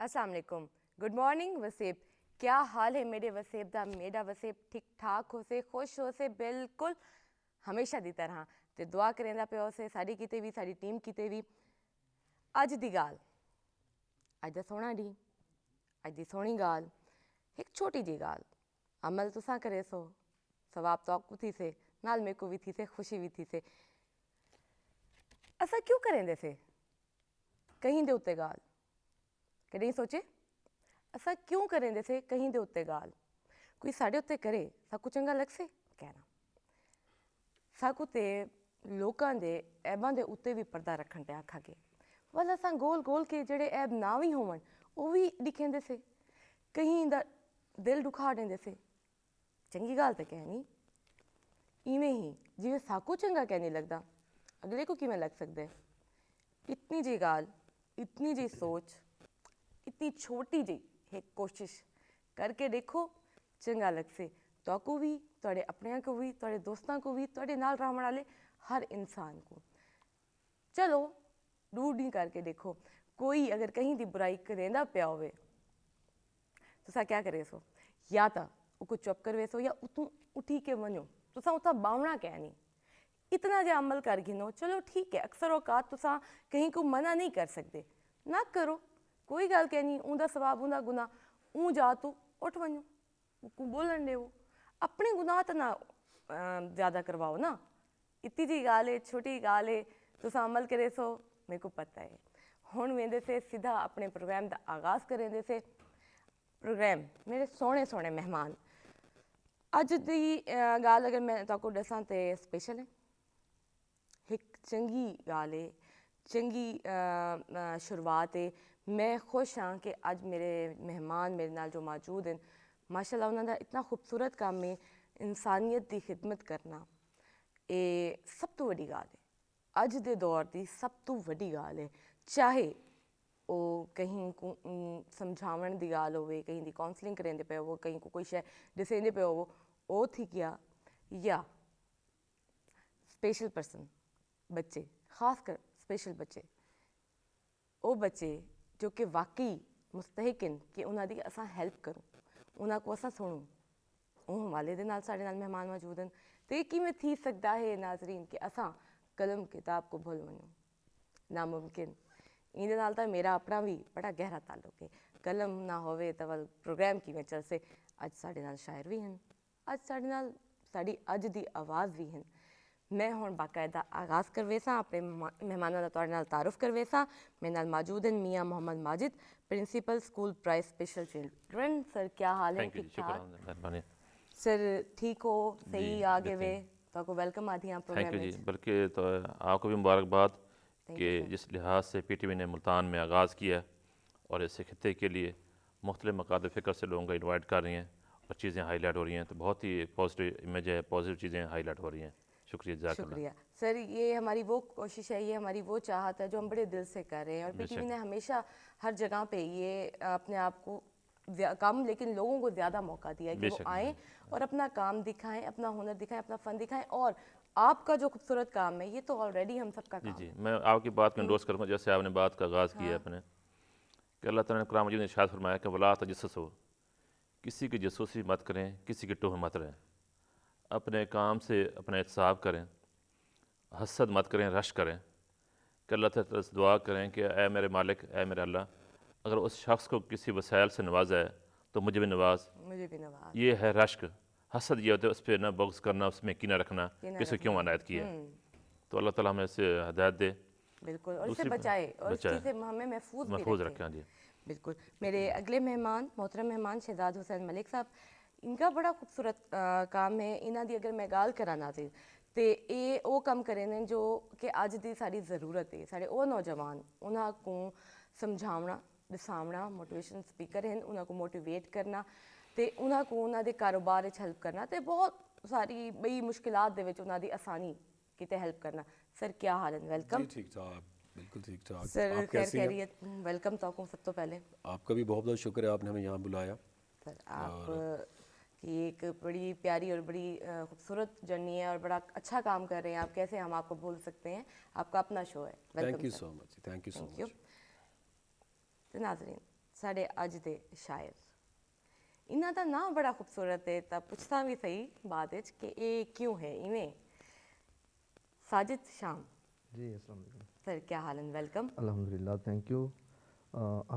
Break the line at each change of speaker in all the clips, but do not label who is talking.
अस्सलाम वालेकुम, good morning Waseb. क्या हाल है मेरे वसेब दा? मेरा वसेब ठीक ठाक हो से, खुश हो से, बिल्कुल हमेशा दी तरह ते दुआ करेंदा पियो से साड़ी किते भी, साड़ी टीम किते भी। अज दी गाल, अज दा सोहना डी, अज दी सोहनी गाल, एक छोटी जी गाल, अमल तुसां करे सो, सवाब तो थी से, नाल मेरे को भी थी से, खुशी भी थी से। असा क्यों करेंदे से कहीं दे उत्ते गाल? कदें सोचे असा क्यों करेंदे से कहीं दे उत्ते गाल? कोई साढ़े उत्ते करे साकू चंगा लग से कहना, साकू ते लोकां दे ऐबां दे उत्ते भी पर्दा रखन ते आखा गे, वल असां गोल गोल के जेड़े ऐब ना भी होवन वो भी दिखेंदे से, कहीं दा दिल दुखा देंदे से। चंगी गाल ते कहनी इवें ही जिवें साकू चंगा कहने लगदा अगले को किवें लग सकदा है। इतनी जी गाल, इतनी जी सोच, इतनी छोटी जी एक कोशिश करके देखो, चंगा लग से तो भी, तुहाडे अपनियां को भी, तुहाडे दोस्तां को भी, तुहाडे नाल रहण वाले हर इंसान को। चलो दूर नहीं करके देखो, कोई अगर कहीं दी बुराई करेंदा पिया होवे तुसा क्या करे सो, या तो उको चुप करवे सो या उतों उठी के वनो, तुसा उता बावना क्या नहीं, इतना जे अमल कर गिनो। चलो ठीक है, अक्सर औकात तुसा कहीं को मना नहीं कर सकते, ना करो, कोई गल कह नहीं, उनका सवाब उनका गुनाह, ऊँ जा तू उठ वनो, बोलन देवो, अपने गुनाह तो ना ज़्यादा करवाओ ना। इतनी जी गाल है, छोटी गाल है, तुसा अमल करे सो, मेरे को पता है। हुण वेंदे से सीधा अपने प्रोग्राम का आगाज़ करेंदे से। प्रोग्राम मेरे सोहने सोहने मेहमान, अज दी गाल अगर मैं तुहानू दसां ते स्पेशल है, एक चंगी गाल है, चंगी शुरुआत है। मैं खुश हाँ कि अज मेरे मेहमान मेरे नाल जो मौजूद हैं, माशाअल्लाह उन्होंने इतना खूबसूरत काम है, इंसानियत की खिदमत करना, ये सब तो वड्डी गाल है, अज दे दौर की सब तो वड्डी गाल है। चाहे वो कहीं को समझावन की गाल होवे, कहीं की काउंसलिंग करेंदे पे हो, कहीं को कोई शय दसेंदे पे हो, वो थी गया, या स्पेशल पर्सन बच्चे, खास कर स्पेशल बच्चे, वो बच्चे जो कि वाकई मुस्तहिक हैं कि उन्होंने असा हेल्प करूँ, उन्होंने को असा सुनूँ, वो हवाले दे नाल साडे नाल मेहमान मौजूद हैं। तो ये किवें थी सकता है नाजरीन कि असा कलम किताब को भुल वनूं, नामुमकिन। इहदे नाल तां मेरा अपना भी बड़ा गहरा ताल्लुक है, कलम ना होवे तो वल प्रोग्राम किवें चलसे। अज साडे नाल शायर भी हैं, अज साडे नाल साडी अज दी आवाज़ भी हैं। मैं हुण बाकायदा आगाज़ करवेसा, अपने मेहमानों का तुहाडे नाल तारुफ करवेसा। मेरे नाल मौजूद हैं Mian Mohammad Majid, principal school price special children. Sir क्या हाल है? ठीक ठाक सर, ठीक हो? सही आगे वे तो वेलकम आदि यहाँ प्रोग्राम
थैंक यू जी। बल्कि तो आपको भी मुबारकबाद कि जिस लिहाज से PTV ने मुल्तान में आगाज़ किया और इस खत्े के लिए मुख्तलिफ़ मकाद फ़िक्र से लोगों को इन्वाइट कर रही हैं और चीज़ें हाईलाइट हो रही हैं, तो बहुत ही पॉजिटिव इमेज है, पॉजिटिव चीज़ें हाईलाइट हो रही हैं।
शुक्रिया सर, ये हमारी वो कोशिश है, ये हमारी वो चाहत है जो हम बड़े दिल से कर रहे हैं। और PTV ने हमेशा हर जगह पे ये अपने आप को कम लेकिन लोगों को ज़्यादा मौका दिया है कि वो आएँ और अपना काम दिखाएं, अपना हुनर दिखाएं, अपना फ़न दिखाएं। और आपका जो खूबसूरत काम है ये तो ऑलरेडी हम सबका काम
जी, मैं आपकी बात को एंडोर्स करूँगा। जैसे आपने बात का आगाज़ किया अपने कि अल्लाह ताला ने कुरान मजीद में इरशाद फरमाया कि वला तजस्ससू, किसी की जासूसी मत करें, किसी की टोह मत रहें, अपने काम से अपना एहतसाब करें, हसद मत करें, रश करें, कि अल्लाह ताला से दुआ करें कि ऐ मेरे मालिक, ऐ मेरे अल्लाह, अगर उस शख्स को किसी वसाइल से नवाजा है तो मुझे भी नवाज। ये है रश्क। हसद ये होता है उस पर ना बग़्ज़ करना, उसमें कीना रखना, किसे क्यों अनायत किया है। तो अल्लाह ताला हमें इससे हिदायत दे,
बिल्कुल, और इससे बचाए और इस चीज़ से हमें महफूज
रखें। हाँ जी,
बिल्कुल। मेरे अगले मेहमान, मोहतरम मेहमान शहजाद हुसैन मलिक साहब, इनका बड़ा खूबसूरत काम है। इन्हां दी अगर मैं गाल करा नाज़िर तो ये वो काम करे ने जो कि अज दी साड़ी ज़रूरत है। साढ़े वो नौजवान उन्हां को समझावना, दसावना, मोटिवेशन स्पीकर हैं, उन्हां को मोटिवेट करना तो उन्हां को उन्हां दे कारोबार हेल्प करना तो बहुत सारी बई मुश्किलात दे विच उन्हां दी आसानी किते हेल्प करना। सर क्या हाल है? वेलकम।
ठीक ठाक, बिल्कुल ठीक ठाक।
सर
आप कैसे हैं?
वेलकम तो सब तो पहले
आपका भी बहुत बहुत शुक्र है, आपने हमें यहाँ बुलाया।
सर आप की एक बड़ी प्यारी और बड़ी खूबसूरत जर्नी है और बड़ा अच्छा काम कर रहे हैं आप। कैसे हम आपको भूल सकते हैं? आपका अपना शो है।
Thank you so much, thank you so much.
तो नाज़रीन, ਸਾਡੇ ਅੱਜ ਦੇ ਸ਼ਾਇਰ। ਇਹਨਾਂ ਦਾ ਨਾਂ ਬੜਾ ਖੂਬਸੂਰਤ ਹੈ, ਤਾਂ ਪੁੱਛਦਾ ਵੀ ਸਹੀ ਬਾਅਦ ਵਿੱਚ ਕਿ ਇਹ ਕਿਉਂ ਹੈ ਇਵੇਂ। साजिद शाम
जी अस्सलाम वालेकुम
सर, क्या हाल है? वेलकम।
अल्हम्दुलिल्लाह, थैंक यू।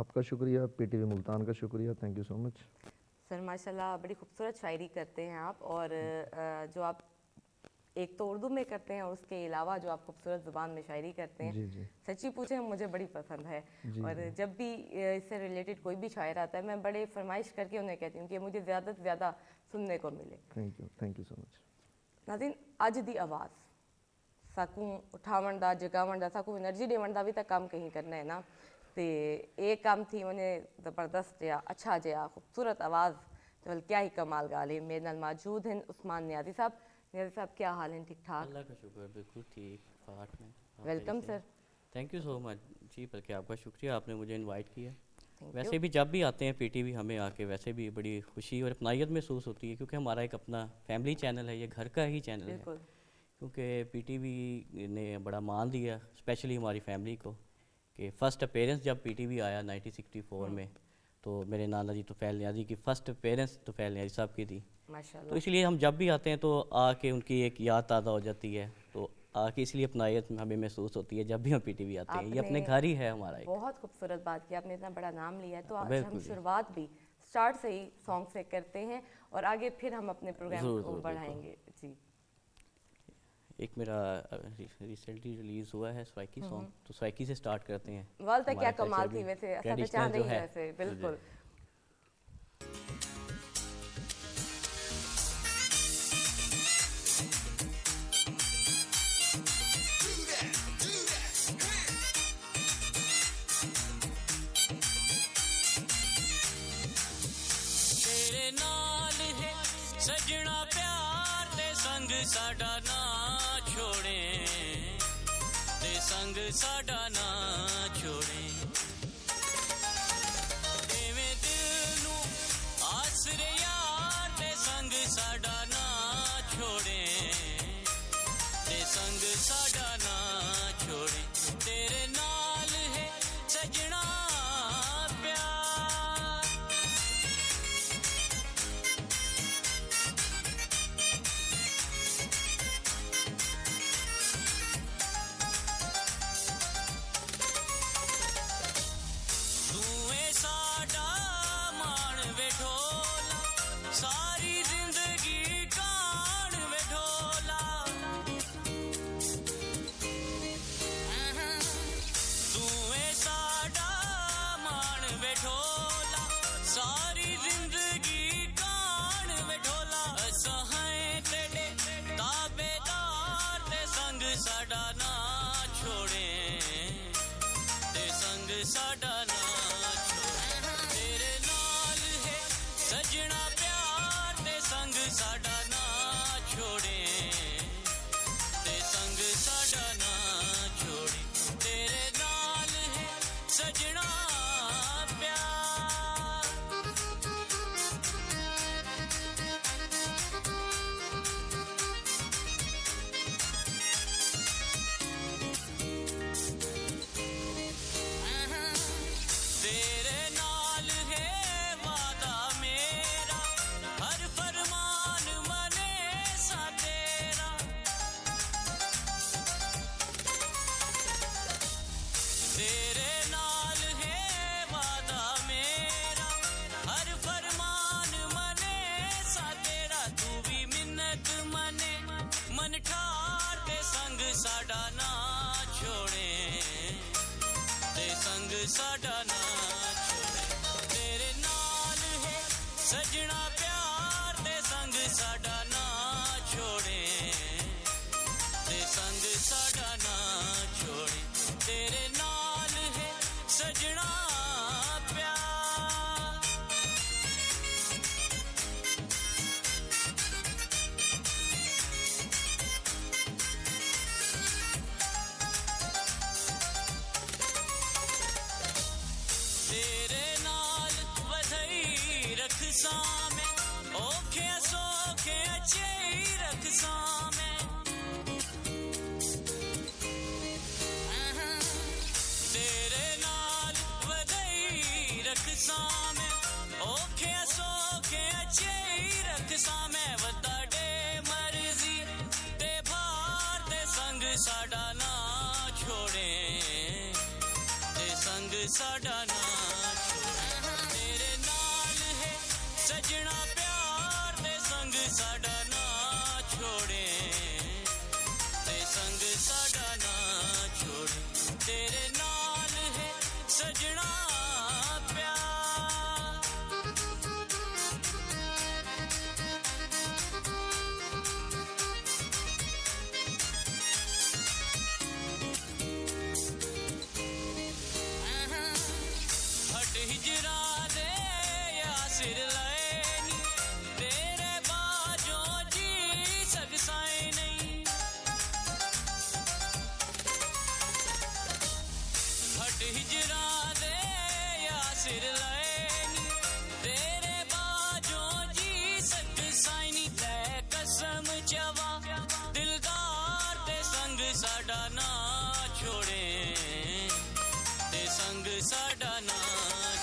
आपका शुक्रिया, पीटीवी मुल्तान का शुक्रिया, thank you so much.
Sir माशाल्लाह बड़ी खूबसूरत शायरी करते हैं आप, और जो आप एक तो उर्दू में करते हैं और उसके अलावा जो आप खूबसूरत ज़ुबान में शायरी करते हैं,
जी जी
सच्ची पूछे मुझे बड़ी पसंद है।
जी,
और जब भी इससे रिलेटेड कोई भी शायर आता है, मैं बड़े फरमाइश करके उन्हें कहती हूँ कि मुझे ज़्यादा से ज़्यादा सुनने को मिले।
Thank you so much.
नाज़रीन, अज दी आवाज़ साकू उठावन दा, जगावन दा, साकू एनर्जी देवन दा भी तो काम कहीं करना है ना। तो ये काम थी उन्हें ज़बरदस्त जहा, अच्छा जहा, खूबसूरत आवाज़, तो क्या ही कमाल गाल है। मेरे नाल मौजूद हैं उस्मान नियाज़ी साहब। नियाज़ी साहब, क्या हाल है? ठीक ठाक?
अल्लाह का शुक्र, बिल्कुल ठीक ठाक में।
Welcome sir.
Thank you so much जी, बल्कि आपका शुक्रिया, आपने मुझे इनवाइट किया।
Thank
वैसे भी जब भी आते हैं पीटीवी, हमें आके वैसे भी बड़ी खुशी और अपनायत महसूस होती है, क्योंकि हमारा एक अपना फैमिली चैनल है, ये घर का ही चैनल है।
बिल्कुल।
क्योंकि पीटीवी ने बड़ा मान दिया, स्पेशली हमारी फैमिली को, कि फ़र्स्ट अपेयरेंस जब पीटीवी आया 1964 में, तो मेरे नाना जी तुफैल नियाज़ी की फ़र्स्ट अपेयरेंस तुफैल नियाज़ी साहब की थी। तो
माशाल्लाह।
इसलिए हम जब भी आते हैं तो आके उनकी एक याद ताज़ा हो जाती है, तो आके इसलिए अपनायत हमें महसूस होती है जब भी हम पीटीवी आते हैं। ये अपने घर ही है हमारा एक।
बहुत खूबसूरत बात की आपने, इतना बड़ा नाम लिया है, तो आज
बिल्कुल
हम
जी।
शुरुआत भी स्टार्ट से ही सॉन्ग से करते हैं और आगे फिर हम अपने प्रोग्राम
ज़रूर,
को
ज़रूर,
बढ़ाएंगे जी।
एक मेरा रिसेंटली रिलीज़ हुआ है स्वाइकी सॉन्ग, तो स्वाइकी से स्टार्ट करते हैं।
वाल तक क्या
हमारे
कमाल
culture
थी
में
वैसे, ऐसा
traditional
पहचान
जो
रही
है।
है वैसे, बिल्कुल।
तेरे नाल है सजना प्यार दे संग साडा ना छोड़े, दे संग साडा ना छोड़े। एवें दिल नू आसरे यार दे संग साडा ना छोड़े, दे संग साडा ना छोड़े। तेरे नाल है सजना प्यार, तूए साडा मान वेठोला, सारी जिंदगी कान वेठोला। तूए साडा मान वेठोला, सारी जिंदगी कान वेठोला। असां हैं तेरे ताबेदार, ते संग साडा ना छोड़े, ते संग साडा ना छोड़े। तेरे नाल है सजना प्यार, ते संग साडा ना छोड़े, ते संग साडा ना छोड़े। तेरे नाल है सजना प्यार। तेरे नाल है वादा मेरा, हर फरमान मने सा तेरा। तेरे नाल है वादा मेरा, हर फरमान मने सा तेरा। तू भी मिन्नत मने मन ठार, ते संग साडा ना छोड़े, ते संग साडा ना छोड़े। तेरे नाल है सजना प्यार, ते संग साडा ना छोड़े, ते संग साडा ना छोड़े। तेरे नाल है सजना प्यार। तेरे नाल वधई रख सामे, ओखे सोखे अच्छे रख सामे। तेरे नाल वधई रख सा अचे रखसा मैं वदा डे मर्जी ते भार ते संग साडा ना छोड़े ते संग साडा ना छोड़े तेरे नाल है सजना प्यार ते संग साडा ना छोड़े ते संग साडा ना छोड़े तेरे नाल है सजना प्यार हट हिजरा दे या सिर लैनी तेरे बाजों जी सकसाई नहीं हट हिजरा दे या सिर लैनी तेरे बाजों जी सकसाई नहीं तै कसम चवा दिलदार ते संग साडा ना छोड़े ते संग साडा ना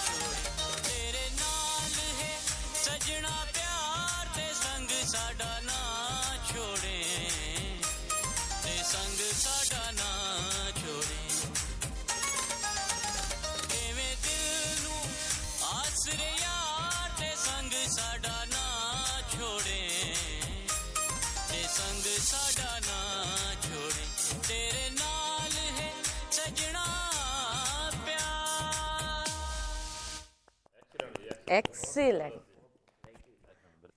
छोड़े तेरे नाल है सजना प्यार ते संग साडा ना छोड़े ते संग साडा ना छोड़े एवें दिल नू आसरे यार ते संग साडा ना छोड़े ते संग साडा ना छोड़े तेरे नाल है सजना
एक्सीलेंट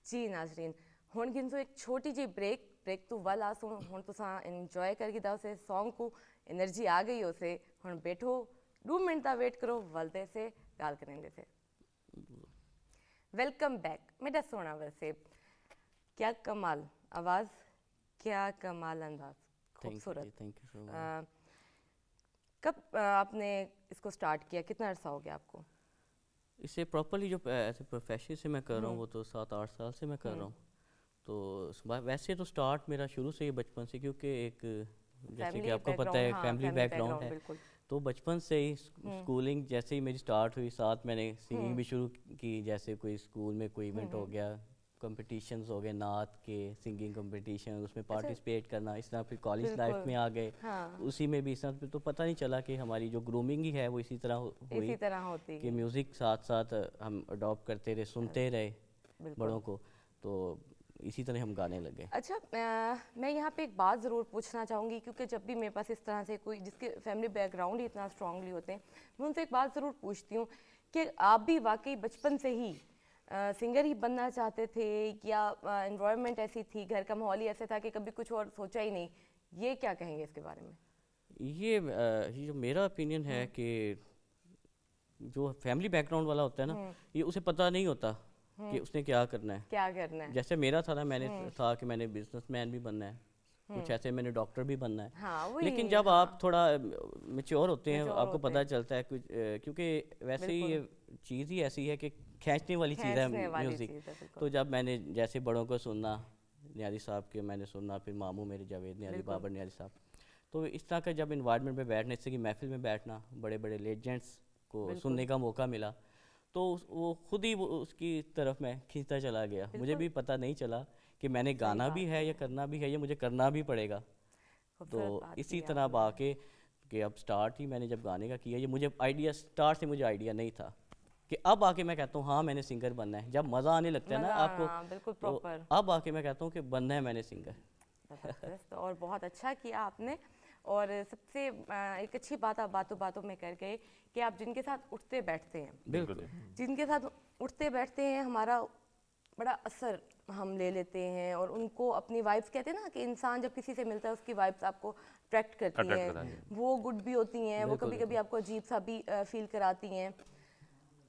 जी नाजरीन हुण गिनसो एक छोटी जी ब्रेक तो वल आसो हुण तुसां इंजॉय करके दाओ से सॉन्ग को एनर्जी आ गई हो से हुण बैठो 2 मिनट दा वेट करो वलदे से गाल करेंगे से वेलकम बैक मेरा सोना वैसे क्या कमाल आवाज़ क्या कमाल अंदाज खूबसूरत
थैंक यू सो मच
कब आपने इसको स्टार्ट किया कितना अरसा हो गया आपको
इससे प्रॉपरली जो ऐसे प्रोफेशन से मैं कर रहा हूँ वो तो 7-8 साल से मैं कर रहा हूँ तो वैसे तो स्टार्ट मेरा शुरू से ही बचपन से क्योंकि एक जैसे कि आपको पता है फैमिली बैकग्राउंड है तो बचपन से ही स्कूलिंग जैसे ही मेरी स्टार्ट हुई साथ मैंने सिंगिंग भी शुरू की जैसे कोई स्कूल में कोई इवेंट हो गया कंपटीशंस हो गए नात के सिंगिंग कंपटीशन उसमें पार्टिसिपेट करना इस तरह फिर कॉलेज लाइफ में आ गए उसी में भी इस तरह तो पता नहीं चला कि हमारी जो ग्रूमिंग ही है वो इसी तरह हुई
इसी तरह होती
कि म्यूज़िक साथ साथ हम अडॉप्ट करते रहे सुनते रहे बड़ों को तो इसी तरह हम गाने लगे
अच्छा मैं यहाँ पे एक बात ज़रूर पूछना चाहूँगी क्योंकि जब भी मेरे पास इस तरह से कोई जिसके फैमिली बैकग्राउंड ही इतना स्ट्रांगली होते हैं मैं उनसे एक बात ज़रूर पूछती हूँ कि आप भी वाकई बचपन से ही सिंगर ही बनना चाहते थे या एनवायरनमेंट ऐसी थी घर का माहौल ही ऐसे था कि कभी कुछ और सोचा ही नहीं ये क्या कहेंगे इसके बारे में
ये जो मेरा ओपिनियन है कि जो फैमिली बैकग्राउंड वाला होता है ना ये उसे पता नहीं होता कि उसने क्या करना है जैसे मेरा था ना मैंने था कि मैंने बिजनेसमैन भी बनना है कुछ ऐसे मैंने डॉक्टर भी बनना है लेकिन जब आप थोड़ा मैच्योर होते हैं आपको पता चलता है कुछ क्योंकि वैसे ही ये चीज़ ही ऐसी है कि खींचने वाली चीज़ है म्यूज़िक तो जब मैंने जैसे बड़ों को सुनना न्यारी साहब के मैंने सुनना फिर मामू मेरे जावेद न्यारी बाबर न्यारी साहब तो इस तरह का जब इन्वायरमेंट में बैठने से कि महफिल में बैठना बड़े बड़े लेजेंड्स को सुनने का मौका मिला तो वो खुद ही उसकी तरफ मैं खींचता चला गया मुझे भी पता नहीं चला कि मैंने गाना भी है या करना भी है ये मुझे करना भी पड़ेगा तो इसी तरह अब आके कि अब स्टार्ट ही मैंने जब गाने का किया ये मुझे आइडिया स्टार्ट से मुझे आइडिया नहीं था कि अब आके मैं कहता हूँ हाँ मैंने सिंगर बनना है जब मज़ा आने लगता है ना आपको
बिल्कुल
तो अब आके मैं कहता हूँ कि बनना है मैंने सिंगर
और बहुत अच्छा किया आपने और सबसे एक अच्छी बात आप बातों बातों में कर गए कि आप जिनके साथ उठते बैठते हैं
बिल्कुल
जिनके साथ उठते बैठते हैं हमारा बड़ा असर हम ले लेते हैं और उनको अपनी वाइब्स कहते हैं ना कि इंसान जब किसी से मिलता है उसकी वाइब्स आपको अट्रैक्ट करती हैं वो गुड भी होती हैं वो कभी कभी आपको अजीब सा भी फील कराती हैं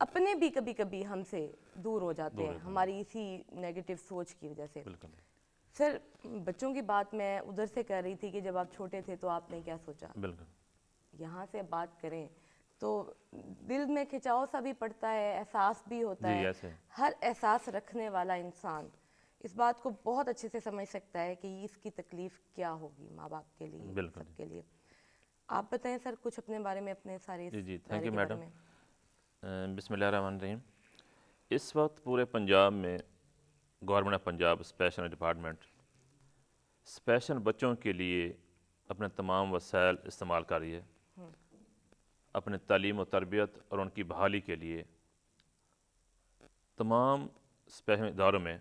अपने भी कभी कभी हमसे दूर हो जाते हैं हमारी इसी नेगेटिव सोच की वजह से सर बच्चों की बात मैं उधर से कर रही थी कि जब आप छोटे थे तो आपने क्या सोचा यहाँ से बात करें तो दिल में खिंचाव सा भी पड़ता है एहसास भी होता है हर एहसास रखने वाला इंसान इस बात को बहुत अच्छे से समझ सकता है कि इसकी तकलीफ़ क्या होगी माँ बाप के लिए सबके लिए आप बताएं सर कुछ अपने बारे में अपने सारे
जी थैंक यू मैडम बिस्मिल्लाहिर्रहमानिर्रहीम इस वक्त पूरे पंजाब में government of Punjab special department special बच्चों के लिए अपने तमाम वसाइल इस्तेमाल कर रही है अपने तालीम और तरबियत और उनकी बहाली के लिए। तमाम स्पेशल इदारों में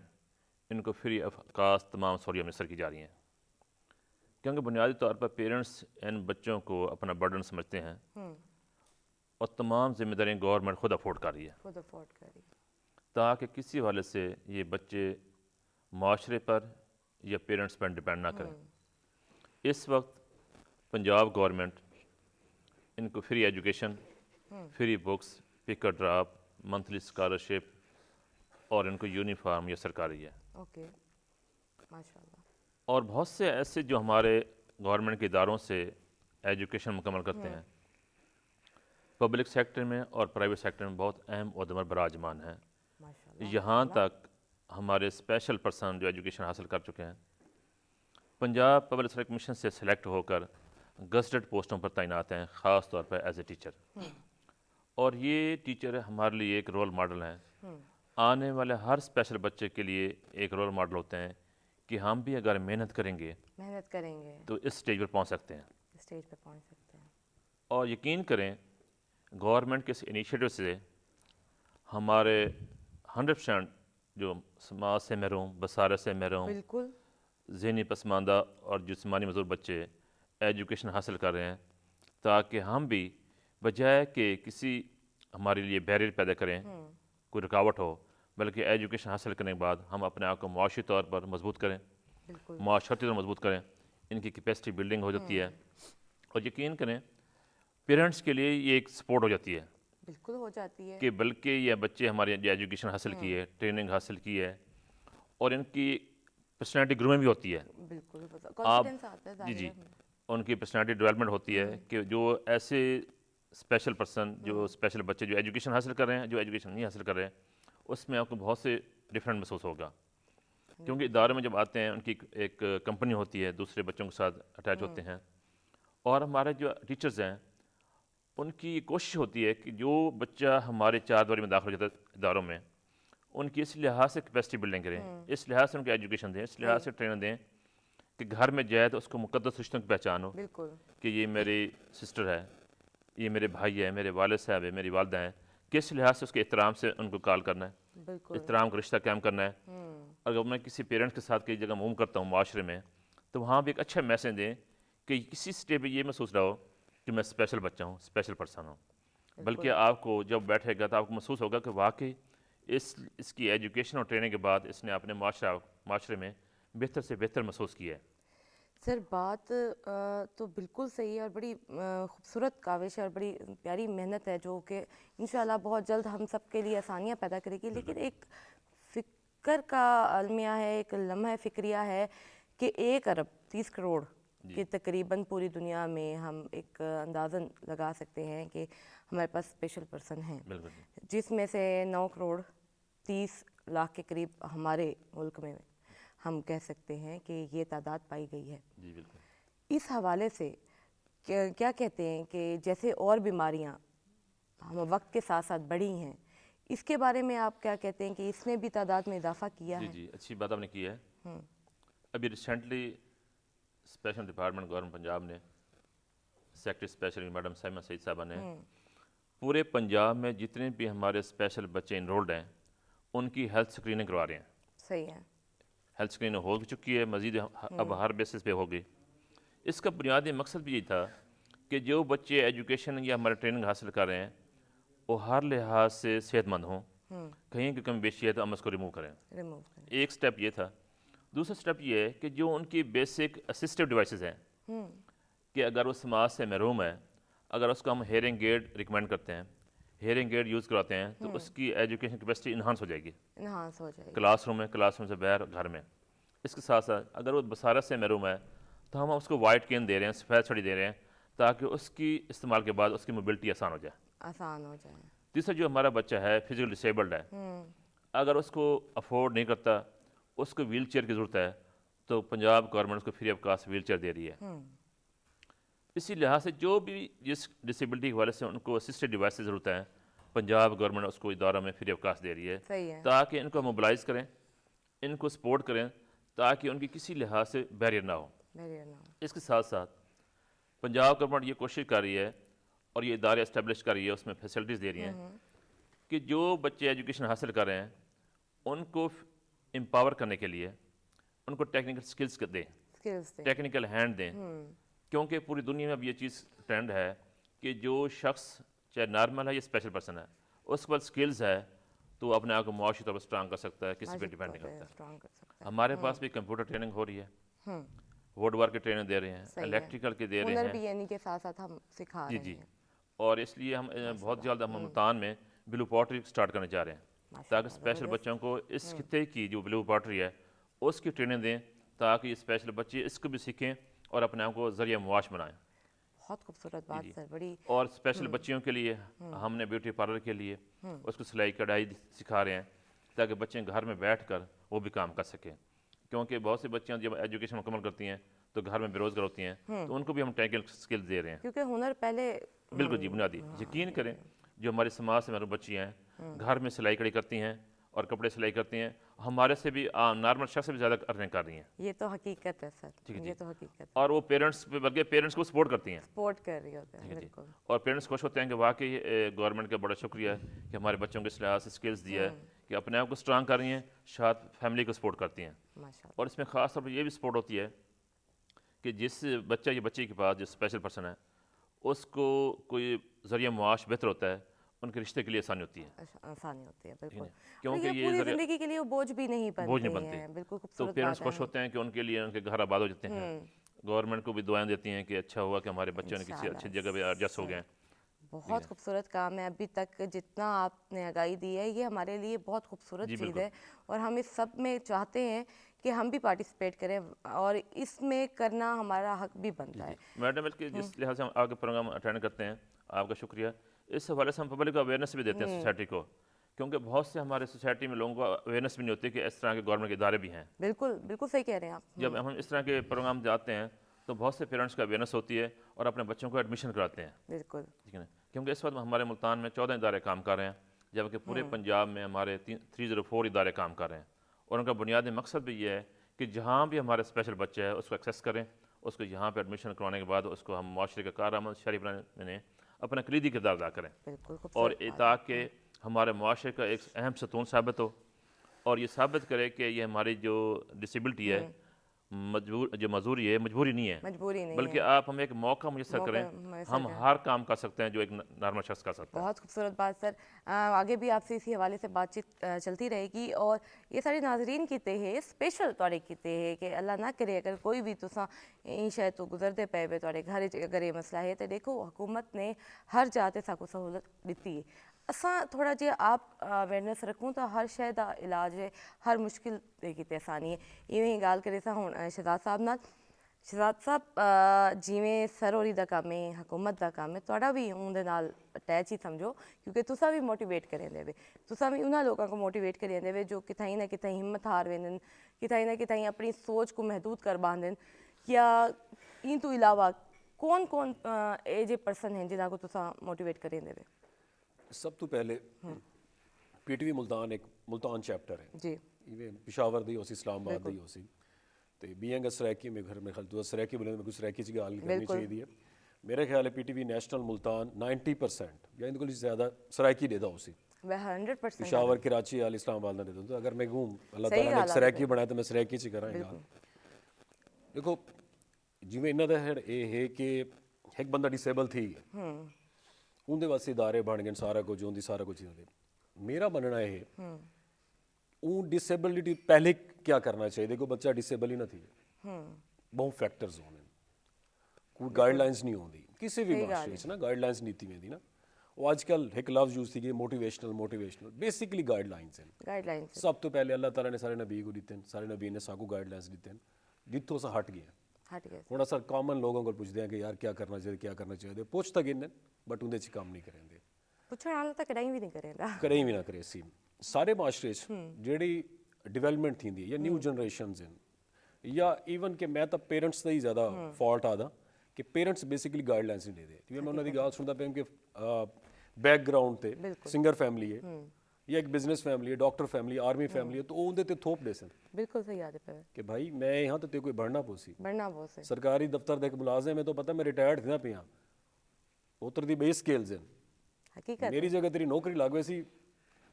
इनको फ्री अवकाश तमाम सहूलियत मैसर की जा रही हैं, क्योंकि बुनियादी तौर पर पेरेंट्स इन बच्चों को अपना बर्डन समझते हैं और तमाम जिम्मेदारियाँ गवर्नमेंट खुद अफोर्ड कर रही है,
खुद अफोर्ड करी।
ताकि किसी वाले से ये बच्चे माशरे पर या पेरेंट्स पर डिपेंड ना करें। इस वक्त पंजाब गवर्नमेंट इनको free education, free books, pick और ड्रॉप, मंथली स्कॉलरशिप और इनको यूनिफॉर्म ये सरकारी है।
ओके, माशाल्लाह।
और बहुत से ऐसे जो हमारे गवर्नमेंट के इदारों से एजुकेशन मुकम्मल करते हैं, पब्लिक सेक्टर में और प्राइवेट सेक्टर में बहुत अहम उहदेदार बराजमान हैं।
माशाल्लाह।
यहाँ तक हमारे स्पेशल पर्सन जो एजुकेशन हासिल कर चुके हैं पंजाब पब्लिक सर्विस कमीशन से सिलेक्ट होकर गजटेड पोस्टों पर तैनात हैं, ख़ास तौर पर एज ए टीचर। और ये टीचर हमारे लिए एक रोल मॉडल हैं। आने वाले हर स्पेशल बच्चे के लिए एक रोल मॉडल होते हैं कि हम भी अगर मेहनत करेंगे तो इस स्टेज पर पहुंच सकते हैं।
स्टेज पे पहुंच सकते हैं।
और यकीन करें गवर्नमेंट के इस इनिशिएटिव से हमारे 100% जो समाज से महरूम, बसारत से महरूम,
बिल्कुल
ज़हनी पसमानदा और जिस्मानी मजदूर बच्चे एजुकेशन हासिल कर रहे हैं, ताकि हम भी बजाय कि किसी हमारे लिए बैरियर पैदा करें, कोई रुकावट हो, बल्कि एजुकेशन हासिल करने के बाद हम अपने आप को मुआशी तौर पर मजबूत करें,
बिल्कुल
माशरती तौर पर मजबूत करें। इनकी कैपेसिटी बिल्डिंग हो जाती है और यकीन करें पेरेंट्स के लिए ये एक सपोर्ट हो जाती है
बिल्कुल हो जाती है।
कि बल्कि ये बच्चे हमारे जो एजुकेशन हासिल की है, ट्रेनिंग हासिल की है और इनकी पर्सनैलिटी ग्रूमिंग भी होती है।
बिल्कुल
आप
कॉन्फिडेंस आता है
जी
ज़ाहिर
जी
है।
उनकी पर्सनैलिटी डेवलपमेंट होती है कि जो ऐसे स्पेशल पर्सन जो स्पेशल बच्चे जो एजुकेशन हासिल कर रहे हैं, जो एजुकेशन नहीं हासिल कर रहे हैं, उसमें आपको बहुत से डिफरेंट महसूस होगा। क्योंकि इदारे में जब आते हैं उनकी एक कंपनी होती है, दूसरे बच्चों के साथ अटैच होते हैं। और हमारे जो टीचर्स हैं उनकी कोशिश होती है कि जो बच्चा हमारे चार दीवारी में दाखिल हो जाता है इदारों में, उनकी इस लिहाज से कैपेसिटी बिल्डिंग करें, इस लिहाज से उनकी एजुकेशन दें, इस लिहाज से ट्रेनिंग दें कि घर में जाए तो उसको मुकद्दस रिश्तों की पहचान हो
बिल्कुल
कि ये मेरी सिस्टर है, ये मेरे भाई है, मेरे वालिद साहब है, मेरी वालदा है। किस लिहाज से उसके एहतराम से उनको कॉल करना है,
बिल्कुल
एहतराम का रिश्ता कायम करना है। अगर मैं किसी पेरेंट्स के साथ कई जगह मूव करता हूँ माशरे में, तो वहाँ भी एक अच्छा मैसेज दें कि किसी स्टेज पर ये महसूस रहो कि मैं स्पेशल बच्चा हूँ, स्पेशल पर्सन हूँ। बल्कि आपको जब बैठेगा तो आपको महसूस होगा कि वाकई इसकी एजुकेशन और ट्रेनिंग के बाद इसने अपने माशरे में बेहतर से बेहतर महसूस किया है।
सर बात तो बिल्कुल सही है और बड़ी खूबसूरत काविश है और बड़ी प्यारी मेहनत है जो कि इंशाल्लाह बहुत जल्द हम सब के लिए आसानियाँ पैदा करेगी। लेकिन एक फ़िक्र का अलमिया है, एक लम्हा फ़िक्रिया है कि 1 अरब 30 करोड़ कि तकरीबन पूरी दुनिया में हम एक अंदाज़न लगा सकते हैं कि हमारे पास स्पेशल पर्सन हैं, जिसमें से 9 करोड़ 30 लाख के करीब हमारे मुल्क में हम कह सकते हैं कि ये तादाद पाई गई है।
जी बिल्कुल।
इस हवाले से क्या कहते हैं कि जैसे और बीमारियां हम वक्त के साथ साथ बढ़ी हैं, इसके बारे में आप क्या कहते हैं कि इसने भी तादाद में इजाफा किया
जी
है?
जी अच्छी बात आपने की है। अभी recently special department government Punjab ने secretary special madam Saima Saeed साहबा ने पूरे पंजाब में जितने भी हमारे स्पेशल बच्चे इनरोल्ड हैं उनकी हेल्थ स्क्रीनिंग करवा रहे हैं।
सही है।
हेल्थ स्क्रीनिंग हो चुकी है, मज़ीद अब हर बेसिस पे होगी। इसका बुनियादी मकसद भी यही था कि जो बच्चे एजुकेशन या हमारे ट्रेनिंग हासिल कर रहे हैं वो हर लिहाज से सेहतमंद हों, कहीं की कमी बेशी है तो हम उसको रिमूव करें। एक स्टेप ये था। दूसरा स्टेप ये है कि जो उनकी बेसिक असिस्टिव डिवाइसेस हैं कि अगर वो समाज से महरूम है, अगर उसको हम हेयरिंग एड रिकमेंड करते हैं, हेयरिंग एड यूज़ कराते हैं, तो उसकी एजुकेशन कैपेसिटी इन्हांस हो जाएगी क्लासरूम में, क्लासरूम से बाहर, घर में। इसके साथ साथ अगर वो बसारत से महरूम है तो हम उसको वाइट केन दे रहे हैं, सफ़ेद छड़ी दे रहे हैं, ताकि उसकी इस्तेमाल के बाद उसकी मोबिलिटी आसान हो जाए। तीसरा जो हमारा बच्चा है फिजिकल डिसेबल्ड है, अगर उसको अफोर्ड नहीं करता, उसको व्हील चेयर की ज़रूरत है, तो पंजाब गवर्नमेंट उसको free of cost wheel chair दे रही है। इसी लिहाज से जो भी जिस डिसेबिलिटी के हवाले से उनको असिस्टेड डिवाइस की ज़रूरत है, पंजाब गवर्नमेंट उसको इदारा में फ्री ऑफ कास्ट दे रही है, ताकि इनको मोबिलाइज़ करें ان کو سپورٹ کریں تاکہ ان کی کسی لحاظ سے بیریئر نہ ہو.
Very nice.
اس کے ساتھ ساتھ پنجاب گورنمنٹ یہ کوشش کر رہی ہے اور یہ ادارے اسٹیبلش کر رہی ہے, اس میں فیسلٹیز دے رہی ہیں کہ جو بچے ایجوکیشن حاصل کر رہے ہیں ان کو امپاور کرنے کے لیے ان کو ٹیکنیکل سکلز دیں,
Skills دیں.
ٹیکنیکل ہینڈ دیں. کیونکہ پوری دنیا میں اب یہ چیز ٹرینڈ ہے کہ جو شخص چاہے نارمل ہے یا اسپیشل پرسن ہے, اس کے پاس سکلز ہے تو وہ اپنے آپ کو معاشی طور پر اسٹرانگ کر سکتا ہے, کسی پہ ڈیپینڈ نہیں کرتا.
Strong کر سکتا
ہمارے پاس بھی کمپیوٹر ٹریننگ ہو رہی ہے, ووڈ ورک کی ٹریننگ دے رہے ہیں, الیکٹریکل کے دے
ہے.
رہے
ہنر
ہیں.
بھی یعنی کے ساتھ ساتھ ہم سکھا
جی
رہے
جی.
ہیں.
اور اس لیے ہم بہت جلد ہم ملتان میں بلو پوٹری سٹارٹ کرنے جا رہے ہیں تاکہ اسپیشل بچوں کو اس خطے کی جو بلو پوٹری ہے اس کی ٹریننگ دیں تاکہ یہ اسپیشل بچے اس کو بھی سیکھیں اور اپنے آپ کو ذریعہ معاش بنائیں.
بہت خوبصورت بات سر, بڑی.
اور اسپیشل بچیوں کے لیے ہم نے بیوٹی پارلر کے لیے اس کو سلائی کڑھائی سکھا رہے ہیں تاکہ بچے گھر میں بیٹھ کر وہ بھی کام کر سکیں. کیونکہ بہت سی بچیاں جب ایجوکیشن مکمل کرتی ہیں تو گھر میں بے روزگار ہوتی ہیں, تو ان کو بھی ہم ٹیکنیکل سکل دے رہے ہیں.
کیونکہ ہنر پہلے
بالکل جی بنیادی. یقین کریں جو ہمارے سماج سے محروم بچیاں ہیں گھر میں سلائی کڑھائی کرتی ہیں اور کپڑے سلائی کرتی ہیں, ہمارے سے بھی نارمل شخص سے بھی زیادہ ارننگ کر رہی ہیں.
یہ تو حقیقت ہے سر, یہ تو حقیقت ہے.
اور وہ پیرنٹس پہ بلکہ پیرنٹس کو سپورٹ کرتی ہیں.
سپورٹ کر رہی ہوتے ہیں. بالکل.
اور پیرنٹس خوش ہوتے ہیں کہ واقعی گورنمنٹ کا بڑا شکریہ ہے کہ ہمارے بچوں کو اس لحاظ سے سکلز دیا ہے کہ اپنے آپ کو اسٹرانگ کر رہی ہیں, ساتھ فیملی کو سپورٹ کرتی ہیں.
ماشاء اللہ.
اور اس میں خاص طور پر یہ بھی سپورٹ ہوتی ہے کہ جس بچہ یا بچی کے پاس جو اسپیشل پرسن ہے اس کو کوئی ذریعہ معاش بہتر ہوتا ہے, ان کے رشتے کے لیے آسانی ہوتی ہے.
آسانی ہوتی ہے. بالکل.
کیونکہ یہ
پوری زندگی کے لیے وہ بوجھ بھی نہیں بنتے ہیں. بالکل
تو
خوبصورت
پیرنٹس
بات ہے.
خوش ہوتے ہیں کہ ان کے لیے ان کے گھر آباد ہو جاتے ہیں. گورنمنٹ کو بھی دعائیں دیتی ہیں کہ اچھا ہوا کہ ہمارے بچوں نے کسی اچھی جگہ پہ ایڈجسٹ ہو گئے ہیں.
بہت خوبصورت کام ہے. ابھی تک جتنا آپ نے آگاہی دی ہے یہ ہمارے لیے بہت خوبصورت چیز ہے, اور ہم اس سب میں چاہتے ہیں کہ ہم بھی پارٹیسپیٹ کریں, اور اس میں کرنا ہمارا حق بھی بنتا ہے.
میڈم اس کے جس لحاظ سے ہم آگے پروگرام اٹینڈ کرتے ہیں, آپ کا شکریہ. اس حوالے سے ہم پبلک کو اویئرنیس بھی دیتے ہیں سوسائٹی کو, کیونکہ بہت سے ہمارے سوسائٹی میں لوگوں کو اویئرنیس بھی نہیں ہوتی کہ اس طرح کے گورنمنٹ کے ادارے بھی ہیں.
بالکل بالکل صحیح کہہ رہے ہیں آپ.
جب ہم اس طرح کے پروگرام جاتے ہیں تو بہت سے پیرنٹس کا اویئرنیس ہوتی ہے اور اپنے بچوں کو ایڈمیشن کراتے ہیں.
بالکل.
ٹھیک ہے نا, کیونکہ اس وقت ہمارے ملتان میں 14 ادارے کام کر رہے ہیں, جبکہ پورے پنجاب میں ہمارے 304 ادارے کام کر رہے ہیں. اور ان کا بنیادی مقصد بھی یہ ہے کہ جہاں بھی ہمارے اسپیشل بچہ ہے اس کو ایکسیس کریں, اس کو یہاں پہ ایڈمیشن کروانے کے بعد اس کو ہم معاشرے کا کارآمد شہری بنانے میں اپنا کلیدی کردار ادا کریں, اور تاکہ ہمارے معاشرے کا ایک اہم ستون ثابت ہو, اور یہ ثابت کرے کہ یہ ہماری جو ڈسیبلٹی ہے جو مجبوری ہے, مجبوری نہیں ہے, بلکہ آپ ہمیں ایک موقع میسر کریں, ہم ہر کام کر سکتے ہیں جو ایک نارمل شخص کر سکتا ہے.
بہت خوبصورت بات سر. آگے بھی آپ سے اسی حوالے سے بات چیت چلتی رہے گی, اور یہ سارے ناظرین کیتے ہیں اسپیشل توڑے کیتے ہیں کہ اللہ نہ کرے اگر کوئی بھی تساں شاید تو گزرتے پے ہوئے توڑے گھر اگر یہ مسئلہ ہے تو دیکھو حکومت نے ہر جاتے ساکو سہولت دیتی ہے. اساں تھوڑا جہا آپ اویئرنیس رکھوں تو ہر شے دا علاج ہے, ہر مشکل کیتے آسانی ہے. ایویں گال کرے سا ہوں شہزاد صاحب نال. شہزاد صاحب جیویں سروری دا کام ہے, حکومت دا کام ہے, تھوڑا بھی اون دے نال اٹیچ ہی سمجھو, کیونکہ تساں بھی موٹیویٹ کریں دے وے, تساں بھی انہاں لوگوں کو موٹیویٹ کریں دے وے جو کتھائیں نہ کتھائیں ہمت ہار ویندن, کتھائیں نہ کتھائیں اپنی سوچ کو محدود کر باندھن. یا ان تو علاوہ کون کون اے جے پرسن ہیں جنہاں کو تساں موٹیویٹ کریں دے وے؟
سب تو پہلے پی ٹی وی ملتان ایک ملتان چیپٹر ہے
جی.
ایویں پشاور دی ہو سی, اسلام آباد دی ہو سی, تو بینگ سریکی میں گھر میں خیال تو سریکی بولے میں کچھ سریکی چی گال کرنی چاہیے. میرے خیال ہے P T V national Multan 90% یا ان کو زیادہ سرائکی دے دا ہو سی,
100%
پشاور کراچی یا اسلام آباد نہ دے دوں. تو اگر میں گھوم اللہ تعالیٰ نے ایک سرائکی بنایا تو میں سرائکی چی کرائیں گا. دیکھو جیویں انہاں دا یہ ہے کہ ایک بندہ ڈسیبل تھی, اندر واسطے ادارے بن گئے سارا کچھ, ان دی سارا کچھ. میرا مننا ہے اون ڈسیبلٹی پہلے کیا کرنا چاہیے. دیکھو بچہ ڈسیبل ہی نہ تھی, بہت فیکٹرز ہونے, کوئی گائیڈ لائنس نہیں ہوندی کسی بھی معاشرے نا, گائیڈ لائنس نیتی میں دی نا. وہ آج کل ایک لفظ یوز تھی کہ موٹیویشنل بیسکلی گائیڈ لائنس ہیں.
گائیڈ لائنس
سب تو پہلے اللہ تعالیٰ نے سارے نبی کو دیتے ہیں, سارے نبی نے ساکو گائیڈ لائنس دیتے ہیں, جتوں سے ہٹ گیا.
ہٹ گئے.
تھوڑا سا کامن لوگوں کو پوچھتے ہیں کہ یار کیا کرنا چاہیے, کیا کرنا چاہیے, پوچھتا گن بٹ اندر کام نہیں کریں گے,
پوچھنا آنا تو کڑائی بھی نہیں کریں گا,
کڑائی بھی نہ کرے. سی سارے معاشرے جیڑی ڈیولپمنٹ تھی یا نیو جنریشنز ہیں, یا ایون کہ میں تو پیرنٹس کا ہی زیادہ فالٹ آتا کہ پیرنٹس بیسکلی گائیڈ لائنس نہیں دے. کیونکہ میں انہوں نے گال سنتا پہ کہ بیک گراؤنڈ تے سنگر فیملی ہے, ਜਾਂ ਇੱਕ ਬਿਜ਼ਨਸ ਫੈਮਿਲੀ ਹੈ, ਡਾਕਟਰ ਫੈਮਿਲੀ, ਆਰਮੀ ਫੈਮਿਲੀ ਹੈ, ਤਾਂ ਉਹ ਉਹਦੇ ਤੇ ਥੋਪ ਦੇ ਸਨ
ਬਿਲਕੁਲ ਸਹੀ ਆਦੇ ਪਏ
ਕਿ ਭਾਈ ਮੈਂ यहाँ ਤੇ ਕੋਈ बढ़ना पोसी
बढ़ना बहुत से
ਸਰਕਾਰੀ ਦਫ਼ਤਰ ਦਾ ਇੱਕ ਮੁਲਾਜ਼ਮ ਹੈ ਤਾਂ ਪਤਾ ਮੈਂ ਰਿਟਾਇਰਡ ਥਾ ਪਿਆ ਉਤਰ ਦੀ ਬੇਸ ਸਕੇਲਸ ਹਨ
हकीकत
ਮੇਰੀ ਜਗ੍ਹਾ ਤੇਰੀ ਨੌਕਰੀ ਲੱਗ ਗਈ ਸੀ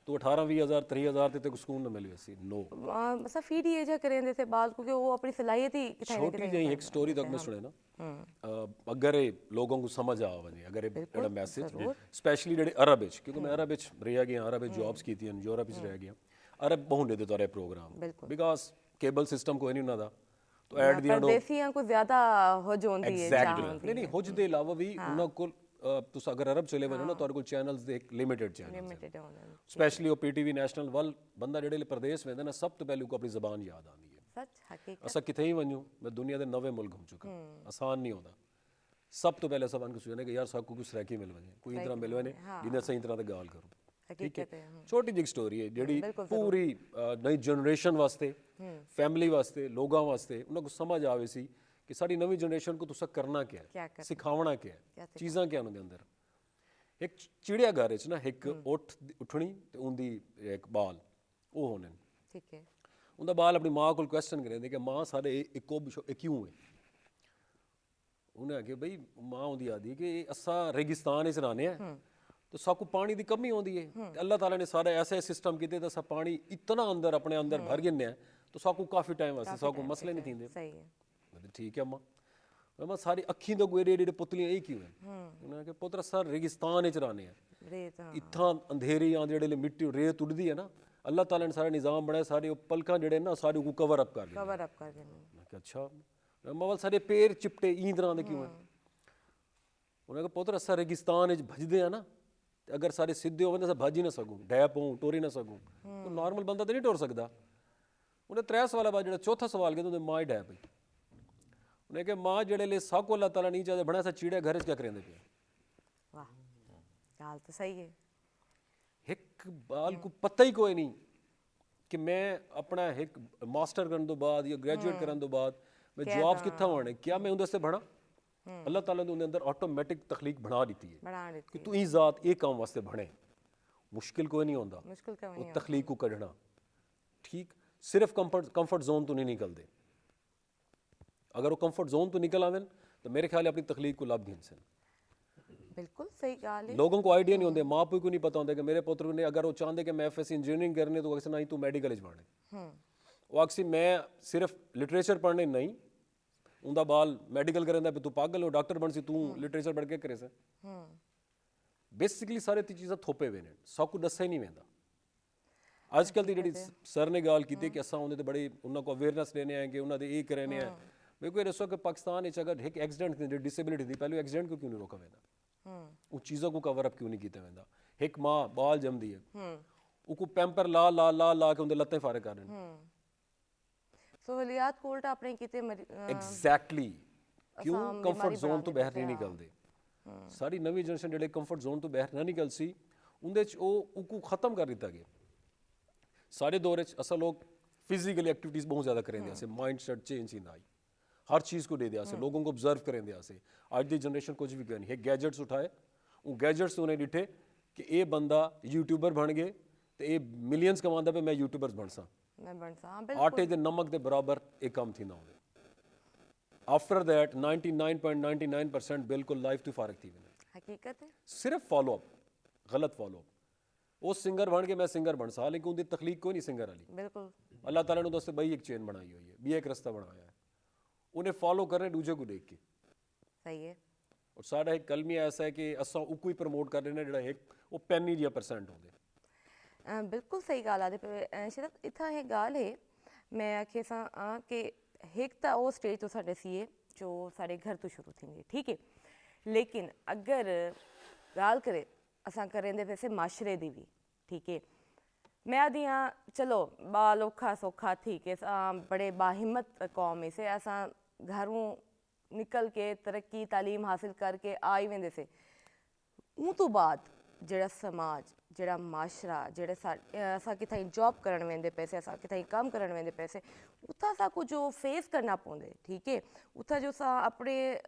ਤੂੰ 18-20,000 30,000 ਤੇ ਸਕੂਨ ਨਾ ਮਿਲਿਆ ਸੀ ਨੋ
मतलब फीड ये जा करेंगे थे बाद क्योंकि वो अपनी सलाहियत ही किथे ना
ਛੋਟੀ ਜਿਹੀ ਇੱਕ ਸਟੋਰੀ ਤੱਕ ਮੈਂ ਸੁਣੇ ਨਾ ਅਗਰ ਇਹ ਲੋਕਾਂ ਨੂੰ ਸਮਝ ਆ ਵਜੇ ਅਗਰ ਇਹ ਜਿਹੜਾ ਮੈਸੇਜ ਸਪੈਸ਼ਲੀ ਜਿਹੜੇ ਅਰਬ ਵਿੱਚ ਕਿਉਂਕਿ ਮੈਂ ਅਰਬ ਵਿੱਚ ਰਿਹਾ ਗਿਆ ਅਰਬ ਵਿੱਚ ਜੌਬਸ ਕੀਤੀਆਂ ਯੂਰਪ ਵਿੱਚ ਰਹਿ ਗਿਆ ਅਰਬ ਬਹੁਨੇ ਦੇ ਤੌਰ ਪ੍ਰੋਗਰਾਮ ਬਿਕਾਜ਼ ਕੇਬਲ ਸਿਸਟਮ ਕੋਈ ਨਹੀਂ ਉਹਨਾਂ ਦਾ ਤਾਂ ਐਡ ਦੀ
परदेसियां को ज्यादा हो जोंदी है
ਐਗਜ਼ੈਕਟਲੀ ਨਹੀਂ ਹੁਜ ਦੇ ਇਲਾਵਾ ਵੀ ਉਹਨਾਂ ਕੋਲ ਤੁਸੀਂ ਅਗਰ ਅਰਬ ਚਲੇ ਵਜੋ ਨਾ ਤੁਹਾਡੇ ਕੋਲ ਚੈਨਲਸ ਦੇ ਇੱਕ ਲਿਮਿਟਡ ਚੈਨਲ
लिमिटेड है उन्होंने
ਸਪੈਸ਼ਲੀ ਉਹ ਪੀਟੀਵੀ ਨੈਸ਼ਨਲ ਵੱਲ ਬੰਦਾ ਜਿਹੜੇ ਪ੍ਰਦੇਸ਼ ਵੇਂਦਾ ਨਾ ਸਭ ਤੋਂ ਪਹਿਲੇ ਉਹ ਆਪਣੀ ਜ਼ਬਾਨ ਯਾਦ ਆਉਂਦੀ ਹੈ
सच हकीकत
ਅਸਾਂ ਕਿਤੇ ਹੀ ਵੰਜੂ ਮੈਂ ਦੁਨੀਆ ਦੇ 90 ਮੁਲਕ ਘੁੰਮ ਚੁੱਕਾ ਆਸਾਨ ਨਹੀਂ ਹੁੰਦਾ ਸਭ ਤੋਂ ਪਹਿਲੇ ਸਭ ਨੂੰ ਸੁਣਨੇ ਕਿ ਯਾਰ ਸਭ ਕੁਝ ਰਹਿ ਕੇ ਮਿਲ ਵਜੇ ਕੋਈ ਤਰ੍ਹਾਂ ਮਿਲ ਵਜੇ ਜਿਹਨੇ ਸਹੀ ਤਰ੍ਹਾਂ ਤੇ ਗੱਲ ਕਰੂ
हकीकत है
ਛੋਟੀ ਜਿਹੀ ਸਟੋਰੀ ਹੈ ਜਿਹੜੀ ਪੂਰੀ ਨਈ ਜਨਰੇਸ਼ਨ ਵਾਸਤੇ ਫੈਮਿਲੀ ਵਾਸਤੇ ਲੋਕਾਂ ਵਾਸਤੇ ਉਹਨਾਂ ਨੂੰ ਸਮਝ ਆਵੇ ਸੀ ਕਿ ਸਾਡੀ ਨਵੀਂ ਜਨਰੇਸ਼ਨ ਨੂੰ ਤੁਸੀਂ ਕਰਨਾ ਕੀ
क्या
ਹੈ
कर
ਸਿਖਾਉਣਾ ਕੀ ਹੈ ਚੀਜ਼ਾਂ ਕੀ ਉਹਨਾਂ ਦੇ ਅੰਦਰ ਇੱਕ ਚਿੜੀਆ ਘਰ ਵਿੱਚ ਨਾ ਇੱਕ ਉੱਠਣੀ ਤੇ ਉਹਦੀ ਇੱਕ ਬਾਲ ਉਹ ਹੋਣੇ
ठीक है
ਉਹਦਾ ਬਾਲ ਆਪਣੀ ਮਾਂ ਕੋਲ ਕੁਐਸਚਨ ਕਰੇ ਕਿ ਮਾਂ ਸਾਡੇ ਇੱਕੋ ਇਹ ਕਿਉਂ ਹੈ ਉਹਨੇ ਆਖਿਆ ਬਈ ਮਾਂ ਉਹਦੀ ਆਦੀ ਕਿ ਅਸਾਂ ਰੇਗਿਸਤਾਨ ਵਿੱਚ ਰਹਿੰਦੇ ਆ तो साकू पानी की कमी होती है ते अल्लाह ताला ने सारे ऐसे सिस्टम किए तो पानी इतना अंदर अपने अंदर भर गिने तो साकू काफ़ी टाइम वास्ते साकू मसले नहीं थींदे
सही है
मैं ठीक है अम्मा अम्मा सारी अखी तो गोरे एडे पुतलियां यही क्यों है उन्होंने कहा पुत्र सर रेगिस्तान च रहने हैं
रेत हाँ
इतना अंधेरी आंदे जेडे मिट्टी रेत उड़दी है ना अल्लाह ताला ने सारा निज़ाम बनाया सारे पलकां जेडे ना सारे को कवर अप कर दिया
कवर अप कर देना
मैं कहा अच्छा अम्मा वाल सारे पैर चिपटे ई तरह दे क्यों है उन्होंने कहा पुत्र असा रेगिस्तान च भजदे हैं ना अगर सारे सीधे होवे तो भज ही ना सकूँ डै पाऊँ टोरी ना सकूँ तो नॉर्मल बंदा तो नहीं टोर सकता उन्हें 3 सवाल बाद जो चौथा सवाल किया तो माँ ही डै पई उन्हें कहा माँ जेड़े ले साको अल्लाह ताला नहीं चाहते बड़ा सा चीड़े घर क्या करेंगे पे
वाह गाल तो सही है
एक बाल को पता ही कोई नहीं कि मैं अपना एक मास्टर करने तो बाद या ग्रेजुएट करने तो बाद मैं जॉब्स कितना होने क्या मैं उनसे बना अल्लाह ताला ने उनके अंदर ऑटोमेटिक तखलीक बना दी है
बना देती
कि तू ई ज़ात ये काम वास्ते बने मुश्किल कोई नहीं होता
मुश्किल का
वो तखलीक को कढ़ना ठीक सिर्फ कंफर्ट जोन तो नहीं निकलते अगर वो कंफर्ट जोन तो निकल आवे तो मेरे ख्याल अपनी तखलीक को लाभ गिन सन
बिल्कुल सही गाल है
लोगों को आइडिया नहीं होते माँ पियो को नहीं पता होता कि मेरे पुत्र ने अगर वो चाहते कि मैं एफएससी इंजीनियरिंग करनी तो अक्सर नहीं तू मेडिकल पढ़ने वो अक्सर मैं सिर्फ लिटरेचर पढ़ने नहीं उनका बाल मेडिकल करें भी तू पागल हो डॉक्टर बन सी तू लिटरेचर पढ़ के करे से बेसिकली सारे चीज़ां थोपे हुए ने सब कुछ दसा ही नहीं वेंदा अजकल की जी सर ने गल की कि असा उन्हें बड़े उन्होंने को अवेयरनेस लेने हैं कि उन्होंने ये करने हैं मेरे को दसो कि पाकिस्तान अगर एक एक्सीडेंट थी डिसेबिलिटी थी पहले एक्सीडेंट को क्यों नहीं रोका वेंदा उन चीज़ों को कवर अप क्यों नहीं किया वेंदा एक माँ बाल जमदी है उसको पैंपर ला ला ला ला के उनके लत्तें फारे कर रहे हैं
सहूलियात कोल्ट आपने किते
एग्जैक्टली क्यों कंफर्ट जोन तो बाहर नहीं निकलते सारी नवी जनरेशन ਜਿਹੜੇ ਕੰਫਰਟ ਜ਼ੋਨ ਤੋਂ ਬਾਹਰ ਨਾ ਨਿਕਲ ਸੀ ਉਹਦੇ ਚ ਉਹ ਖਤਮ ਕਰ ਦਿੱਤਾ ਗਿਆ ਸਾਰੇ ਦੌਰ ਚ ਅਸਲ ਲੋਕ फिजिकल एक्टिविटीज बहुत ज़्यादा करेंगे ऐसे माइंड सेट चेंज ही ना आई हर चीज़ को दे दिया से लोगों को ऑब्जर्व करेंगे ऐसे आज की जनरेशन कुछ भी करनी है गैजेट्स उठाए वो गैजेट्स उन्हें डिठे कि ये बंदा यूट्यूबर बन गए तो ये मिलियंस कमांदा पे मैं यूट्यूबर्स बन सा
मैं बन सा हाँ
आटे दे नमक दे बराबर एक काम थी ना होवे आफ्टर दैट 99.99% बिल्कुल लाइफ तो फारग थी
हकीकत है
सिर्फ फॉलो अप गलत फॉलो अप वो सिंगर बन के मैं सिंगर बन सा लेकिन उनकी तखलीक कोई नहीं सिंगर वाली
बिल्कुल
अल्लाह ताला ने दोस्त भाई एक चेन बनाई हुई है भी एक रास्ता बनाया है उन्हें फॉलो करने दूजे को देख के
सही है
और साढ़ा एक कलमिया ऐसा है कि असा उको ही प्रमोट कर रहे हैं जो एक वो 95% होंगे
बिल्कुल सही गाल आदे पे शरत इतना है गाल है मैं आखे सा कि एक तो वो स्टेज तो साढ़े सी है जो साढ़े घर तो शुरू थी ठीक है लेकिन अगर गाल करे असा करें दे वैसे माशरे दी भी ठीक है मैं आदि हाँ चलो बाल औखा सौखा थी कि बड़े बाहिम्मत कौम से असा घरों निकल के तरक्की तालीम हासिल करके आई वेंदे से उन तो बाद जेड़ा समाज जेड़ा माशरा जेड़े असा किथाई जॉब करन वेंदे पैसे असा किथाई काम करन वेंदे पैसे उथा साकू जो फेस करना पौंदे ठीक है उथा जो सा अपने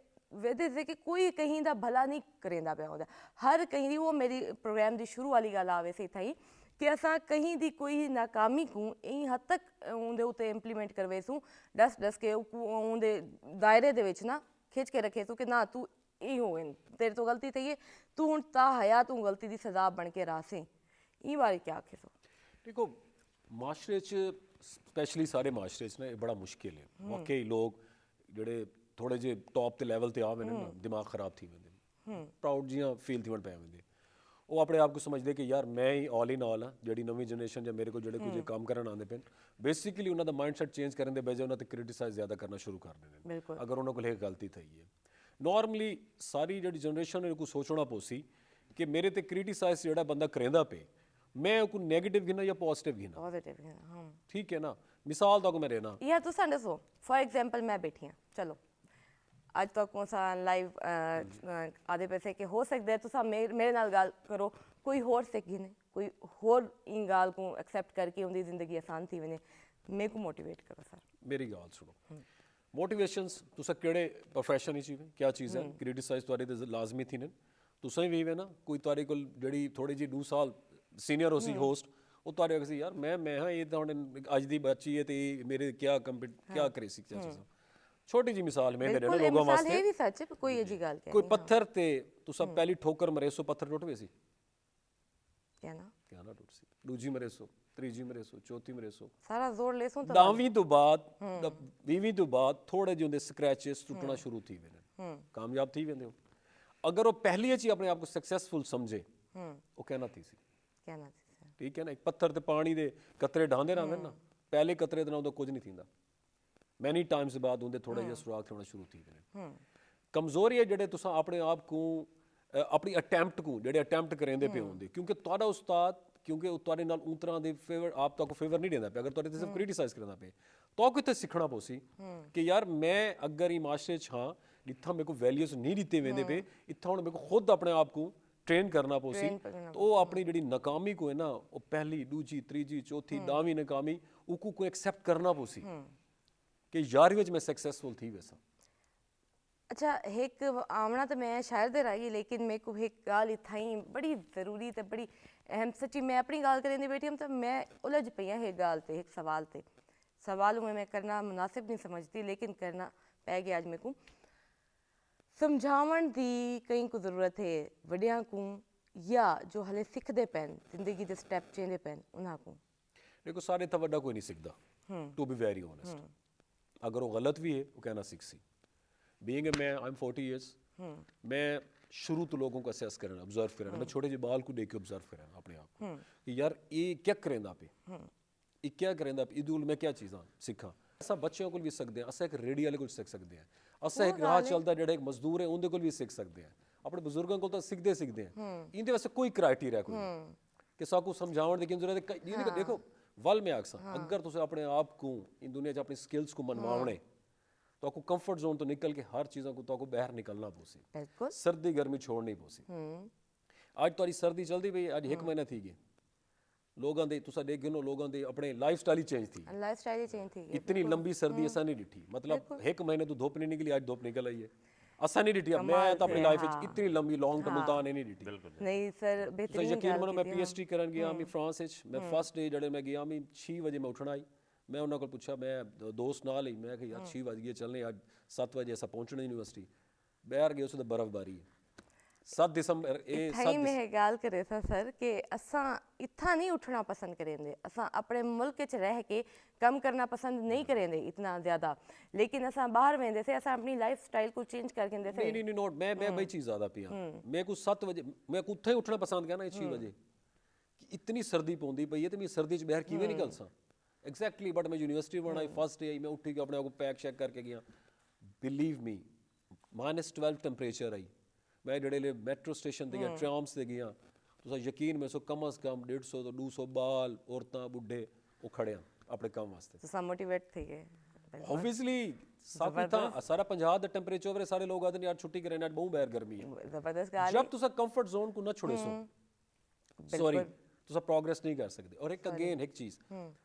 वेदे से कि कोई कहीं दा भला नहीं करेंदा पिया होंदा हर कहीं दी वो मेरी प्रोग्राम दी शुरू वाली गल आवे से इथाई ਕਿ ਅਸਾਂ ਕਹੀਂ ਦੀ ਕੋਈ ਨਾਕਾਮੀ ਨੂੰ ਇਹ ਹੱਦ ਤੱਕ ਉਹਦੇ ਉੱਤੇ ਇੰਪਲੀਮੈਂਟ ਕਰਵੇ ਸੂ ਡਸ ਕੇ ਉਹਦੇ ਦਾਇਰੇ ਦੇ ਵਿੱਚ ਨਾ ਖਿੱਚ ਕੇ ਰੱਖੇ ਸੂ ਕਿ ਨਾ ਤੂੰ ਇਹ ਹੋਏ ਤੇਰੇ ਤੋਂ ਗਲਤੀ ਥਈ ਹੈ ਤੂੰ ਹੁਣ ਤਾ ਹਯਾ ਤੂੰ ਗਲਤੀ ਦੀ ਸਜ਼ਾ ਬਣ ਕੇ ਰਾਸੇ ਇਹ ਬਾਰੇ ਕੀ ਆਖੇ ਸੋ
ਦੇਖੋ ਮਾਸ਼ਰੇ 'ਚ ਸਪੈਸ਼ਲੀ ਸਾਰੇ ਮਾਸ਼ਰੇ 'ਚ ਨਾ ਇਹ ਬੜਾ ਮੁਸ਼ਕਿਲ ਹੈ ਵਾਕਈ ਲੋਕ ਜਿਹੜੇ ਥੋੜੇ ਜਿਹੇ ਟੌਪ ਤੇ ਲੈਵਲ ਤੇ ਆ ਵੇ ਨਾ ਦਿਮਾਗ ਖਰਾਬ ਥੀ ਵੰਦੇ ਪ੍ਰਾਊਡ ਜੀਆਂ ਫੀਲ ਥੀ ਵਣ ਪੈ ਵੰਦੇ ਉਹ ਆਪਣੇ ਆਪ ਨੂੰ ਸਮਝਦੇ ਕਿ ਯਾਰ ਮੈਂ ਹੀ ਆਲ ਇਨ ਆਲ ਆ ਜਿਹੜੀ ਨਵੀਂ ਜਨਰੇਸ਼ਨ ਜਾਂ ਮੇਰੇ ਕੋਲ ਜਿਹੜੇ ਕੁਝ ਕੰਮ ਕਰਨ ਆਉਂਦੇ ਪਏ ਬੇਸਿਕਲੀ ਉਹਨਾਂ ਦਾ ਮਾਈਂਡਸੈਟ ਚੇਂਜ ਕਰਨ ਦੇ ਬਜਾਏ ਉਹਨਾਂ ਤੇ ਕ੍ਰਿਟਿਸਾਈਜ਼ ਜ਼ਿਆਦਾ ਕਰਨਾ ਸ਼ੁਰੂ ਕਰ ਦਿੰਦੇ ਨੇ ਅਗਰ ਉਹਨਾਂ ਕੋਲ ਇਹ ਗਲਤੀ ਥਈ ਹੈ ਨਾਰਮਲੀ ਸਾਰੀ ਜਿਹੜੀ ਜਨਰੇਸ਼ਨ ਨੂੰ ਕੁਝ ਸੋਚਣਾ ਪੋਸੀ ਕਿ ਮੇਰੇ ਤੇ ਕ੍ਰਿਟਿਸਾਈਜ਼ ਜਿਹੜਾ ਬੰਦਾ ਕਰੇਂਦਾ ਪਏ ਮੈਂ ਕੋਈ ਨੈਗੇਟਿਵ ਗਿਣਾ ਜਾਂ ਪੋਜ਼ਿਟਿਵ ਗਿਣਾ
ਪੋਜ਼ਿਟਿਵ ਹਾਂ
ਠੀਕ ਹੈ ਨਾ ਮਿਸਾਲ ਤੱਕ ਮੈਂ ਰਹਿਣਾ
ਯਾਰ ਤੁਸੀਂ ਦੱਸੋ ਫॉर एग्जांपल ਮੈਂ ਬੈਠੀ ਹਾਂ ਚਲੋ ਅੱਜ ਤੱਕ ਕੋਸਾ ਲਾਈਵ ਆਦੇ ਪੈਸੇ ਕਿ ਹੋ ਸਕਦਾ ਹੈ ਤੁਸੀਂ ਮੇਰੇ ਨਾਲ ਗੱਲ ਕਰੋ ਕੋਈ ਹੋਰ ਸਿੱਖੀ ਨੇ ਕੋਈ ਹੋਰ ਇਹ ਗੱਲ ਨੂੰ ਐਕਸੈਪਟ ਕਰਕੇ ਉਹਦੀ ਜ਼ਿੰਦਗੀ ਆਸਾਨ ਥੀ ਵਨੇ ਮੇਰੇ ਕੋ ਮੋਟੀਵੇਟ ਕਰੋ ਸਰ
ਮੇਰੀ ਗੱਲ ਸੁਣੋ ਮੋਟੀਵੇਸ਼ਨਸ ਤੁਸੀਂ ਕਿਹੜੇ ਪ੍ਰੋਫੈਸ਼ਨ ਵਿੱਚ ਵੀ ਕੀ ਚੀਜ਼ ਹੈ ਕ੍ਰਿਟਿਸਾਈਜ਼ ਤੁਹਾਡੇ ਤੇ ਲਾਜ਼ਮੀ ਥੀ ਨੇ ਤੁਸੀਂ ਵੀ ਵੇ ਨਾ ਕੋਈ ਤੁਹਾਡੇ ਕੋਲ ਜਿਹੜੀ ਥੋੜੀ ਜਿਹੀ 2 ਸਾਲ ਸੀਨੀਅਰ ਹੋ ਸੀ ਹੋਸਟ ਉਹ ਤੁਹਾਡੇ ਅਗਸੀ ਯਾਰ ਮੈਂ ਹਾਂ ਇਹ ਤਾਂ ਹੁਣ ਅੱਜ ਦੀ ਬੱਚੀ ਹੈ ਤੇ ਮੇਰੇ ਕੀ ਕਰੇ ਸੀ ਕੀ ਚੀਜ਼ਾਂ ਛੋਟੀ ਜੀ ਮਿਸਾਲ ਮੈਂ ਦੇ ਰਿਹਾ ਲੋਕਾਂ ਵਾਸਤੇ
ਇਹ ਵੀ ਸੱਚ ਹੈ ਕੋਈ ਇਹ ਜੀ ਗੱਲ ਕਹਿ
ਕੋਈ ਪੱਥਰ ਤੇ ਤੁਸੀਂ ਪਹਿਲੀ ਠੋਕਰ ਮਰੇ ਸੋ ਪੱਥਰ ਟੁੱਟ ਵੇ ਸੀ
ਕਿਆ ਨਾ
ਟੁੱਟ ਸੀ ਦੂਜੀ ਮਰੇ ਸੋ ਤੀਜੀ ਮਰੇ ਸੋ ਚੌਥੀ ਮਰੇ ਸੋ
ਸਾਰਾ ਜ਼ੋਰ ਲੈ ਸੋ
ਤਾਂ 10ਵੀਂ ਤੋਂ ਬਾਅਦ 20ਵੀਂ ਤੋਂ ਬਾਅਦ ਥੋੜੇ ਜਿਹੇ ਹੁੰਦੇ ਸਕ੍ਰੈਚਸ ਟੁੱਟਣਾ ਸ਼ੁਰੂ ਥੀ ਵੇ ਨੇ ਕਾਮਯਾਬ ਥੀ ਵੰਦੇ ਹੋ ਅਗਰ ਉਹ ਪਹਿਲੀ ਚ ਹੀ ਆਪਣੇ ਆਪ ਨੂੰ ਸਕਸੈਸਫੁਲ ਸਮਝੇ ਉਹ ਕਹਿਣਾ ਥੀ ਸੀ
ਕਹਿਣਾ
ਠੀਕ ਹੈ ਨਾ ਇੱਕ ਪੱਥਰ ਤੇ ਪਾਣੀ ਦੇ ਕਤਰੇ ਢਾਂਦੇ ਰਹਿੰਦੇ ਨਾ ਪਹਿਲੇ ਕਤਰੇ ਦੇ ਨਾਲ ਉਹਦਾ ਕੁਝ ਨਹੀਂ ਥੀਂਦਾ ਮੈਨੀ ਟਾਈਮਸ ਬਾਅਦ ਉਹਦੇ ਥੋੜਾ ਜਿਹਾ ਸੁਰਾਖ ਹੋਣਾ ਸ਼ੁਰੂ ਥੀ ਗਏ ਕਮਜ਼ੋਰੀ ਹੈ ਜਿਹੜੇ ਤੁਸੀਂ ਆਪਣੇ ਆਪ ਨੂੰ ਆਪਣੀ ਅਟੈਂਪਟ ਨੂੰ ਜਿਹੜੇ ਅਟੈਂਪਟ ਕरेंदे ਪਏ ਹੁੰਦੇ ਕਿਉਂਕਿ ਤੁਹਾਡਾ ਉਸਤਾਦ ਕਿਉਂਕਿ ਉਹ ਤੁਹਾਡੇ ਨਾਲ ਉਨ ਤਰ੍ਹਾਂ ਦੇ ਫੇਵਰ ਆਪ ਤੱਕ ਫੇਵਰ ਨਹੀਂ ਦਿੰਦਾ ਪਿਆ ਅਗਰ ਤੁਹਾਡੇ ਤੇ ਸਿਰਫ ਕ੍ਰਿਟਿਸਾਈਜ਼ ਕਰਦਾ ਪਏ ਤਾਂ ਕਿਤੇ ਸਿੱਖਣਾ ਪੋਸੀ ਕਿ ਯਾਰ ਮੈਂ ਅਗਰ ਇਹ ਮਾਸ਼ਰੇ 'ਚ ਹਾਂ ਜਿੱਥਾਂ ਮੇਰੇ ਕੋ ਵੈਲਿਊਜ਼ ਨਹੀਂ ਦਿੱਤੇ ਵੇਂਦੇ ਪਏ ਇੱਥਾਂ ਹੁਣ ਮੇਰੇ ਕੋ ਖੁਦ ਆਪਣੇ ਆਪ ਨੂੰ ट्रेन करना पोसी तो वो अपनी जी नाकामी को है ना वो पहली दूजी तीजी चौथी 10वीं नाकामी को एक्सेप्ट करना पोसी कि यार विच मैं सक्सेसफुल थी वैसा
अच्छा एक आमना तो मैं शायर दे रही लेकिन मेरे को एक गाल इतना ही बड़ी ज़रूरी तो बड़ी अहम सच्ची मैं अपनी गाल करें बैठी हूँ तो मैं उलझ पई हाँ एक गाल ते एक सवाल मैं करना मुनासिब नहीं समझती लेकिन करना पै गया अज मेरे को ਸਮਝਾਉਣ ਦੀ ਕਈ ਕੁ ਜ਼ਰੂਰਤ ਹੈ ਵੱਡਿਆਂ ਨੂੰ ਜਾਂ ਜੋ ਹਲੇ ਸਿੱਖਦੇ ਪੈਣ ਜ਼ਿੰਦਗੀ ਦੇ ਸਟੈਪ ਚੇਂਜਦੇ ਪੈਣ ਉਹਨਾਂ ਨੂੰ
ਦੇਖੋ ਸਾਰੇ ਤਾਂ ਵੱਡਾ ਕੋਈ ਨਹੀਂ ਸਿੱਖਦਾ ਟੂ ਬੀ ਵੈਰੀ ਓਨੈਸਟ ਅਗਰ ਉਹ ਗਲਤ ਵੀ ਹੈ ਉਹ ਕਹਿਣਾ ਸਿੱਖ ਸੀ ਬੀਇੰਗ ਅ ਮੈਂ ਆਮ 40 ਇਅਰਸ मैं शुरू तो लोगों को असेस करना ऑब्जर्व करना मैं छोटे जे बाल को देख के ऑब्जर्व करना अपने आप कि यार ये क्या करेंदा पे ये क्या करेंदा पे इदुल मैं क्या चीज़ां सीखा असा बच्चों को भी सकते हैं असा एक रेडी वाले को सीख सकते हैं असा एक राह चलता जेड़ा एक मजदूर है उनके को भी सीख सकते हैं अपने बुजुर्गों को तो सीखते हैं इनके वास्ते कोई क्राइटेरिया कोई कि साकू समझावन दी जरूरत है देखो वल में आखसा अगर तुम अपने आप को इन दुनिया च अपनी स्किल्स को मनवाने तो आपको कंफर्ट जोन तो निकल के हर चीज़ों को तो आपको बाहर निकलना पोसी सर्दी गर्मी छोड़नी पोसी आज तो सर्दी चलती पई आज 1 महीना थी गए लोगों दे तुसा देख गिनो लोगों दे अपने लाइफस्टाइल चेंज थी इतनी लंबी सर्दी ऐसा नहीं डिठी मतलब 1 महीने तो धूप नहीं निकली आज धूप निकल आई है ऐसा नहीं डिठी मैं तो अपनी लाइफ में इतनी लंबी लॉन्ग टर्म मुल्तान नहीं डिठी
नहीं सर बेहतरीन
यकीन मानो मैं पीएचडी करन गया मैं फ्रांस विच मैं फर्स्ट डे जड़े मैं गया मैं 6 बजे मैं उठना आई मैं उन्होंने को पूछा मैं दोस्त नाल ही मैं कि यार 6 बज गए चलने आज 7 बजे ऐसा पहुंचना यूनिवर्सिटी बाहर गए उसमें बर्फबारी है 7 दिसंबर
इतना मैं गाल करे था सर कि असा इतना नहीं उठना पसंद करेंगे असा अपने मुल्क च रह के कम करना पसंद नहीं करेंगे इतना ज़्यादा लेकिन असा बाहर वेंदे से असा अपनी लाइफ स्टाइल को चेंज करके देते
नहीं नहीं नोट मैं भाई चीज़ ज़्यादा पिया मैं को 7 बजे मैं को उत्थे उठना पसंद करना 6 बजे इतनी सर्दी पौंदी पई है ते मैं सर्दी च बाहर किवें निकल सा एग्जैक्टली बट मैं यूनिवर्सिटी बना फर्स्ट डे आई मैं उठी के अपने आप को पैक शैक करके गया बिलीव मी -12 टेंपरेचर आई मैं जेडे मैट्रो स्टेशन ते गया ट्राम्स ते गया तुसा यकीन में सो कम अज कम 150 तो 200 बाल औरतां बुढ़े वो खड़े अपने काम वास्ते
तुसा मोटिवेट थे गए
ऑब्वियसली सारा पंजाब दा टेंपरेचर वे सारे लोग आदे यार छुट्टी करें आज बहुत बाहर गर्मी है
जबरदस्त गाल
जब तुसा कंफर्ट जोन को ना छोड़े सो सॉरी ਤੁਸੀਂ ਪ੍ਰੋਗਰੈਸ ਨਹੀਂ ਕਰ ਸਕਦੇ। ਔਰ ਇੱਕ ਅਗੇਨ ਇੱਕ ਚੀਜ਼,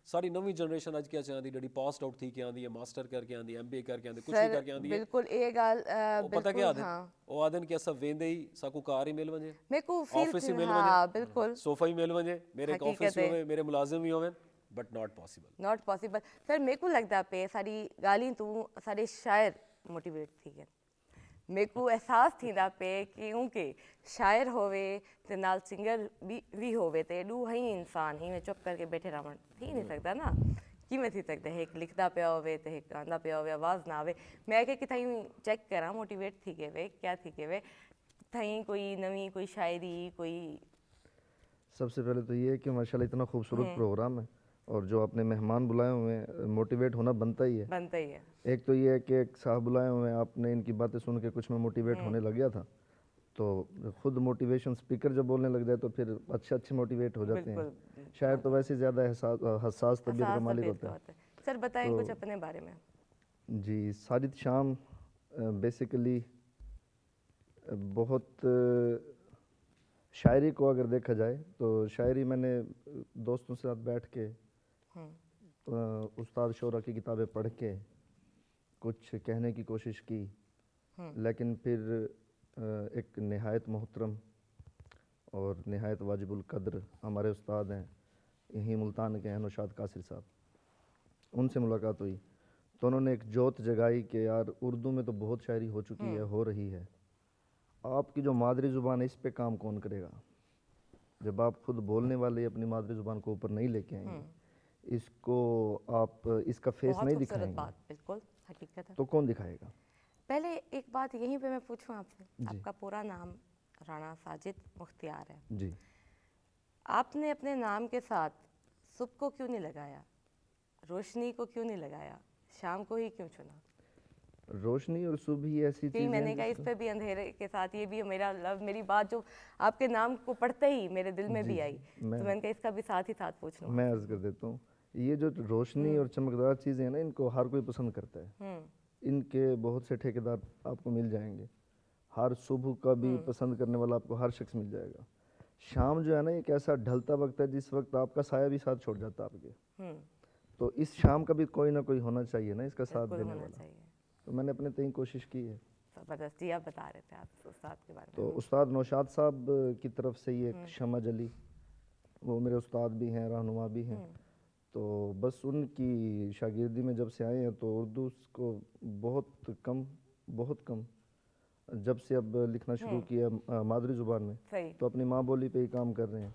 ਸਾਡੀ ਨਵੀਂ ਜਨਰੇਸ਼ਨ ਅੱਜ ਕੀ ਚਾਹੁੰਦੀ, ਜਿਹੜੀ ਪਾਸਡ ਆਊਟ ਥੀ ਕੇ ਆਉਂਦੀ ਹੈ, ਮਾਸਟਰ ਕਰਕੇ ਆਉਂਦੀ ਹੈ, MBA ਕਰਕੇ ਆਉਂਦੀ, ਕੁਝ ਵੀ ਕਰਕੇ ਆਉਂਦੀ ਹੈ,
ਬਿਲਕੁਲ ਇਹ ਗੱਲ
ਉਹ ਪਤਾ ਕੀ ਆਦਨ, ਉਹ ਆਦਨ ਕਿ ਅਸਾਂ ਵੇਂਦੇ ਹੀ ਸਾਕੂ ਕਾਰ ਹੀ ਮਿਲ ਵੰਜੇ,
ਮੇਰੇ ਕੋ ਫੀਲ
ਆਫਿਸ ਹੀ ਮਿਲ
ਹਾਂ
ਵੰਜੇ,
ਬਿਲਕੁਲ
ਸੋਫਾ ਹੀ ਮਿਲ ਵੰਜੇ, ਮੇਰੇ ਇੱਕ ਆਫਿਸ ਹੀ ਹੋਵੇ, ਮੇਰੇ ਮੁਲਾਜ਼ਮ ਹੀ ਹੋਵੇ, but not possible.
Not possible sir. ਮੇਰੇ ਕੋ ਲੱਗਦਾ ਪਏ ਸਾਡੀ ਗਾਲੀ ਤੂੰ ਸਾਡੇ ਸ਼ਾਇਰ ਮੋਟੀਵੇਟ ਥੀ ਗਏ। ਮੇਰੇ ਕੋ ਅਹਿਸਾਸ ਥੀਂਦਾ ਪਏ ਕਿਉਂਕਿ ਸ਼ਾਇਰ ਹੋਵੇ ਤੇ ਨਾਲ ਸਿੰਗਰ ਵੀ ਹੋਵੇ ਤੇ ਡੂ ਹੀ ਇਨਸਾਨ ਹੀ ਮੈਂ ਚੁੱਪ ਕਰਕੇ ਬੈਠੇ ਰਹਿਣ ਥੀ ਨਹੀਂ ਸਕਦਾ ਨਾ। ਕਿਵੇਂ ਥੀ ਸਕਦਾ ਹੈ, ਇੱਕ ਲਿਖਦਾ ਪਿਆ ਹੋਵੇ ਤੇ ਇੱਕ ਗਾਉਂਦਾ ਪਿਆ ਹੋਵੇ, ਆਵਾਜ਼ ਨਾ ਆਵੇ। ਮੈਂ ਕਿ ਕਿਥਾਈ ਚੈੱਕ ਕਰਾਂ ਮੋਟੀਵੇਟ ਥੀ ਗਏ ਵੇ ਕਿਆ थी के वे थी कोई नवी कोई शायरी कोई।
सबसे पहले तो ये है कि माशाल्लाह इतना खूबसूरत प्रोग्राम है और जो आपने मेहमान बुलाए हुए हैं, मोटिवेट होना बनता ही है।
बनता ही है।
एक तो ये है कि एक साहब बुलाए हुए हैं, आपने इनकी बातें सुन के कुछ मैं मोटिवेट होने लग गया था, तो खुद मोटिवेशन स्पीकर जब बोलने लग जाए तो फिर अच्छे मोटिवेट हो जाते हैं। शायर तो वैसे ज़्यादा हसास तबीयत का मालिक होता है।
सर बताएं कुछ अपने बारे में।
जी, साजिद शाम बेसिकली बहुत शायरी को अगर देखा जाए तो शायरी मैंने दोस्तों के साथ बैठ के उस्ताद शोरा की किताबें पढ़ के कुछ कहने की कोशिश की, लेकिन फिर एक नहायत मोहतरम और नहायत वाजिबुल कद्र हमारे उस्ताद हैं, यहीं मुल्तान के हैं, नौशाद कासिर साहब, उनसे मुलाकात हुई तो उन्होंने एक जोत जगाई कि यार उर्दू में तो बहुत शायरी हो चुकी है, हो रही है, आपकी जो मादरी ज़ुबान है इस पे काम कौन करेगा। जब आप खुद बोलने वाले अपनी मादरी ज़ुबान को ऊपर नहीं लेके आएंगे, इसको आप इसका फेस नहीं दिखाएंगे,
बिल्कुल हकीकत है,
तो कौन दिखाएगा।
पहले एक बात यहीं पे मैं पूछूं आपसे, आपका पूरा नाम राणा साजिद मुख्तियार है
जी।
आपने अपने नाम के साथ सुबह को क्यों नहीं लगाया, रोशनी को क्यों नहीं लगाया, शाम को ही क्यों चुना।
रोशनी और सुबह ही ऐसी चीज़
मैंने कहा इस पे भी अंधेरे के साथ ये भी मेरा लव, मेरी बात जो आपके नाम को पढ़ते ही मेरे दिल में भी आई, तो मैंने कहा इसका भी साथ ही साथ पूछ लूं।
मैं अर्ज़ कर देता हूँ, ये जो रोशनी और चमकदार चीज़ें हैं ना, इनको हर कोई पसंद करता है, इनके बहुत से ठेकेदार आपको मिल जाएंगे, हर सुबह का भी पसंद करने वाला आपको हर शख्स मिल जाएगा। शाम जो है ना एक ऐसा ढलता वक्त है जिस वक्त आपका साया भी साथ छोड़ जाता है आपके, तो इस शाम का भी कोई ना कोई होना चाहिए ना इसका साथ देने वाला, तो मैंने अपने तय कोशिश की है।
ज़बरदस्त जी, आप बता रहे थे आप उस्ताद के बारे में।
तो उस्ताद नौशाद साहब की तरफ से ये एक शमा जली, वो मेरे उस्ताद भी हैं, रहनुमा भी हैं, तो बस उनकी शागिर्दी में जब से आए हैं तो उर्दू को बहुत कम जब से अब लिखना शुरू किया मादरी ज़ुबान में, तो अपनी माँ बोली पे ही काम कर रहे हैं।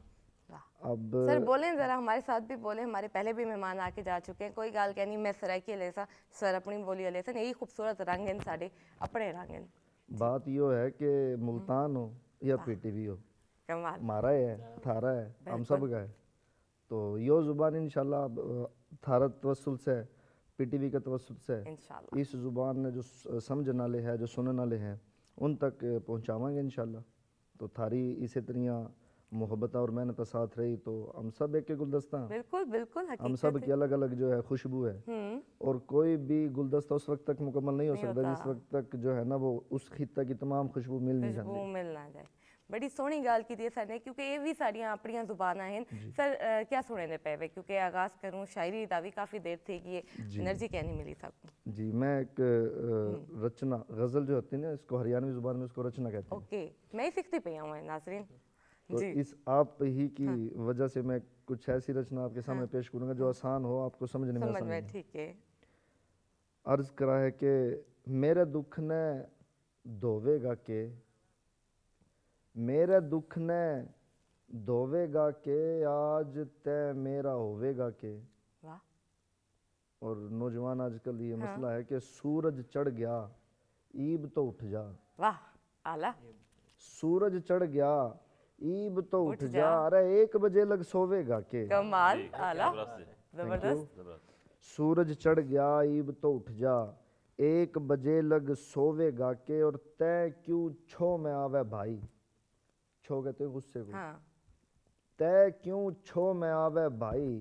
अब
सर बोलें ज़रा, हमारे साथ भी बोलें, हमारे पहले भी मेहमान आके जा चुके हैं, कोई गाल कहनी मैं सराइकी लेसा सर अपनी बोली लेसा, यही खूबसूरत रंग हैं साढ़े अपने रंग हैं।
बात यो है कि मुल्तान हो या PTV हो,
कमाल
हमारा है, थारा है, हम सब का है, तो यो ज़ुबान इंशाल्लाह थारा तवस्सुल से, PTV का तवस्सुल से
इंशाल्लाह
इस ज़ुबान ने जो समझने वाले हैं, जो सुनने वाले हैं, उन तक पहुँचावांगे इंशाल्लाह। तो थारी इसी तरह मोहब्बत और मेहनत साथ रही तो हम सब एक के गुलदस्ता हैं,
बिल्कुल बिल्कुल
हम सब की अलग अलग जो है खुशबू है, और कोई भी गुलदस्ता उस वक्त तक मुकम्मल नहीं हो सकता जिस वक्त तक जो है ना वो उस खित्ता की तमाम खुशबू मिल नहीं जाती।
खुशबू मिल ना जाए। बड़ी सोहनी गल की सर ने, क्योंकि ये भी साड़ियाँ अपनियां जुबाना हैं सर। क्या सुने ने पे क्योंकि आगाज़ करूँ शायरी का भी काफ़ी देर थी कि एनर्जी क्या नहीं मिली सबको।
जी, मैं एक रचना गज़ल जो होती है ना, इसको हरियाणवी ज़ुबान में उसको रचना कहते हैं।
ओके, मैं ही सीखती पई हूँ नाज़रीन।
तो इस आप ही की वजह से मैं कुछ ऐसी रचना आपके सामने पेश करूँगा जो आसान हो, आपको समझने में आसान हो।
ठीक है।
अर्ज़ करा है कि मेरे दुख ने धोवेगा के, मेरे दुख ने धोवेगा के, आज तय मेरा होवेगा के।
वाह।
और नौजवान आजकल ये मसला है कि सूरज चढ़ गया ईब तो उठ जा।
वाह, आला।
सूरज चढ़ गया ईब तो उठ जा, अरे 1 बजे लग सोवेगा के।
कमाल, आला, जबरदस्त।
सूरज चढ़ गया ईब तो उठ जा, 1 बजे लग सोवेगा के, और तय क्यों छो में आवे भाई, छो कहते हैं गुस्से को, तय क्यों छो में आवे भाई,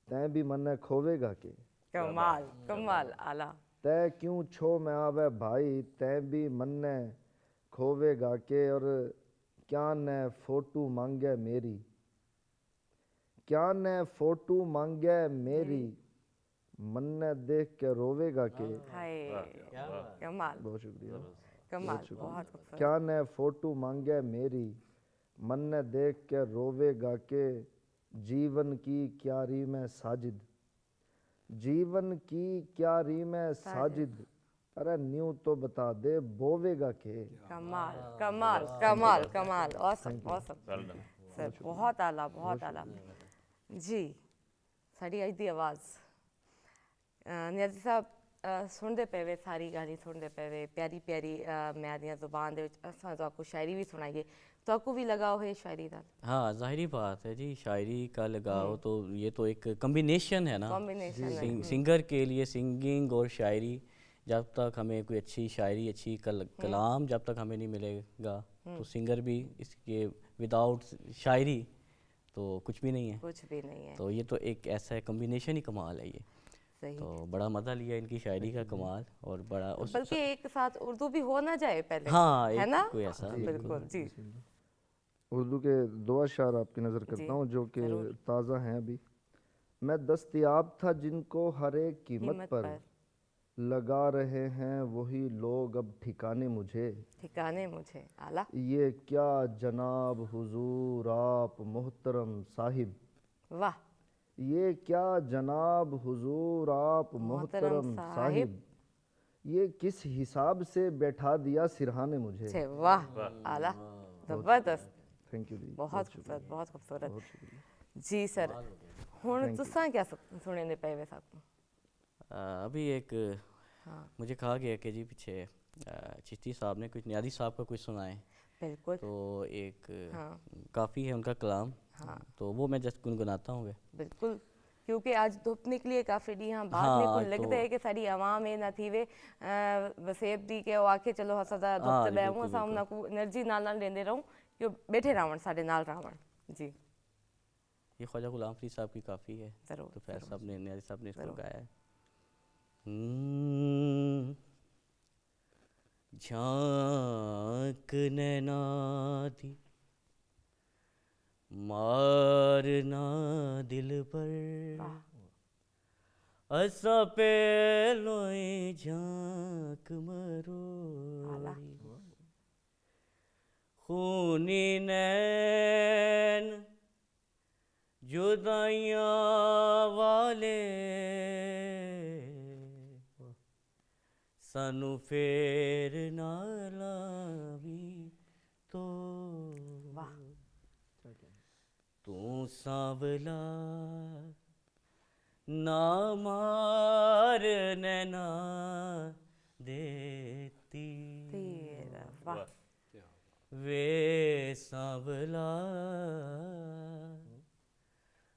तय भी मन खोवेगा के।
कमाल कमाल, आला।
तय क्यों छो में आवे भाई, तय भी मन खोवेगा के, और क्या ने फोटू मांगे मेरी, کیا نے فوٹو مانگے میری مننے دیکھ کے روے گا کہ
ہائے کمال
بہت شکریہ
کمال بہت خوبصورت
کیا نے فوٹو مانگے میری مننے دیکھ کے روے گا کہ جیون کی کیاری میں ساجد جیون کی کیاری میں ساجد ارے نیو تو بتا دے بوے گا کہ
کمال کمال کمال کمال awesome awesome سر بہت اعلیٰ بہت اعلیٰ جی ساڑی اج دی آواز نیازی صاحب سنتے پے وے ساری گانی سنتے پے وے پیاری پیاری میری زبان دے وچ اساں تو آپ کو شاعری بھی سنائیے تو آپ کو بھی لگاؤ ہے شاعری دا
ہاں ظاہری بات ہے جی شاعری کا لگاؤ تو یہ تو ایک کمبینیشن ہے نا
کمبینیشن
سنگر کے لیے سنگنگ اور شاعری جب تک ہمیں کوئی اچھی شاعری اچھی کلام جب تک ہمیں نہیں ملے گا تو سنگر بھی اس کے وداؤٹ شاعری تو کچھ بھی نہیں ہے
کچھ بھی نہیں ہے
تو یہ تو ایک ایسا کمبینیشن ہی کمال ہے یہ
صحیح
تو بڑا مزہ لیا ان کی شاعری کا کمال اور بڑا
بلکہ ایک ساتھ اردو بھی ہونا چاہے پہلے
ہاں
ہے نا
کوئی ایسا
بالکل جی
اردو کے دو اشعار آپ کی نظر کرتا ہوں جو کہ تازہ ہیں ابھی میں دستیاب تھا جن کو ہر ایک قیمت پر لگا رہے ہیں وہی لوگ اب ٹھکانے مجھے
ٹھکانے مجھے اعلیٰ
یہ کیا جناب حضور آپ محترم صاحب
واہ
یہ کیا جناب حضور آپ محترم صاحب یہ کس حساب سے بیٹھا دیا سرہانے مجھے
واہ اعلیٰ زبردست
تھینک یو جی
بہت خوبصورت بہت خوبصورت جی سر ہوں تساں کیا سنے دے پے وے صاحب
ابھی ایک مجھے کہا گیا کہ جی پیچھے چشتی صاحب نے کچھ نیازی صاحب کا کچھ سنائے
بالکل
تو ایک کافی ہے ان کا کلام تو وہ میں جسٹ گنگناتا ہوں
بالکل کیونکہ آج دھوپ نکلی ہے کافی ڈی ہاں بعد میں کچھ لگتا ہے کہ ساری عوام یہ نہ تھی وے وسیب دی کہ وہ آکھے چلو ہسا دھوپ تے بیہوں اساں انہاں کو انرجی نال نال دیندے رہوں کہ بیٹھے راون ساڈے نال راون جی
یہ خواجہ غلام فرید صاحب کی کافی ہے
ضرور
تو فیض صاحب نے نیازی صاحب نے اس کو گایا ہے جھانک نینا دی مارنا دل پر اسا پہلویں جھانک مروڑی خونی نین جدائیاں والے سانو پھر نہ لاوی تو تو سانولا نہ مار نینا دیتی وے سانولا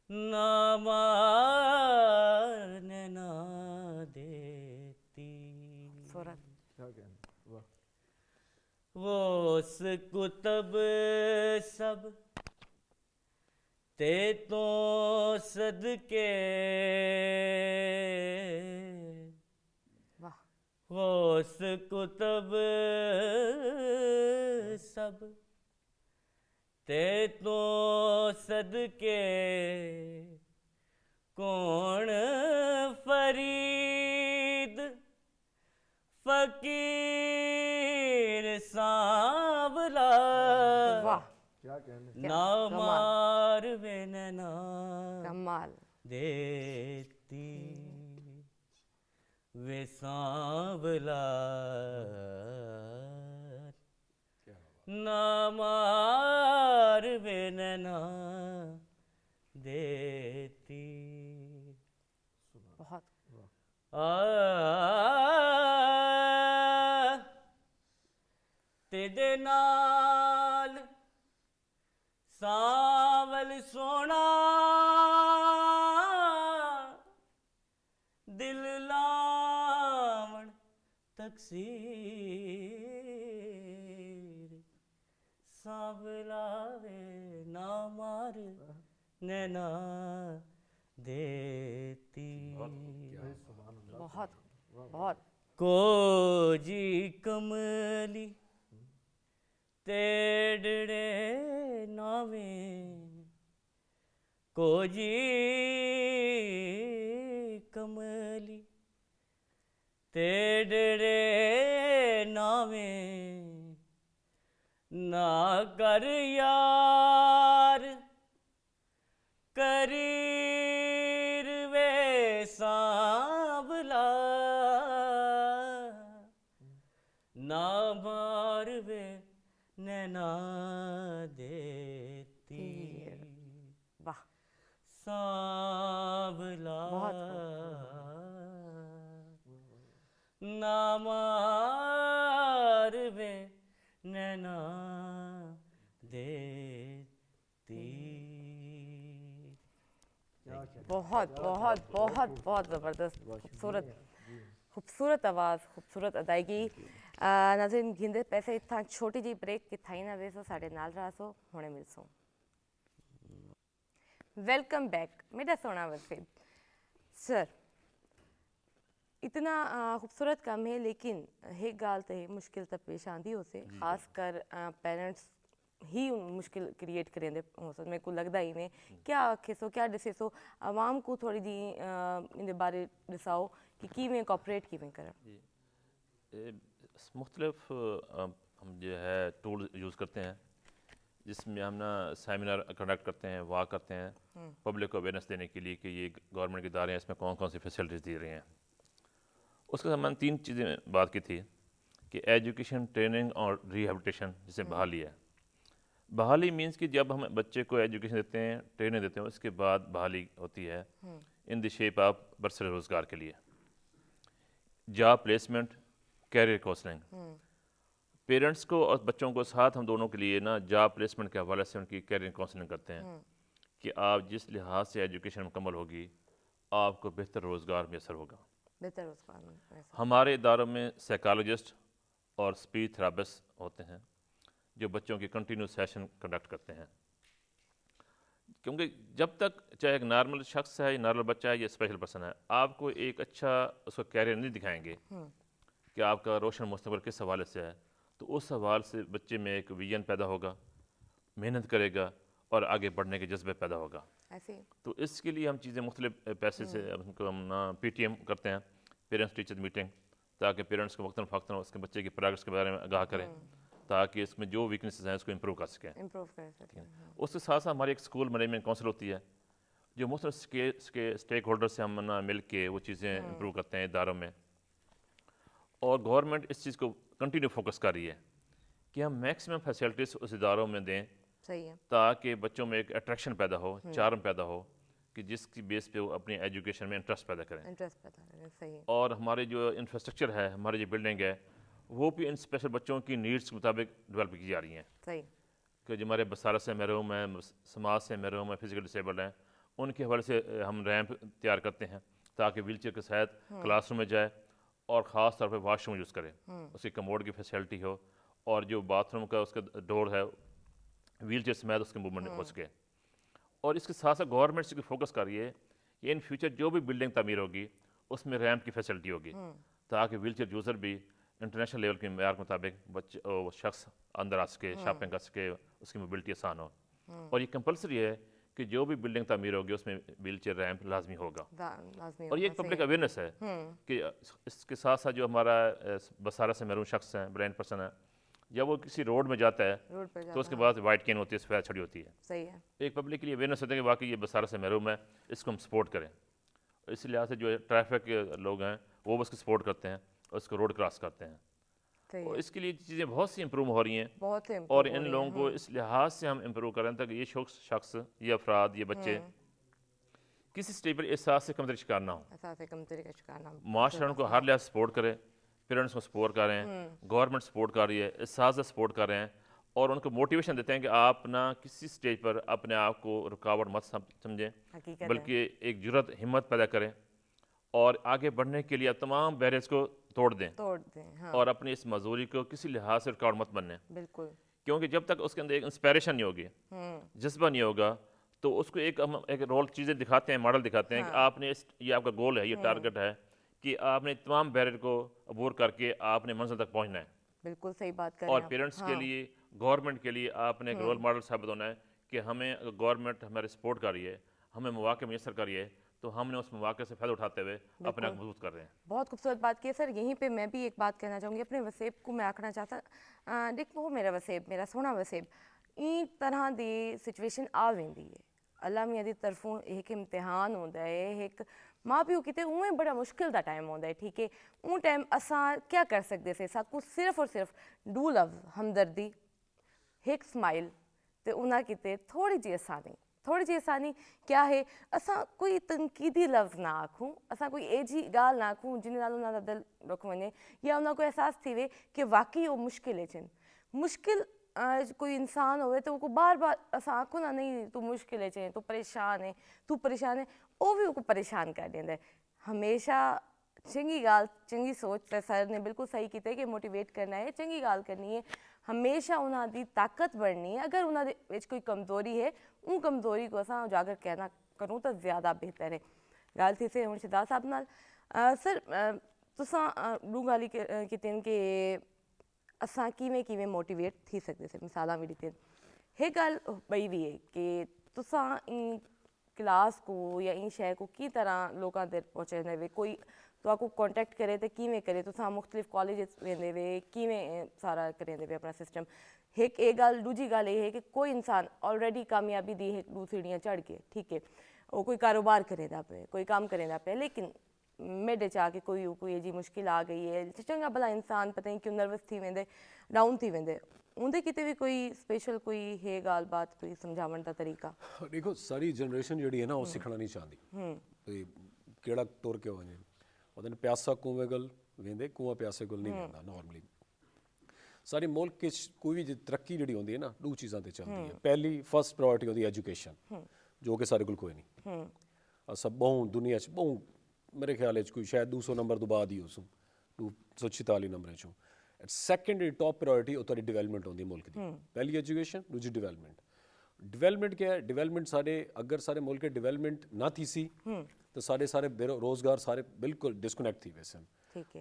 نہ مار نینا دیتی وہ اس کتب سب تے تو صدقے وہ اس کتب سب تے تو صدقے کون فرید فقیر سانولا نہ مار وے نینا
کمال
دیتی وے سانولا نہ مار وے نینا دیتی
بہت
تیرے نال ساول سونا دل لاون تقصیر سانولا وے نہ مار نینا دیتی
بہت بہت
کو جی کملی تیڑڑے ناویں को जी कमली तेरे नामे ना कर यार करीर वे सांवला ना मार वे नैना देती
वाह,
सांवला
बहुत
ना मार वे नैना देती।
बहुत बहुत बहुत बहुत ज़बरदस्त, खूबसूरत खूबसूरत आवाज़, खूबसूरत अदायगी। नाज़रीन गिंदे पैसे इतना छोटी जी ब्रेक कि थाई ना वेसो साढ़े नाल रहा सो होने मिल सो। वेलकम बैक मेरा सोना वसीम सर। इतना खूबसूरत काम है, लेकिन एक गाल तो मुश्किल तो पेश आंदी हो से, खास कर पेरेंट्स ही मुश्किल क्रिएट करें दे हो सकता। मेरे को लगता ही नहीं क्या आखे सो क्या डिसे सो आवाम को थोड़ी जी इन बारे दिसाओ कि किवें कॉपरेट किवें करें।
मुख्तलिफ हम जो है टूल यूज़ करते हैं, जिसमें हम ना सेमिनार कंडक्ट करते हैं, वाक करते हैं पब्लिक को अवेयरनेस देने के लिए कि ये गवर्नमेंट के इदारे हैं, इसमें कौन कौन सी फैसिलिटीज़ दी रही हैं। उसके साथ मैंने 3 चीज़ें बात की थी कि एजुकेशन, ट्रेनिंग और रिहेबिलिटेशन, जिसे बहाली है। बहाली मीन्स कि जब हम बच्चे को एजुकेशन देते हैं, ट्रेनिंग देते हैं, उसके बाद बहाली होती है इन द शेप ऑफ बरसर रोज़गार के लिए, job placement, career counselling. Parents को और बच्चों को साथ हम दोनों के लिए ना जॉब प्लेसमेंट के हवाले से उनकी कैरियर काउंसलिंग करते हैं कि आप जिस लिहाज से एजुकेशन मुकम्मल होगी आपको बेहतर रोज़गार मैसर होगा।
बेहतर रोज़गार
हमारे इदारों में साइकोलॉजिस्ट और स्पीच थेरापिस्ट होते हैं जो बच्चों की कंटिन्यूस सेशन कंडक्ट करते हैं, क्योंकि जब तक चाहे एक नॉर्मल शख्स है या नॉर्मल बच्चा है या स्पेशल पर्सन है, आपको एक अच्छा उसका कैरियर नहीं दिखाएंगे कि आपका रोशन मुस्तकबिल किस हवाले से है, तो उस हवाले से बच्चे में एक विजन पैदा होगा, मेहनत करेगा और आगे बढ़ने के जज्बे पैदा होगा।
ऐसे
तो इसके लिए हम चीज़ें मुख्तलिफ पैसे से उनको हम ना PTM करते हैं, पेरेंट्स टीचर मीटिंग, ताकि पेरेंट्स को वक्तन फ़क्तन उसके बच्चे की प्रोग्रेस के बारे में आगाह करें ताकि इसमें जो वीकनेसेस हैं उसको इम्प्रूव कर सकें।
इम्प्रूव कर सकें।
उसके साथ साथ हमारी एक स्कूल मैनेजमेंट काउंसिल होती है जो मुख्तलिफ स्टेक होल्डर से हम ना मिल के वो चीज़ें इम्प्रूव करते हैं इदारों में। और गवर्नमेंट इस चीज़ को कंटिन्यू फोकस कर रही है कि हम मैक्सिमम फैसिलिटीज़ उस इदारों में दें
सही है।
ताकि बच्चों में एक अट्रैक्शन पैदा हो, चार्म पैदा हो कि जिसकी बेस पे वो अपनी एजुकेशन में इंटरेस्ट पैदा करें।
इंटरेस्ट पैदा करें, सही है।
और हमारे जो इंफ्रास्ट्रक्चर है, हमारी जो बिल्डिंग है, वो भी इन स्पेशल बच्चों की नीड्स के मुताबिक डेवलप की जा रही हैं
सही
कि जो हमारे बसारत से महरूम हैं, समाज से महरूम हैं, फिजिकल डिसेबल्ड हैं, उनके हवाले से हम रैंप तैयार करते हैं ताकि व्हील चेयर के साथ क्लासरूम में जाए और ख़ास तौर पर वॉशरूम यूज़ करें, उसकी कमोड की फैसिलिटी हो और जो बाथरूम का उसका डोर है व्हील चेयर समेत उसकी मूवमेंट हो सके। और इसके साथ साथ गवर्नमेंट से फोकस कर रही है कि इन फ्यूचर जो भी बिल्डिंग तमीर होगी उसमें रैंप की फैसिलिटी होगी ताकि व्हील चेयर यूज़र भी इंटरनेशनल लेवल के मैयार के मुताबिक बच्चे वो शख्स अंदर आ सके, शॉपिंग कर सके, उसकी मोबिलिटी आसान हो। और ये कंपलसरी है कि जो भी बिल्डिंग तमीर होगी उसमें व्हील चेयर रैंप लाजमी होगा।
लाजमी
और ये एक पब्लिक अवेयरनेस है कि इसके साथ साथ जो हमारा बसारा से महरूम शख्स है, ब्लाइंड पर्सन है, जब वो किसी रोड में जाता है
रोड पर
तो उसके बाद वाइट कैन होती है, सफ़ेद छड़ी होती है।
सही है।
एक पब्लिक के लिए अवेयरनेस होता है कि वाकई ये बसारा से महरूम है, इसको हम सपोर्ट करें। इस लिहाज से जो ट्रैफिक के लोग हैं वो उसको सपोर्ट करते हैं और उसको रोड क्रॉस करते हैं।
सही
और
है।
इसके लिए चीज़ें बहुत सी इम्प्रूव हो रही हैं
बहुत से
और इन लोगों को इस लिहाज से हम इम्प्रूव करें ताकि ये शख्स, ये अफराद, ये बच्चे किसी स्टेज पर एहसास से कमतरी शिकार ना हो।
एहसास कमतरी का शिकार ना
माशरा उनको हर लिहाज सपोर्ट करे, पेरेंट्स को सपोर्ट कर रहे हैं, गवर्नमेंट सपोर्ट कर रही है, एहसास से सपोर्ट कर रहे हैं और उनको मोटिवेशन देते हैं कि आप ना किसी स्टेज पर अपने आप को रुकावट मत समझें,
हकीकत है।
बल्कि एक जुर्रत हिम्मत पैदा करें और आगे बढ़ने के लिए आप तमाम बैरियर्स को तोड़ दें
तोड़ दें। हाँ
और अपनी इस मजदूरी को किसी लिहाज से रुकावट मत बनने,
बिल्कुल।
क्योंकि जब तक उसके अंदर एक इंस्पायरेशन नहीं होगी, जज्बा नहीं होगा, तो उसको हम एक रोल चीज़ें दिखाते हैं, मॉडल दिखाते हैं कि आपने ये आपका गोल है, ये टारगेट है कि आपने तमाम बैरियर को अबूर करके आपने मंजिल तक पहुंचना है।
बिल्कुल सही बात कर
और
रहे हैं
पेरेंट्स के लिए, गवर्नमेंट के लिए आपने एक रोल मॉडल साबित होना है कि हमें गवर्नमेंट हमारे सपोर्ट कर रही है, हमें मौके मैसर करिए तो हमने उस मौके से फ़ायदा उठाते हुए अपने आप मजबूत कर रहे हैं।
बहुत खूबसूरत बात की है सर। यहीं पे मैं भी एक बात कहना चाहूँगी, अपने वसेब को मैं आखना चाहता देखो मेरा वसेब, मेरा सोहना वसेब ई तरह की सिचुएशन आ वेंदी है। अल्लाह मियां दी तरफों एक इम्तिहान होंदा है, एक माँ प्यो किते उवें बड़ा मुश्किल दा टाइम होंदा है, ठीक है। उन टाइम असां क्या कर सकते थे, साकू सिर्फ और सिर्फ डू लव, हमदर्दी, एक स्माइल ते उन्हां किते थोड़ी जी आसानी, थोड़ी जी आसानी क्या है, असां कोई तनकीदी लफ्ज़ ना आखूं, असां कोई एजी गाल ना आखूं जिन नाल उन्हां दा दिल रुक वञे या उन्हां को एहसास थी वे कि वाकई वो मुश्किल च मुश्किल कोई इंसान होवे तो उनको बार बार असां आखो ना नहीं तू मुश्किल च तू परेशान है, तू परेशान है, वो भी उनको परेशान कर देंदा है। हमेशा चंगी गाल, चंगी सोच, ते सर ने बिल्कुल सही किया कि मोटिवेट करना है, चंगी गाल करनी है, हमेशा उन्हां दी ताकत बढ़नी है। अगर उन्हां दे विच कोई कमज़ोरी है, उन कमज़ोरी को असां उजागर कहना करूँ तो ज़्यादा बेहतर है। गाल थी से हुण शिदात साहब नाल सर तुसां दू गाली कीतियां कि असां किवें किवें मोटिवेट थी सकदे से, मिसालां भी दित्तियां। एक गल बई भी है कि तुसां इन क्लास को या इन शय को की तरह लोकां तक पहुँचांदे वे, कोई तुहाकू कॉन्टैक्ट करे तो किवें करे, तुसां मुख्तलिफ कॉलेज वेंदे वे, किवें सारा करेंदे वे अपना सिस्टम। एक ये गल, दूजी गल ये है कि कोई इंसान ऑलरेडी कामयाबी दी एक दो सीढ़ियाँ चढ़ के, ठीक है, वो कोई कारोबार करेंदा पे, कोई काम करेंदा पे, लेकिन मिड च आके कोई जी मुश्किल आ गई है, चंगा भला इंसान पता नहीं क्यों नर्वस थी वेंदे, डाउन थी वेंदे, उंदे किते भी कोई स्पेशल कोई है गाल बात, कोई समझावन दा तरीका?
देखो सारी जनरेशन जिहड़ी है ना वो सीखना नहीं चाहती भी केड़ा तुर के वञे, ਉਹਦੇ ਨੇ ਪਿਆਸਾ ਕੂਵੇਂ ਗਲ ਵੇਂਦੇ ਕੂਆ ਪਿਆਸੇ ਗਲ ਨਹੀਂ ਵੇਂਦਾ। ਨਾਰਮਲੀ ਸਾਰੇ ਮੁਲਕ ਵਿੱਚ ਕੋਈ ਵੀ ਤਰੱਕੀ ਜਿਹੜੀ ਹੁੰਦੀ ਹੈ ਨਾ ਦੋ ਚੀਜ਼ਾਂ ਤੇ ਚੱਲਦੀ ਹੈ। ਪਹਿਲੀ ਫਸਟ ਪ੍ਰਾਇੋਰਟੀ ਹੁੰਦੀ ਐਜੂਕੇਸ਼ਨ, ਜੋ ਕਿ ਸਾਡੇ ਕੋਲ ਕੋਈ ਨਹੀਂ। ਅਸਾਂ ਬਹੁ ਦੁਨੀਆ 'ਚ ਬਹੁ ਮੇਰੇ ਖਿਆਲ ਵਿੱਚ ਕੋਈ ਸ਼ਾਇਦ 200 ਨੰਬਰ ਤੋਂ ਬਾਅਦ ਹੀ ਉਸ 246 ਨੰਬਰਾਂ 'ਚੋਂ। ਸੈਕੰਡ ਟੌਪ ਪ੍ਰਾਇੋਰਟੀ ਉਹ ਤੁਹਾਡੀ ਡਿਵੈਲਪਮੈਂਟ ਹੁੰਦੀ ਮੁਲਕ ਦੀ। ਪਹਿਲੀ ਐਜੂਕੇਸ਼ਨ, ਦੂਜੀ ਡਿਵੈਲਪਮੈਂਟ। ਡਿਵੈਲਪਮੈਂਟ क्या है, डिवेलपमेंट सारे अगर सारे मुल्क के डिवेलपमेंट ना थी सी तो सारे बेरोजगार सारे बिल्कुल डिस्कनेक्ट थी वैसे।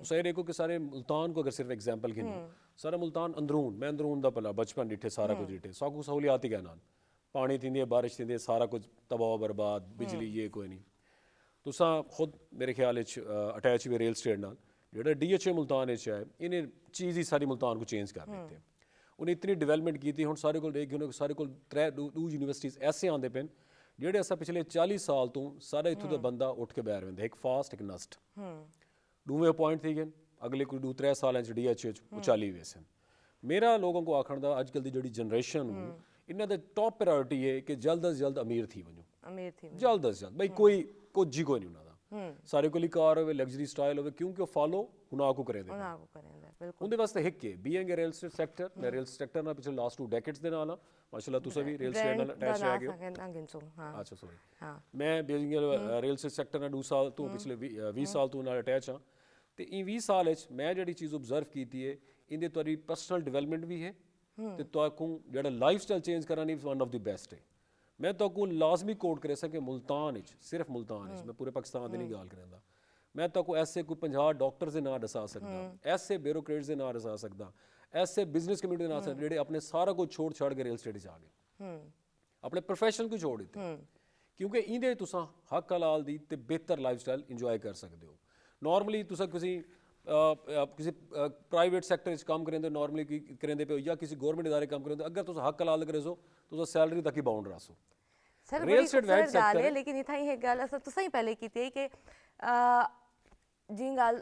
सही देखो कि सारे मुल्तान को अगर सिर्फ एग्जाम्पल गिनो, सारा मुल्तान अंदरून, मैं अंदरून दा भला बचपन डिठे सारा कुछ डिठे, साकू सहूलियात ही कहना, पानी थी बारिश थी सारा कुछ तबाह बर्बाद, बिजली ये कोई नहीं। तुसा खुद मेरे ख्याल अटैच हुए रेल स्टेट नाल, जेड़ा DHA मुल्तान है इन्हें चीज़ ही सारी मुल्तान को चेंज कर देते। उन्हें इतनी डिवेलपमेंट की थी, हुण सारे कोल देख उन्हें सारे कोल दो यूनिवर्सिटीज़ ऐसे आते पे ਜਿਹੜੇ ਅਸਾਂ ਪਿਛਲੇ 40 ਸਾਲ ਤੋਂ ਸਾਰਾ ਇੱਥੋਂ ਦਾ ਬੰਦਾ ਉੱਠ ਕੇ ਬੈਠ ਰਹਿੰਦਾ, ਇੱਕ ਫਾਸਟ ਇੱਕ ਨਸਟ ਦੋਵੇਂ ਅਪਾਇੰਟ ਥੀ ਗਏ ਅਗਲੇ ਕੋਈ 2-3 ਸਾਲਾਂ 'ਚ DHA 'ਚ ਉਹ 40 ਵੇਸਨ। ਮੇਰਾ ਲੋਕਾਂ को ਆਖਣ ਦਾ ਅੱਜ ਕੱਲ੍ਹ ਦੀ ਜਿਹੜੀ ਜਨਰੇਸ਼ਨ ਨੂੰ ਇਹਨਾਂ ਦਾ ਟੌਪ ਪ੍ਰਾਇੋਰਟੀ ਹੈ ਕਿ ਜਲਦ ਅਜ਼ ਜਲਦ ਅਮੀਰ ਥੀ ਵञो,
अमीर थी
ਜਲਦ ਅਜ਼ ਜਲਦ। ਬਈ ਕੋਈ ਕੁਝ ਹੀ ਕੋਈ ਨਹੀਂ ਉਹਨਾਂ ਦਾ, ਸਾਰੇ ਕੋਲ ਹੀ ਕਾਰ ਹੋਵੇ, ਲਗਜ਼ਰੀ ਸਟਾਈਲ ਹੋਵੇ, ਕਿਉਂਕਿ ਉਹ ਫਾਲੋ ਹੁਣਾ ਕੋ ਕਰੇ ਦੇ
उन्हां को करेंदा बिल्कुल।
ਉਹਦੇ ਵਾਸਤੇ ਹਿੱਕ ਹੈ being a real estate sector. ਮੈਂ ਰੀਅਲ ਸੈਕਟਰ ਨਾਲ ਪਿਛਲੇ ਲਾਸਟ 2 ਡੈਕੇਡਸ ਦੇ ਨਾਲ ਆ ਮਾਸ਼ਾਅੱਲਾ। ਤੁਸੀਂ ਵੀ ਰੀਅਲ ਸਟੇਟ ਨਾਲ ਅਟੈਚ ਰਹਿ ਗਏ ਹੋ?
हाँ
ਅੱਛਾ ਸੌਰੀ। ਮੈਂ ਬੀਇੰਗ ਰੀਅਲ ਸਟੇਟ ਸੈਕਟਰ ਨਾਲ 2 ਸਾਲ ਤੋਂ ਪਿਛਲੇ 20 ਸਾਲ ਤੋਂ ਨਾਲ ਅਟੈਚ ਹਾਂ। ਤੇ ਇਹ 20 ਸਾਲ ਵਿੱਚ ਮੈਂ ਜਿਹੜੀ ਚੀਜ਼ ਆਬਜ਼ਰਵ ਕੀਤੀ ਹੈ ਇਹਦੇ ਤੁਹਾਡੀ ਪਰਸਨਲ ਡਿਵੈਲਪਮੈਂਟ ਵੀ ਹੈ ਤੇ ਤੁਹਾਨੂੰ ਜਿਹੜਾ ਲਾਈਫ ਸਟਾਈਲ ਚੇਂਜ ਕਰਨੀ ਵਨ ਆਫ ਦੀ ਬੈਸਟ ਹੈ। ਮੈਂ ਤੁਹਾਨੂੰ ਲਾਜ਼ਮੀ ਕੋਟ ਕਰ ਸਕਾਂ ਮੁਲਤਾਨ ਵਿੱਚ, ਸਿਰਫ ਮੁਲਤਾਨ ਵਿੱਚ, ਮੈਂ ਪੂਰੇ ਪਾਕਿਸਤਾਨ ਦੀ ਨਹੀਂ ਗੱਲ ਕਰਦਾ, मैं तो को ऐसे कोई 50 डॉक्टर्स के नाम दसा सकता, ऐसे ब्यूरोक्रेट्स के नाम दसा सकता, ऐसे बिजनेस कम्युनिटी के नाम सकता ਜਿਹੜੇ अपने सारा कुछ छोड़ छाड़ के रेल स्टेट आ गए, अपने प्रोफैशन को छोड़ दिते, क्योंकि ਇਹਦੇ ਤੁਸੀਂ ਹੱਕ ਹਲਾਲ ਦੀ ਤੇ ਬਿਹਤਰ ਲਾਈਫ ਸਟਾਈਲ ਇੰਜੋਏ ਕਰ ਸਕਦੇ ਹੋ। ਨਾਰਮਲੀ ਤੁਸੀਂ किसी प्राइवेट सैक्टर काम करेंगे, नॉर्मली करेंगे पे या किसी गवर्नमेंट इदारे काम करेंगे, अगर तुम हक हलाल करे सो तो सैलरी तक ही बाउंड रहो।
सर रियल स्टेट वैट सेक्टर है, लेकिन इतना ही एक गल अस तुसां ही पहले की कि जी गल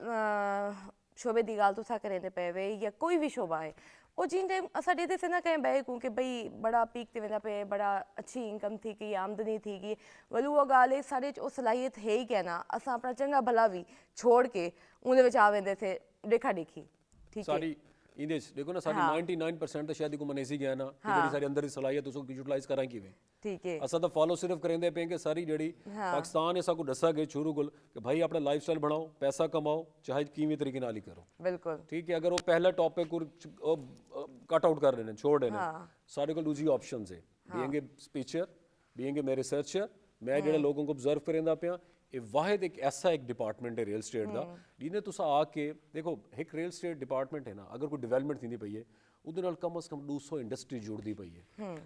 शोबे की गल तुसा करेंदे पे वे या कोई भी शोबा है वो जिन टाइम असा डेदे से ना कहें बह क्योंकि बई बड़ा पीक ते वेंदा पे, बड़ा अच्छी इनकम थी कि आमदनी थी कि वलू वो गल है साढ़े च सलाहियत है ही कहना असा अपना चंगा भला भी छोड़ के उहदे विच आ वेंदे थे देखा देखी। ठीक है
सारी ਇਹਦੇ ਦੇਖੋ ਨਾ ਸਾਡੀ 99% ਤਾਂ ਸ਼ਾਇਦ ਕੋਈ ਮਨੇਸੀ ਗਿਆ ਨਾ ਕਿ ਜਿਹੜੀ ਸਾਡੀ ਅੰਦਰ ਦੀ ਸਲਾਹੀਅਤ ਉਸ ਨੂੰ ਯੂਟਿਲਾਈਜ਼ ਕਰਾਂ ਕਿਵੇਂ।
ठीक है
ਅਸਾਂ ਤਾਂ ਫਾਲੋ ਸਿਰਫ ਕਰਿੰਦੇ ਪਏ ਕਿ ਸਾਰੀ ਜਿਹੜੀ ਪਾਕਿਸਤਾਨ ਹੈ ਸਾਕੂ ਦੱਸਾਂਗੇ ਸ਼ੁਰੂ ਕੋਲ ਕਿ ਭਾਈ ਆਪਣਾ ਲਾਈਫ ਸਟਾਈਲ ਬਣਾਓ, ਪੈਸਾ ਕਮਾਓ, ਚਾਹੇ ਕਿਵੇਂ ਤਰੀਕੇ ਨਾਲ ਹੀ ਕਰੋ।
बिल्कुल
ठीक है अगर वो पहला टॉपिक कट आउट कर देने छोड़ देने सारे को दूसरी ऑप्शंस है being a speaker, being a researcher. मैं ਜਿਹੜੇ ਲੋਕਾਂ को ऑब्जर्व करेंदा ਪਿਆ ਇਹ ਵਾਹਿਦ ਇੱਕ ਐਸਾ ਇੱਕ ਡਿਪਾਰਟਮੈਂਟ ਹੈ ਰੀਅਲ ਸਟੇਟ ਦਾ ਜਿਹਨੇ ਤੁਸੀਂ ਆ ਕੇ ਦੇਖੋ ਇੱਕ ਰੀਅਲ ਸਟੇਟ ਡਿਪਾਰਟਮੈਂਟ ਹੈ ਨਾ, ਅਗਰ ਕੋਈ ਡਿਵੈਲਪਮੈਂਟ ਥੀਂਦੀ ਪਈ ਹੈ ਉਹਦੇ ਨਾਲ ਕਮ ਸੇ ਕਮ 200 ਇੰਡਸਟਰੀ ਜੁੜਦੀ ਪਈ ਹੈ।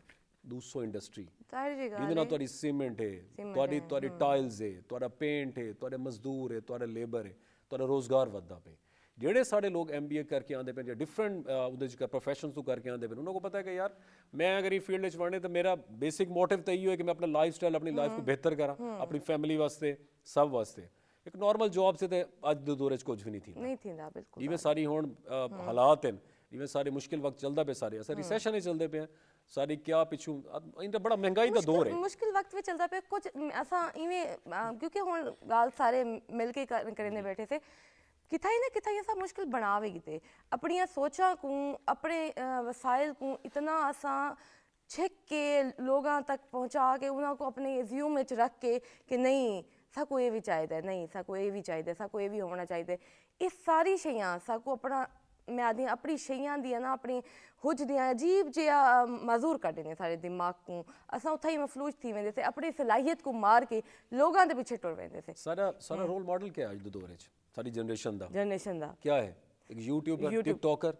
200 ਇੰਡਸਟਰੀ
ਜ਼ਾਹਿਰ ਜੀ
ਜਿਹਦੇ
ਗੱਲ
ਨਾਲ
ਹੈ।
ਤੁਹਾਡੀ ਸੀਮੈਂਟ ਹੈ, ਤੁਹਾਡੀ ਟਾਇਲਸ ਹੈ, ਤੁਹਾਡਾ ਪੇਂਟ ਹੈ, ਤੁਹਾਡੇ ਮਜ਼ਦੂਰ ਹੈ, ਤੁਹਾਡਾ ਲੇਬਰ ਹੈ, ਤੁਹਾਡਾ ਰੋਜ਼ਗਾਰ ਵੱਧਦਾ ਪਏ। ਜਿਹੜੇ ਸਾਡੇ ਲੋਕ MBA ਕਰਕੇ ਆਉਂਦੇ ਪਏ ਜਾਂ ਡਿਫਰੈਂਟ ਉਹਦੇ 'ਚ ਪ੍ਰੋਫੈਸ਼ਨਸ ਤੋਂ ਕਰਕੇ ਆਉਂਦੇ ਪਏ, ਉਹਨਾਂ को पता है कि यार मैं अगर ਇਹ ਫੀਲਡ 'ਚ ਵੜਨੇ ਤਾਂ ਮੇਰਾ ਬੇਸਿਕ ਮੋਟਿਵ ਤਾਂ ਇਹੋ ਹੈ ਕਿ ਮੈਂ ਆਪਣਾ ਲਾਈਫ ਸਟਾਈਲ ਆਪਣੀ ਲਾਈਫ ਨੂੰ ਬਿਹਤਰ ਕਰਾਂ, ਆਪਣੀ ਫੈਮਿਲੀ ਵਾਸਤੇ, ਸਭ ਵਾਸਤੇ। ਇੱਕ ਨਾਰਮਲ ਜੌਬ ਸੇ ਤੇ ਅੱਜ ਦੇ ਦੌਰ 'ਚ ਕੁਝ ਵੀ ਨਹੀਂ ਥी
ਨਹੀਂ ਥੀਂਦਾ ਬਿਲਕੁਲ।
ਜਿਵੇਂ ਸਾਰੀ ਹੁਣ ਹਾਲਾਤ ਹਨ, ਜਿਵੇਂ ਸਾਰੇ ਮੁਸ਼ਕਿਲ ਵਕਤ ਚੱਲਦਾ ਪਿਆ, ਸਾਰੇ ਅਸਰ ਰਿਸੈਸ਼ਨ ਹੀ ਚੱਲਦੇ ਪਏ, ਸਾਰੀ ਕਿਆ ਪਿੱਛੂ ਇਹਦਾ ਬੜਾ ਮਹਿੰਗਾਈ ਦਾ ਦੌਰ ਹੈ।
ਮੁਸ਼ਕਿਲ ਵਕਤ ਵਿੱਚ ਚੱਲਦਾ ਪਿਆ ਕੁਝ ਅਸਾਂ ਇਵੇਂ ਕਿਉਂਕਿ ਹੁਣ ਗੱਲ ਸਾਰੇ ਮਿਲ ਕੇ ਕਰਨੇ ਬੈਠੇ ਸੇ ਕਿਥਾਈ ਨਾ ਕਿਥਾਈ ਅਸਾਂ ਮੁਸ਼ਕਿਲ ਬਣਾਵੇਗੀ ਤੇ ਆਪਣੀਆਂ ਸੋਚਾਂ ਨੂੰ ਆਪਣੇ ਵਸਾਇਲ ਨੂੰ ਇਤਨਾ ਅਸਾਂ ਛਿੱਕ ਕੇ ਲੋਕਾਂ ਤੱਕ ਪਹੁੰਚਾ ਕੇ ਉਹਨਾਂ को ਆਪਣੇ ਰਿਜ਼ਿਊਮ ਵਿੱਚ ਰੱਖ ਕੇ ਕਿ ਨਹੀਂ ਸਾਕੂ ਇਹ ਵੀ ਚਾਹੀਦਾ, ਨਹੀਂ ਸਾਕੂ ਇਹ ਵੀ ਚਾਹੀਦਾ, ਸਾਕੂ ਇਹ ਵੀ ਹੋਣਾ ਚਾਹੀਦਾ। ਇਹ ਸਾਰੀ ਸ਼ਈਆਂ ਸਾਕੂ ਆਪਣਾ ਮੈਂ ਆਦੀ ਆਪਣੀ ਸ਼ਈਆਂ ਦੀਆਂ ਨਾ ਆਪਣੀ ਹੁਜ ਦੀਆਂ ਅਜੀਬ ਜਿਹਾ ਮਾਜ਼ੂਰ ਕੱਢਦੇ ਨੇ ਸਾਡੇ ਦਿਮਾਗ ਨੂੰ। ਅਸਾਂ ਉੱਥੇ ਹੀ ਮਫਲੂਜ ਥੀ ਵੈਂਦੇ ਸੇ ਆਪਣੀ ਸਲਾਹੀਅਤ ਨੂੰ ਮਾਰ ਕੇ ਲੋਕਾਂ ਦੇ ਪਿੱਛੇ ਟੁਰ ਵੈਂਦੇ ਸੇ।
ਸਾਰਾ ਰੋਲ ਮਾਡਲ ਕਿਆ ਹੈ ਅੱਜ ਦੇ ਦੌਰ 'ਚ ਸਾਡੀ ਜਨਰੇਸ਼ਨ ਦਾ क्या है? एक यूट्यूबर, टिकटॉकर,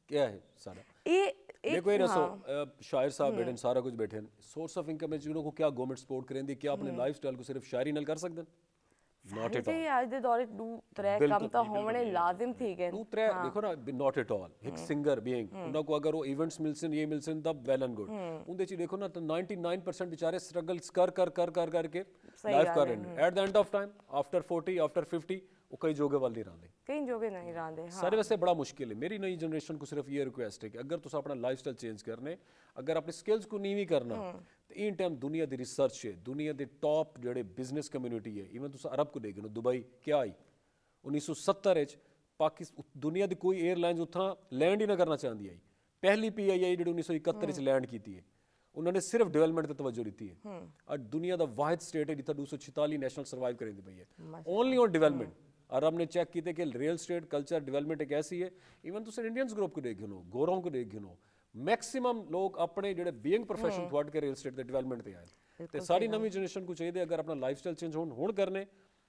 क्या है सारा? देखो ये रसो शायर साहब बैठे सारा कुछ बैठे सोर्स ऑफ इनकम है जिन्हों को क्या गवर्नमेंट सपोर्ट करेंदी, क्या अपने लाइफस्टाइल को सिर्फ शायरी नाल कर सकते हैं? Not at all.
ਅੱਜ ਦੇ ਦੌਰ 'ਚ 2-3 ਕੰਮ ਤਾਂ ਹੋਣੇ ਲਾਜ਼ਮ ਥੀ ਗਏ।
दो त्रै देखो ना, not at all। एक सिंगर बीइंग उन्हों को अगर वो इवेंट्स मिलसन, ये मिलसन, तब वेल एंड गुड। उनदे च देखो ना तो 99% बेचारे स्ट्रगल्स कर के लाइफ कर रहे हैं। At the end of time after 40 after 50 वो कई जोगे वाल नहीं रहांदे,
ਕਈ ਜੋਗੇ ਨਹੀਂ ਰਹਿੰਦੇ।
सारे वास्ते बड़ा मुश्किल है। मेरी नई जनरेशन को सिर्फ ये रिक्वेस्ट है कि अगर तुम अपना लाइफ स्टाइल चेंज करने, अगर अपने स्किल्स को नीवी करना, तो इन टाइम दुनिया की रिसर्च है, दुनिया के टॉप जोड़े बिजनेस कम्यूनिटी है, इवन तुम अरब को देख लो, दुबई क्या आई 1970 पाकिस्तान दुनिया की कोई एयरलाइंस उत्थां लैंड ही ना करना चाहती आई। पहली PII जी 1971 लैंड की है, उन्होंने सिर्फ डेवलपमेंट पर तवज्जो दी है। और दुनिया का वाहिद स्टेट है जितना 246 नेशनल सर्वाइव करेंदी पई है ओनली ऑन डेवलपमेंट। और हमने चेक किए कि रियल स्टेट कल्चर डेवलपमेंट एक ऐसी है, इवन तुम इंडियंस ग्रुप को देख लो, गोरों को देख लो, मैक्सिमम लोग अपने जो बीइंग प्रोफेशन थोड़ के रियल स्टेट के डेवलपमेंट पे आए। तो सारी नवी जनरेशन को चाहिए अगर अपना लाइफ स्टाइल चेंज होण करने,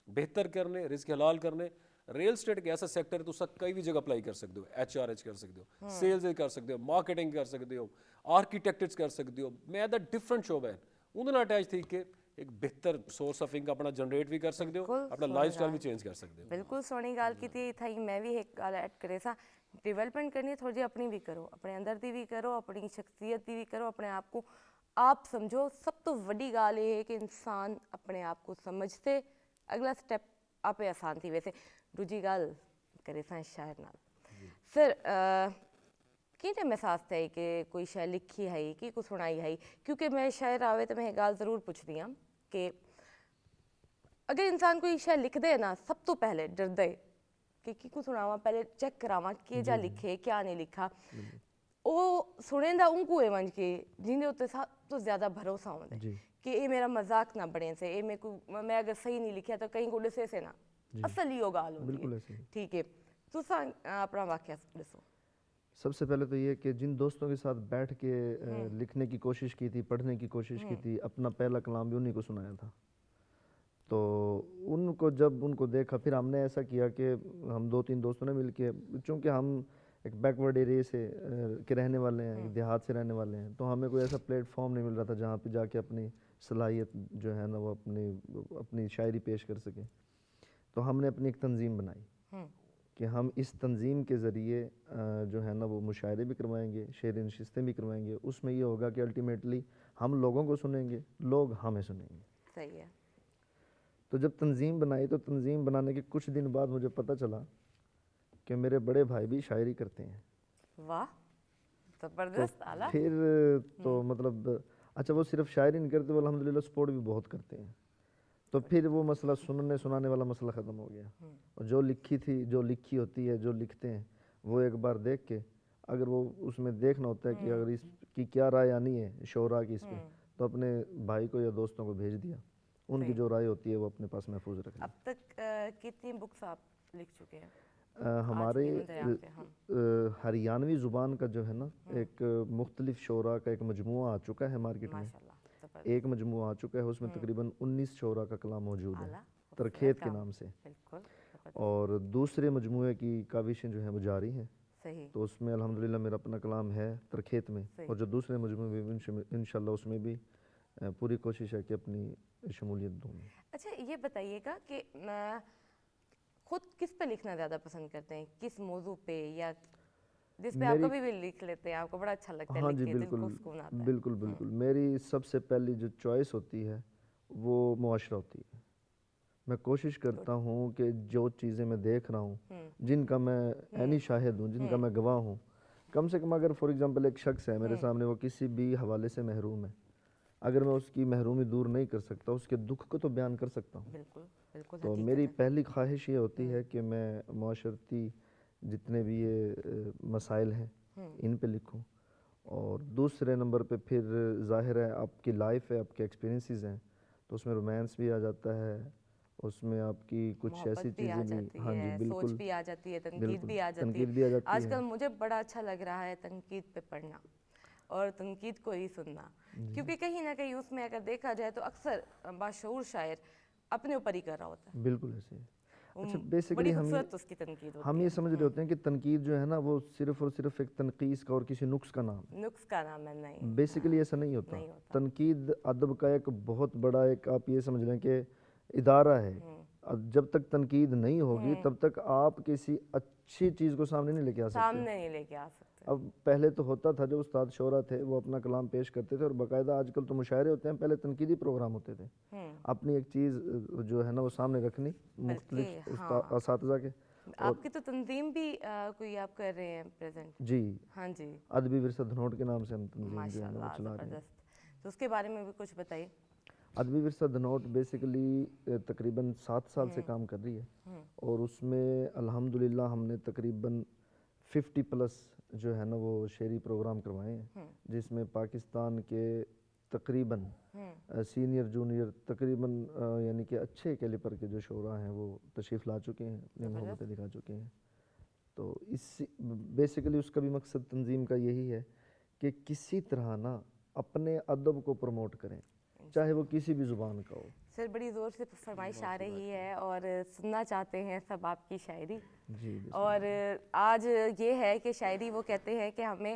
बेहतर करने, रिस्क हलाल करने, रियल स्टेट एक ऐसा सेक्टर है तुम कई भी जगह अप्लाई कर सकते हो। HRH कर सकते हो, सेल्स कर सकते हो, मार्केटिंग कर सकते हो, आर्कीटैक्ट कर सकते हो। मैं द डिफरेंट शोब है उन्होंने अटैच थी कि एक बेहतर सोर्स ऑफ इनकम अपना जनरेट भी कर सकते हो, अपना लाइफ स्टाइल भी चेंज कर सकते हो।
ਬਿਲਕੁਲ ਸੋਹਣੀ ਗੱਲ ਕੀਤੀ ਥਾਈ। ਮੈਂ ਵੀ ਇੱਕ ਗੱਲ ਐਡ ਕਰੇ ਸਾਂ, ਡਿਵੈਲਪਮੈਂਟ ਕਰਨੀ ਥੋੜੀ ਜਿਹੀ ਆਪਣੀ ਵੀ ਕਰੋ, ਆਪਣੇ ਅੰਦਰ ਦੀ ਵੀ ਕਰੋ, ਆਪਣੀ ਸ਼ਖਸੀਅਤ ਦੀ ਵੀ ਕਰੋ, ਆਪਣੇ ਆਪ को आप समझो। सब तो वड्डी गाल ये है कि इंसान अपने आप को समझते अगला स्टेप आपे आसान थी। वैसे दूजी गाल करे सां शायर नाल फिर किने महसास थे कि कोई शायर लिखी है कि कुछ सुनाई है, क्योंकि मैं शायर आवे तो मैं ये गाल ज़रूर पूछती हाँ कि अगर इंसान कोई शायर लिख दे ना, सब तो पहले डरदा है कि कुछ सुनावा, पहले चेक करावा कि जा लिखे क्या नहीं लिखा। ਉਹ ਸੁਣੇਂਦਾ ਉਹਨੂੰ ਇਹ ਮੰਨ ਕੇ ਜਿਹਦੇ ਉੱਤੇ ਸਭ ਤੋਂ ਜ਼ਿਆਦਾ ਭਰੋਸਾ ਹੁੰਦਾ ਕਿ ਇਹ ਮੇਰਾ ਮਜ਼ਾਕ ਨਾ ਬਣੇ ਸੇ, ਇਹ ਮੈਂ ਅगर सही नहीं लिखा तो कहीं को डिसे से ना असल ही वो गाल होती है। ठीक है, तुसा अपना वाकया दसो।
सबसे पहले तो ये कि जिन दोस्तों के साथ बैठ के लिखने की कोशिश की थी, पढ़ने की कोशिश की थी, अपना पहला कलाम भी उन्हीं को सुनाया था। तो उनको जब उनको देखा, फिर हमने ऐसा किया कि हम 2-3 दोस्तों ने मिल के, चूँकि हम एक बैकवर्ड एरिया से के रहने वाले हैं, देहात से रहने वाले हैं, तो हमें कोई ऐसा प्लेटफॉर्म नहीं मिल रहा था जहाँ पे जाके अपनी सलाहियत जो है ना वो अपनी शायरी पेश कर सके। तो हमने अपनी एक तंजीम बनाई कि हम इस तंजीम के ज़रिए जो है ना वो मुशायरे भी करवाएंगे, शेर नशिस्तें भी करवाएंगे। उसमें ये होगा कि अल्टीमेटली हम लोगों को सुनेंगे, लोग हमें सुनेंगे।
सही है।
तो जब तंजीम बनाई तो तंजीम बनाने के कुछ दिन बाद मुझे पता चला कि मेरे बड़े भाई भी शायरी करते हैं।
वाह, ज़बरदस्त आला।
फिर तो मतलब अच्छा वो सिर्फ शायरी नहीं करते, वो अल्हम्दुलिल्लाह सपोर्ट भी बहुत करते हैं। तो फिर वो मसला सुनने सुनाने वाला मसला ख़त्म हो गया। और जो लिखी थी, जो लिखी होती है, जो लिखते हैं, वो एक बार देख के अगर वो उसमें देखना होता है कि अगर इसकी क्या राय आनी है शोरा की इस पर, तो अपने भाई को या दोस्तों को भेज दिया, उनकी जो राय होती है वो अपने पास महफूज रख ली।
अब तक कितनी बुक्स आप लिख चुके हैं?
हमारे हरियाणवी ज़ुबान का जो है ना एक मुख्तलिफ शोरा का एक मजमुआ आ चुका है मार्केट में। एक मजमुआ आ चुका है, उसमें तकरीबन 19 शोरा का कलाम मौजूद है तरखेत के नाम से। और दूसरे मजमुए की काविशें जो हैं वो जारी हैं।
صحیح
تو اس میں الحمدللہ میرا اپنا کلام ہے ترکھیت میں، اور جو دوسرے مجموعے بھی انشاءاللہ اس میں بھی پوری کوشش ہے کہ اپنی شمولیت دوں میں۔
اچھا یہ بتائیے گا کہ خود کس پہ لکھنا زیادہ پسند کرتے ہیں، کس موضوع پہ، یا جس پہ آپ کبھی بھی لکھ لیتے ہیں، آپ کو بڑا اچھا لگتا ہے
ہاں
لکھ
جی
کے، دل
بالکل
کو سکون آتا ہے؟
بالکل بالکل، میری سب سے پہلی جو چوائس ہوتی ہے وہ معاشرہ ہوتی ہے۔ میں کوشش کرتا ہوں کہ جو چیزیں میں دیکھ رہا ہوں، جن کا میں عینی شاہد ہوں، جن کا میں گواہ ہوں، کم سے کم اگر فار ایگزامپل ایک شخص ہے میرے سامنے، وہ کسی بھی حوالے سے محروم ہے، اگر میں اس کی محرومی دور نہیں کر سکتا، اس کے دکھ کو تو بیان کر سکتا ہوں۔
بالکل بالکل
تو میری پہلی خواہش یہ ہوتی ہے کہ میں معاشرتی جتنے بھی یہ مسائل ہیں ان پہ لکھوں، اور دوسرے نمبر پہ پھر ظاہر ہے آپ کی لائف ہے، آپ کے ایکسپیرینسز ہیں، تو اس میں رومانس بھی آ جاتا ہے، اس میں آپ کی کچھ ایسی چیزیں بھی، ہاں جی بالکل،
سوچ بھی آ جاتی ہے، تنقید
بالکل
بھی آ جاتی
تنقید بھی آ
ہے۔
جاتی
آج
ہے۔
کل مجھے بڑا اچھا لگ رہا ہے تنقید پہ پڑھنا اور تنقید کو ہی سننا، کیونکہ کہیں نہ کہیں اس میں اگر دیکھا جائے تو اکثر باشعور شاعر اپنے اوپر ہی کر رہا ہوتا ہے،
بالکل ایسے ہی۔ اچھا
بڑی
بیسیکلی
خوبصورت اس کی تنقید ہوتی
ہم یہ سمجھ رہے ہوتے ہیں کہ تنقید جو ہے نا وہ صرف اور صرف ایک تنقیص کا اور کسی نقص کا نام ہے۔
نقص کا نام ہے، نہیں،
بیسیکلی ایسا نہیں ہوتا۔ تنقید ادب کا ایک بہت بڑا ایک آپ یہ سمجھ لیں کہ ادارہ ہے۔ جب تک تنقید نہیں ہوگی تب تک آپ کسی اچھی چیز کو سامنے نہیں لے کے آ سکتے۔
سامنے نہیں لے کے آ سکتے۔
اب پہلے تو ہوتا تھا جو استاد شعرا تھے وہ اپنا کلام پیش کرتے تھے، اور باقاعدہ آج کل تو مشاعرے ہوتے ہیں، پہلے تنقیدی پروگرام ہوتے تھے، اپنی ایک چیز جو ہے نا وہ سامنے رکھنی مختلف اساتذہ کے۔
آپ کی تو تنظیم بھی کوئی آپ کر رہے ہیں پریزنٹ؟
جی
ہاں جی،
ادبی ورثہ دھنوٹ کے نام سے ہم تنظیم جو ہے
ماشاء
نا وہ
اللہ،
چلا رہے ہیں۔
زبردست۔ تو اس کے بارے میں بھی کچھ بتائیے۔
ادبی ورثہ دھنوٹ بیسیکلی تقریباً 7 سال سے کام کر رہی ہے، اور اس میں الحمدللہ ہم نے تقریباً 50+ جو ہے نا وہ شعری پروگرام کروائے ہیں، جس میں پاکستان کے تقریباً سینئر جونیئر تقریباً یعنی کہ اچھے کیلیپر کے جو شعراء ہیں وہ تشریف لا چکے ہیں، اپنی محبتیں دکھا چکے ہیں۔ تو اس بیسیکلی اس کا بھی مقصد تنظیم کا یہی ہے کہ کسی طرح نا اپنے ادب کو پروموٹ کریں، چاہے وہ کسی بھی زبان کا ہو۔
سر بڑی زور سے فرمائش آ رہی ہے اور سننا چاہتے ہیں سب آپ کی شاعری،
جی
اور آج یہ ہے کہ شاعری وہ کہتے ہیں کہ ہمیں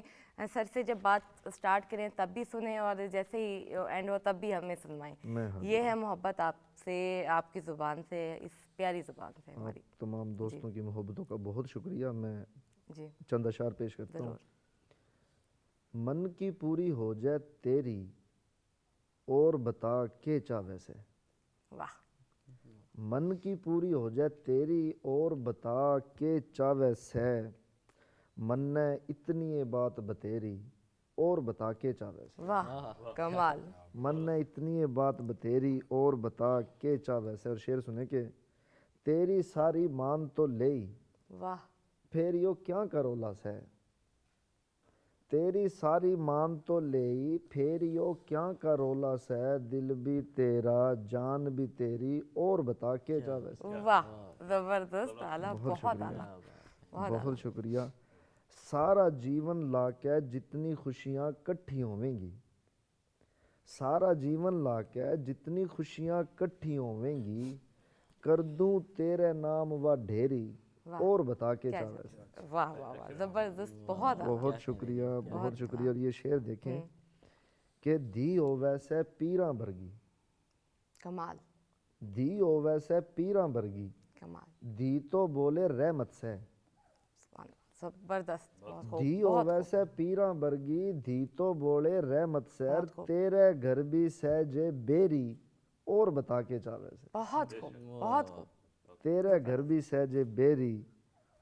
سر سے جب بات سٹارٹ کریں تب بھی سنیں، اور جیسے ہی اینڈ ہو تب بھی ہمیں سنوائیں۔ یہ ہے محبت آپ سے، آپ کی زبان سے، اس پیاری زبان سے ہماری۔
آپ تمام دوستوں کی محبتوں کا بہت شکریہ۔ میں
جی
چند اشعار پیش کرتا ہوں۔
ضرور۔
من کی پوری ہو جائے تیری اور بتا کے چاہ ویسے،
واہ،
من کی پوری ہو جائے تیری اور بتا کے چاہ ویسے، من نے اتنی بات بتیری اور بتا کے چاہ ویسے،
واہ، کمال۔
من نے اتنی بات بتیری اور بتا کے چاہ ویسے۔ اور شعر سنیں کہ تیری ساری مان تو لئی
واہ،
پھر یو کیا کرولا سے، تیری ساری مان تو لئی پھر یو کیا کرولا سے، دل بھی تیرا جان بھی تیری اور بتا کے جا ویسے۔
واہ، زبردست، اعلیٰ، بہت اعلیٰ،
بہت شکریہ۔ سارا جیون لا کے جتنی خوشیاں کٹھی ہویں گی، سارا جیون لا کے جتنی خوشیاں کٹھی ہویں گی، کر دوں تیرے نام و ڈھیری اور بتا کے چاہ ویسے۔
واہ واہ واہ، زبردست، بہت اعلیٰ۔
بہت شکریہ، بہت شکریہ۔ اور یہ شعر دیکھیں کہ دی ہو ویسے پیراں برگی،
کمال،
دی ہو ویسے پیراں برگی،
کمال،
دی تو بولے رحمت سے،
سبحان اللہ، زبردست، بہت خوب،
دی ہو ویسے پیراں برگی، دی تو بولے رحمت سے، تیرے گھر بھی سہجے بیری اور بتا کے چاہ ویسے،
بہت خوب، بہت خوب۔
تیرے گھر بھی سہجے بیری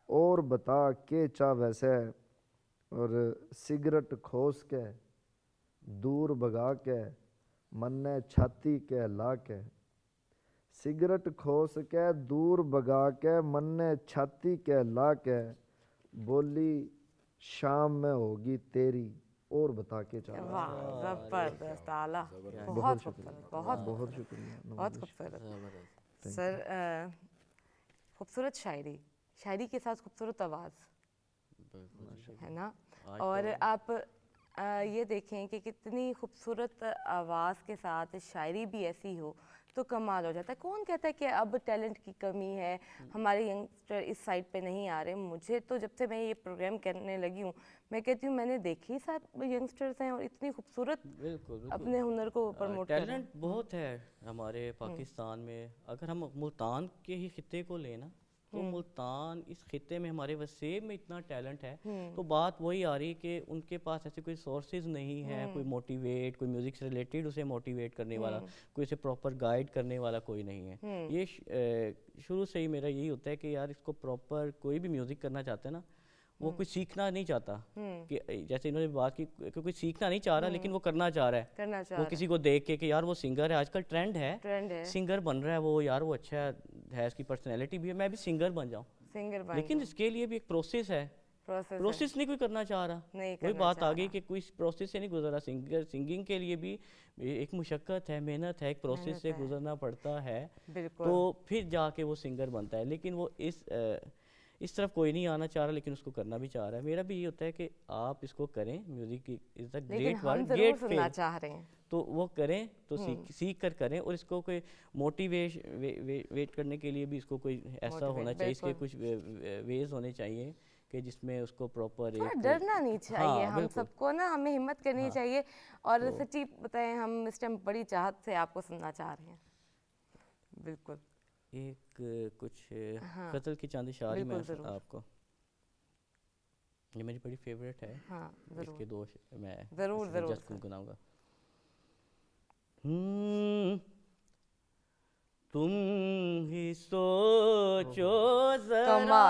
اور بتا کے چاہ ویسے، اور سگرٹ کھوس کے دور بگا کے من نے چھاتی کے لا کے، سگرٹ کھوس کے دور بگا کے من نے چھاتی کے لا کے، بولی شام میں ہوگی تیری اور بتا کے چاہ ویسے۔
واہ، زبردست، اعلیٰ، بہت خوبصورت، بہت
بہت شکریہ۔
بہت خوبصورت سر۔ خوبصورت شاعری، شاعری کے ساتھ خوبصورت آواز ہے نا، اور آپ ये देखें कि कितनी खूबसूरत आवाज़ के साथ शायरी भी ऐसी हो तो कमाल हो जाता है। कौन कहता है कि अब टैलेंट की कमी है, हमारे यंगस्टर इस साइड पे नहीं आ रहे। मुझे तो जब से मैं ये प्रोग्राम करने लगी हूँ, मैं कहती हूँ मैंने देखी सब यंगस्टर्स हैं और इतनी खूबसूरत
बिल्कुल
अपने हुनर को प्रमोट कर रहे हैं।
टैलेंट बहुत है हमारे पाकिस्तान में। अगर हम मुल्तान के ही खिते को लें ना, तो मुल्तान इस खिते में हमारे वसीम में इतना टैलेंट है, तो बात वही आ रही है कि उनके पास ऐसे कोई सोर्सेज नहीं है, कोई मोटिवेट, कोई म्यूज़िक से रिलेटेड उसे मोटिवेट करने वाला, कोई उसे प्रॉपर गाइड करने वाला कोई नहीं है। ये शुरू से ही मेरा यही होता है कि यार इसको प्रॉपर कोई भी म्यूज़िक करना चाहता है ना, वो कुछ सीखना नहीं चाहता, कि जैसे इन्होंने बात की कि कोई सीखना नहीं चाह रहा लेकिन वो करना चाह रहा है। वो किसी को देख के कि यार वो सिंगर है, आजकल ट्रेंड है सिंगर बन रहा है वो, यार वो अच्छा है, इसकी पर्सनैलिटी भी है, मैं भी सिंगर बन जाऊँ।
सिंगर
लेकिन इसके लिए भी एक प्रोसेस है, प्रोसेस नहीं कोई करना चाह रहा। वही बात आ गई कि कोई प्रोसेस से नहीं गुजरा। सिंगिंग के लिए भी एक मुशक्क़त है, मेहनत है, एक प्रोसेस से गुजरना पड़ता है, तो फिर जाके वो सिंगर बनता है। लेकिन वो इस तरफ कोई नहीं आना चाह रहा, लेकिन उसको करना भी चाह रहा है। मेरा भी ये होता है कि आप इसको करें, music is the great word, great
सुनना चाह रहे हैं
तो वो करें, तो सीख कर करें। और इसको कोई मोटिवेट करने के लिए भी इसको कोई ऐसा होना चाहिए, इसके कुछ वेज होने चाहिए कि जिसमें उसको प्रॉपर एक
डरना नहीं चाहिए। हम सबको ना, हमें हिम्मत करनी चाहिए। और सच्ची बताएं, हम इस टाइम बड़ी चाहत से आपको सुनना चाह रहे हैं। बिल्कुल
एक कुछ गज़ल की चंद शायरी मैं आपको, ये मेरी बड़ी फेवरेट है। इसके दो मैं
ज़रूर
जस्ट गुनगुनाऊंगा। तुम ही सोचो जरा,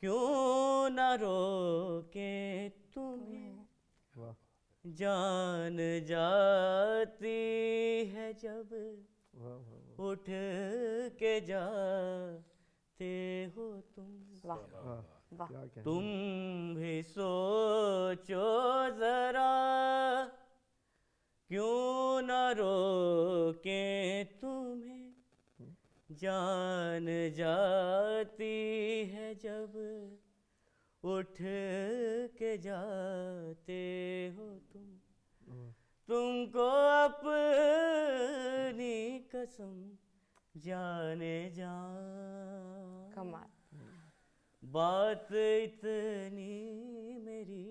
क्यों न रोके तुम्हें, जान जाती है जब उठ के जाते हो तुम। तुम भी सोचो जरा, क्यों न रोके तुम्हें, जान जाती है जब उठ के जाते हो तुम। तुमको अपनी कसम जाने जान,
कमाल
बात इतनी मेरी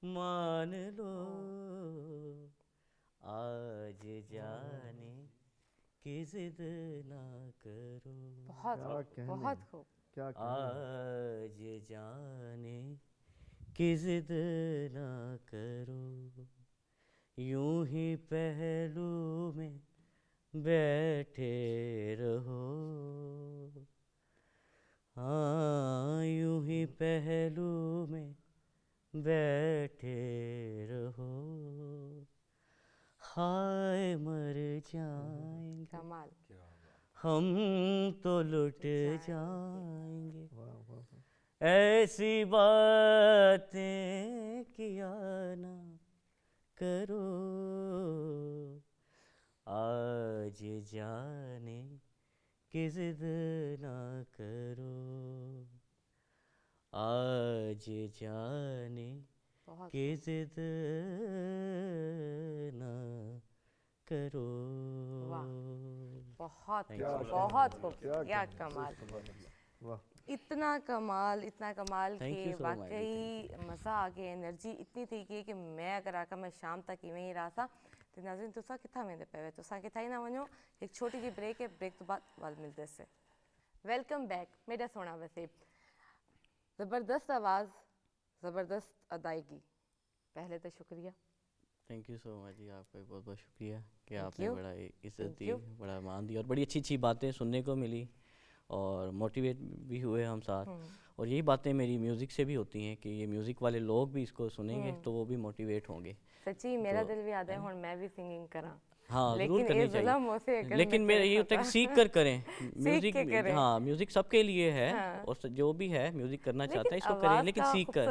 मान लो, आज जाने की जिद ना करो।
बहुत खूब।
आज जाने की जिद ना करो, यूं ही पहलू में बैठे रहो, हाँ यूं ही पहलू में बैठे रहो, हाय मर जाएंगे
कमाल,
हम तो लुट जाएंगे, ऐसी बातें किया ना करो, आज जाने की जिद ना करो, आज जाने की जिद ना करो।
बहुत खूब, क्या कमाल, इतना कमाल कि वाकई मज़ा आ गया। एनर्जी इतनी थी कि मैं अगर आकर मैं शाम तक इवें ही रहा था। तो नाज़रीन तुसा किथा वेंदे पे, तुसा किथा ही ना वञो। एक छोटी जी ब्रेक है, ब्रेक तो बाद वाल मिलते से। वेलकम बैक मेरा सोना वसीम। ज़बरदस्त आवाज़, ज़बरदस्त अदायगी, पहले तो शुक्रिया।
थैंक यू सो मच जी, आपका बहुत बहुत शुक्रिया कि आपने बड़ा इज्जत दी, बड़ा मान दिया और बड़ी अच्छी अच्छी बातें सुनने को मिली और मोटिवेट भी हुए हम साथ। और यही बातें मेरी म्यूज़िक से भी होती हैं कि ये म्यूज़िक वाले लोग भी इसको सुनेंगे तो वो भी मोटिवेट होंगे।
सच्ची मेरा दिल भी आता है हुण मैं भी सिंगिंग करा।
हाँ ज़रूर करनी चाहिए, लेकिन मेरा ये होता है कि सीख कर करें म्यूज़िक। हाँ म्यूज़िक सबके लिए है और जो भी है म्यूज़िक करना चाहता है इसको करें, लेकिन सीख कर,